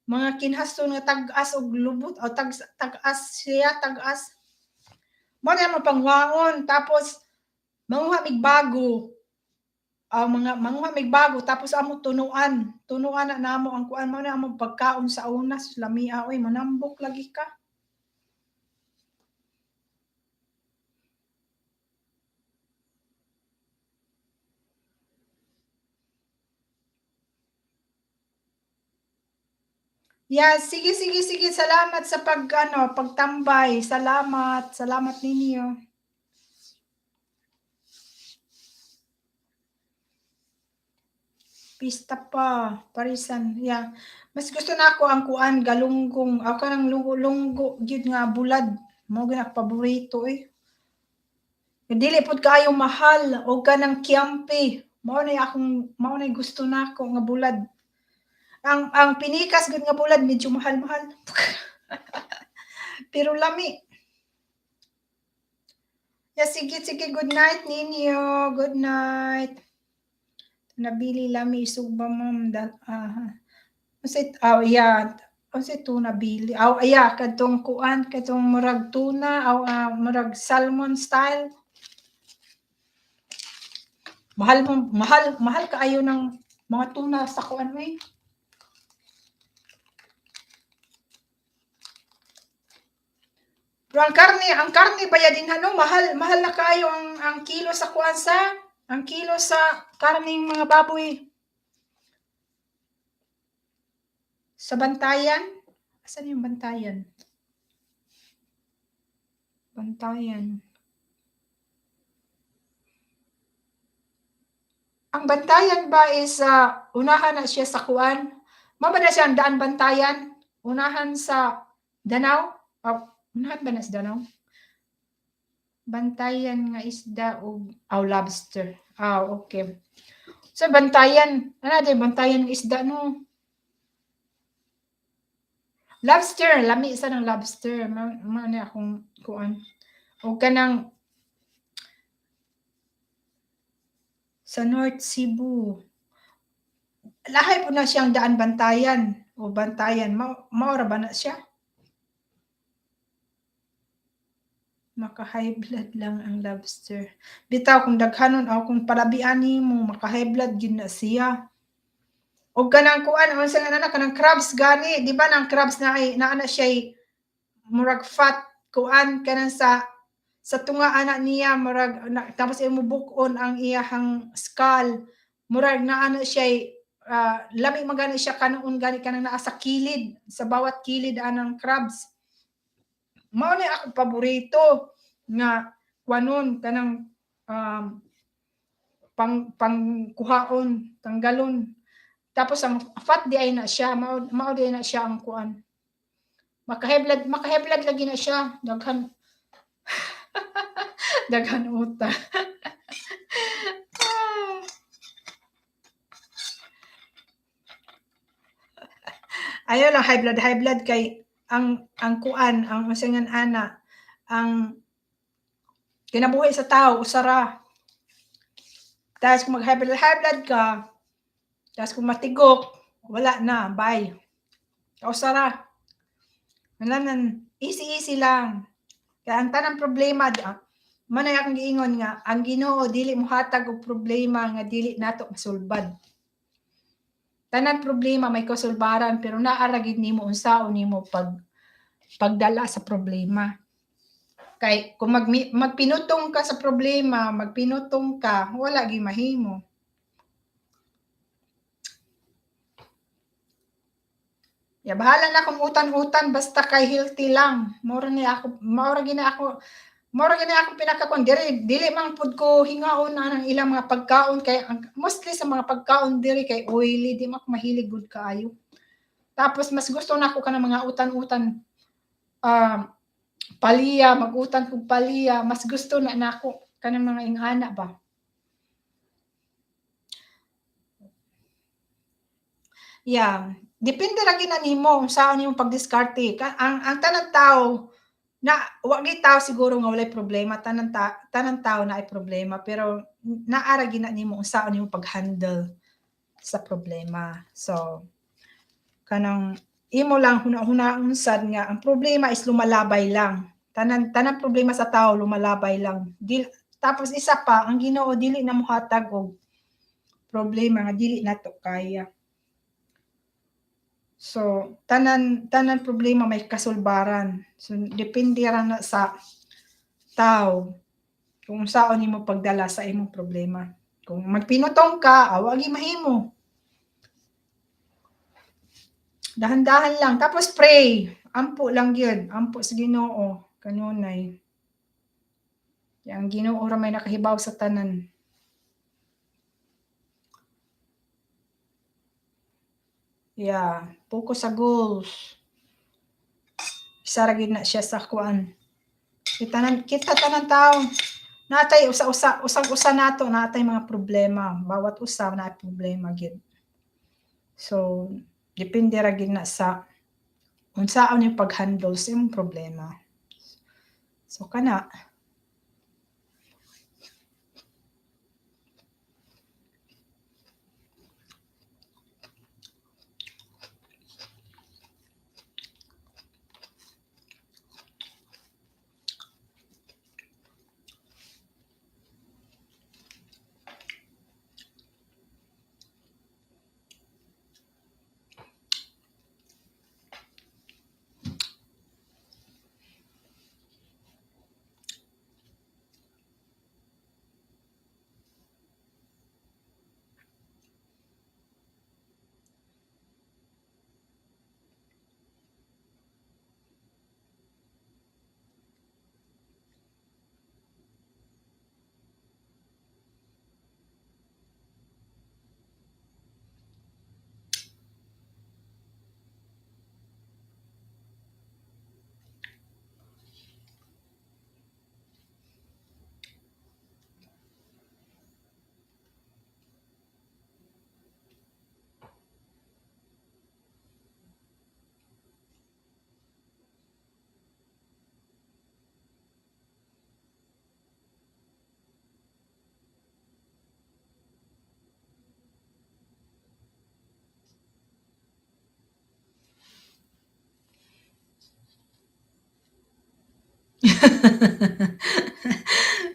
mga kinhason nga tag-as og lubot o tag-as siya tag-as. Mo na mo pangwaon tapos manguha mig bago. Mga manguha mig bago tapos amo tunuan na namo ang kuan mo na amo pagkaon sa una lamia oy manambok lagi ka. Yeah, sige. Salamat sa pagtambay. Salamat ninyo. Pista pa, parisan. Yeah. Mas gusto na ako ang kuan galunggong, ako kanang lunggo gyud nga bulad. Mao gyud ang paborito eh. Dili pud kaayo mahal o kanang kiampi. Mao na gusto nako nga bulad. Ang pinikas gud nga bulad medyo mahal-mahal. Pero lami. Yeah, sige. Good night ninyo. Good night. Nabili lami isugba ma'am Unsa to nabili? Kadtong kuan, kadtong murag tuna murag salmon style. Mahal kaayo ng mga tuna sa kuan eh. ang karne bayadin ano, mahal na kayo ang kilo sa kuansa, ang kilo sa karning mga baboy. Sa Bantayan? Asan yung Bantayan? Bantayan. Ang Bantayan ba is unahan na siya sa kuan? Maba na siya ang daan Bantayan? Unahan sa Danau? Unahan ba na sa Danau? Bantayan nga isda o lobster. Okay. Sa Bantayan, ano din Bantayan nga isda no? Lobster, lami sa ng lobster. Ano akong kuan. O kanang sa North Cebu. Lahay po na siyang daan Bantayan o Bantayan. Maura ba na siya? Maka-high blood lang ang lobster. Bitaw kung daghanon o kung palabian mo, maka-high blood yun na siya. O kanang kuan, o sa nga kanang crabs gani, di ba nang crabs na ay naana siya murag fat kuan kanang sa tunga ana niya murag tapos imo bukon ang iyahang skull murag naana siya lami magani siya kanuon gani kanang naa sa kilid sa bawat kilid anang crabs mao ni ako paborito nga kuanon kanang pang tanggalon tapos ang fat di ay na siya mao di na siya ang kuan maka-high blood lagi na siya daghan daghan uta. Ayaw lang high blood kay ang kuan ang masingan ana ang kinabuhi sa tao usara. Tapos kung mag high blood ka, tapos kung matigok, wala na, bye. Usara. Wala easy lang. Kaya ang tanang problema manay akong giingon nga ang Ginoo dili mohatag og problema nga dili nato masulbad. Tanan problema may kasulbaran pero naara gid nimo unsaon nimo pagdala sa problema. Kay kung magpinutong ka sa problema, magpinutong ka, wala gyud mahimo. Ya bahala na akong utan-utan basta kay healthy lang. Mora gina ako pinakakon dili man pud ko hingaon na ng ilang mga pagkaon kay mostly sa mga pagkaon diri kay oily di man ako mahilig gud kaayo. Tapos mas gusto na ako kanang mga utan-utan paliya, mag-utan kog paliya, mas gusto na nako kanang mga ingana ba. Yeah, depende ra gid na nimo unsaon imong pagdiskarte. Ang tanang tao na wa gid tao siguro nga walay problema, tanang tao na ay problema pero naara gid na nimo unsaon imong pag-handle sa problema. So kanang imo lang hunahunaon sad nga ang problema is lumalabay lang. Tanang problema sa tao lumalabay lang. Tapos isa pa ang Ginoo dili na mohatag og problema nga dili nato kaya. So tanan problema may kasulbaran. So depende ra na sa tao kung saan nimo pagdala sa imong problema. Kung magpinutong ka, wa gyud mahimo. Dahan-dahan lang tapos pray. Ampo lang gyud, ampo sa Ginoo kanunay. Ang Ginoo ra may nakahibaw sa tanan. Yeah, focus sa goals. Isa ra gid na siya sa kuan. Kita tanan tao natay usa nato natay mga problema. Bawat usa na problema gid. So depende ra gid na sa unsaon yung pag-handle sa imong problema. So kana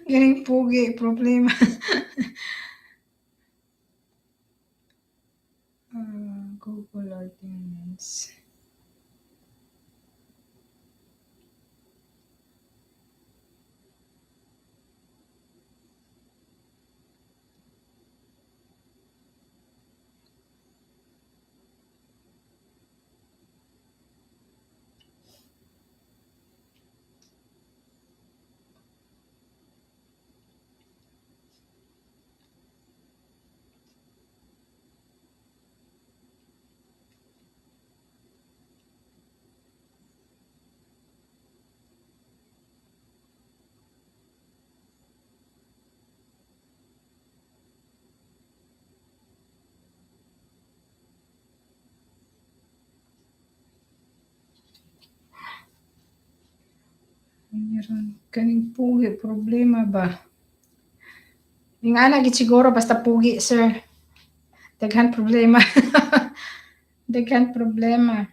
Galing pogi, problema. Google Ordinance. Meron galing pogi, problema ba? Yung ana gid siguro basta pogi, sir. Daghan problema. Daghan problema.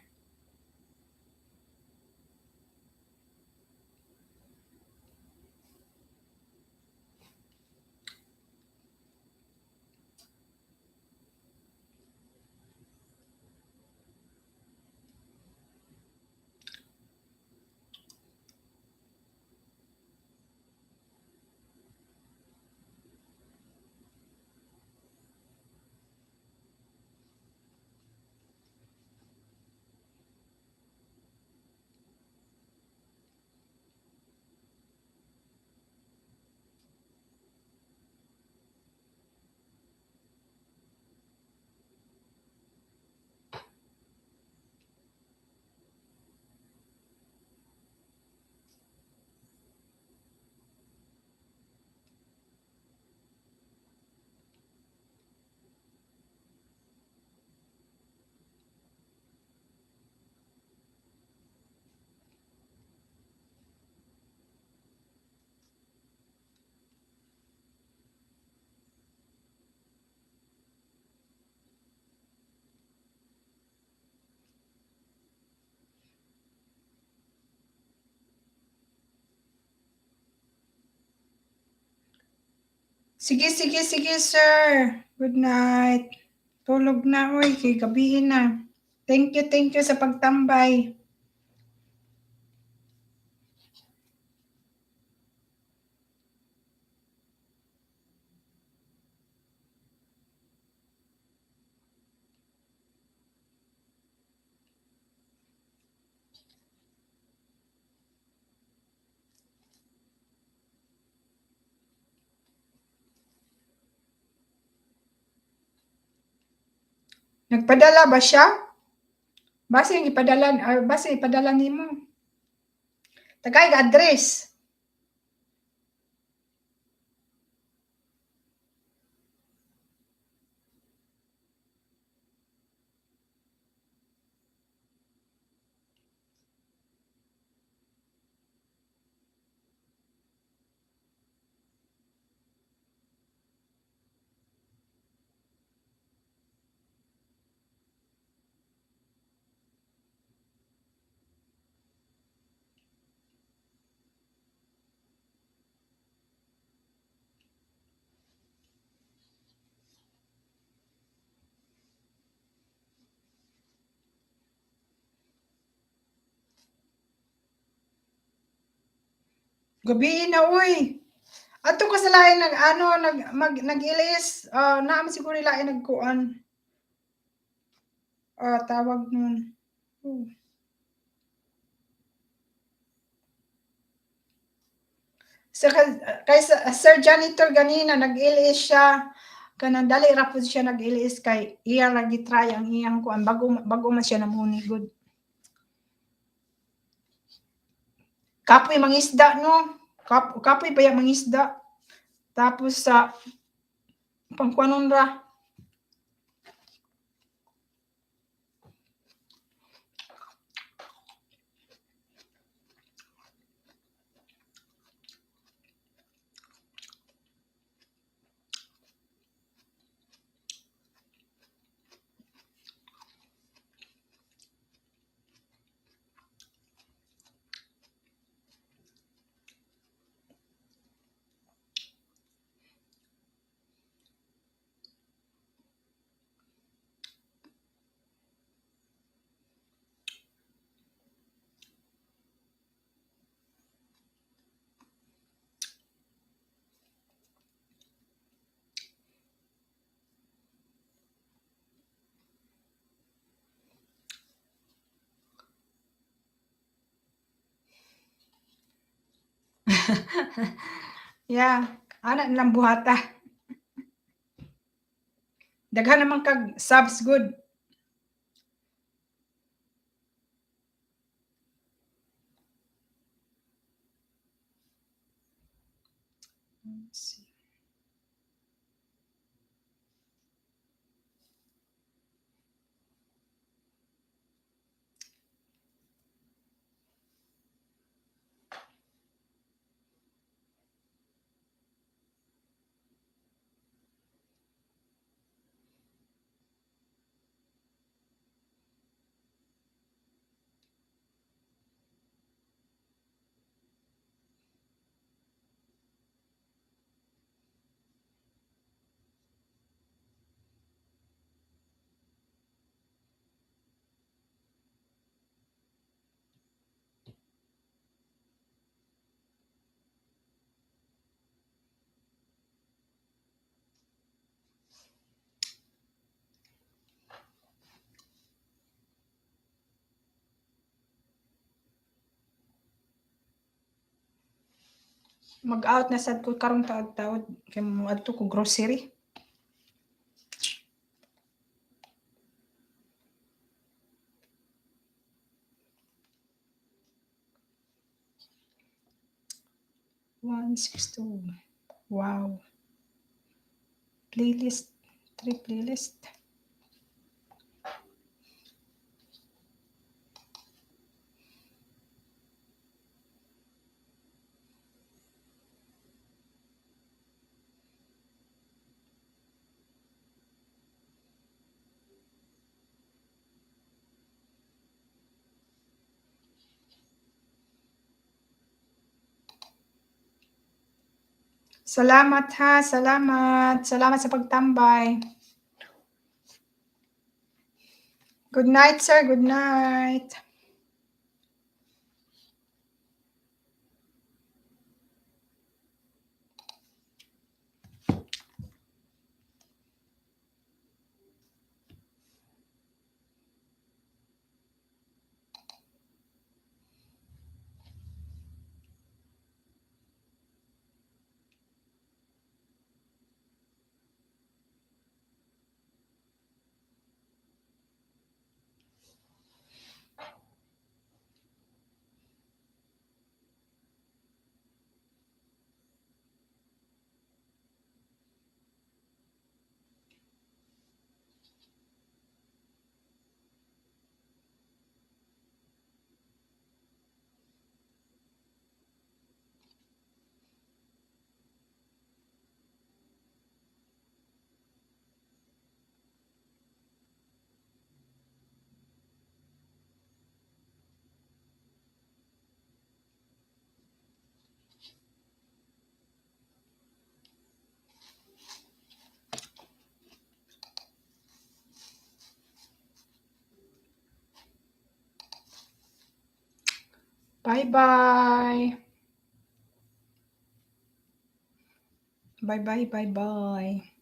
Sige, sige, sige, sir. Good night. Tulog na, oy, kay gabihin na. Thank you sa pagtambay. Nagpadala ba siya? Base ipadala nimo. Tagay address. Gabihin na, uy. Ato ka sa lain nag-ilis, naman siguro lain nagkuan. Tawag nun. Kay Sir Janitor ganina nag-ilis siya. Kanang dali ra pud siya nag-ilis kay iya lagi try ang iyang kuan bago man siya namuni good. Kapoy mangisda no. Kapoy pa mangisda. Tapos sa pangkuanon ra. Yeah, ana nilang buhata. Daghan naman kag subs good. Let's see. Mag-out na sad ko karon taud-taud kay moadto ko grocery. One six two. Wow. Playlist, 3 playlist. Salamat ha, salamat. Salamat sa pagtambay. Good night, sir. Good night. Bye-bye. Bye-bye, bye-bye.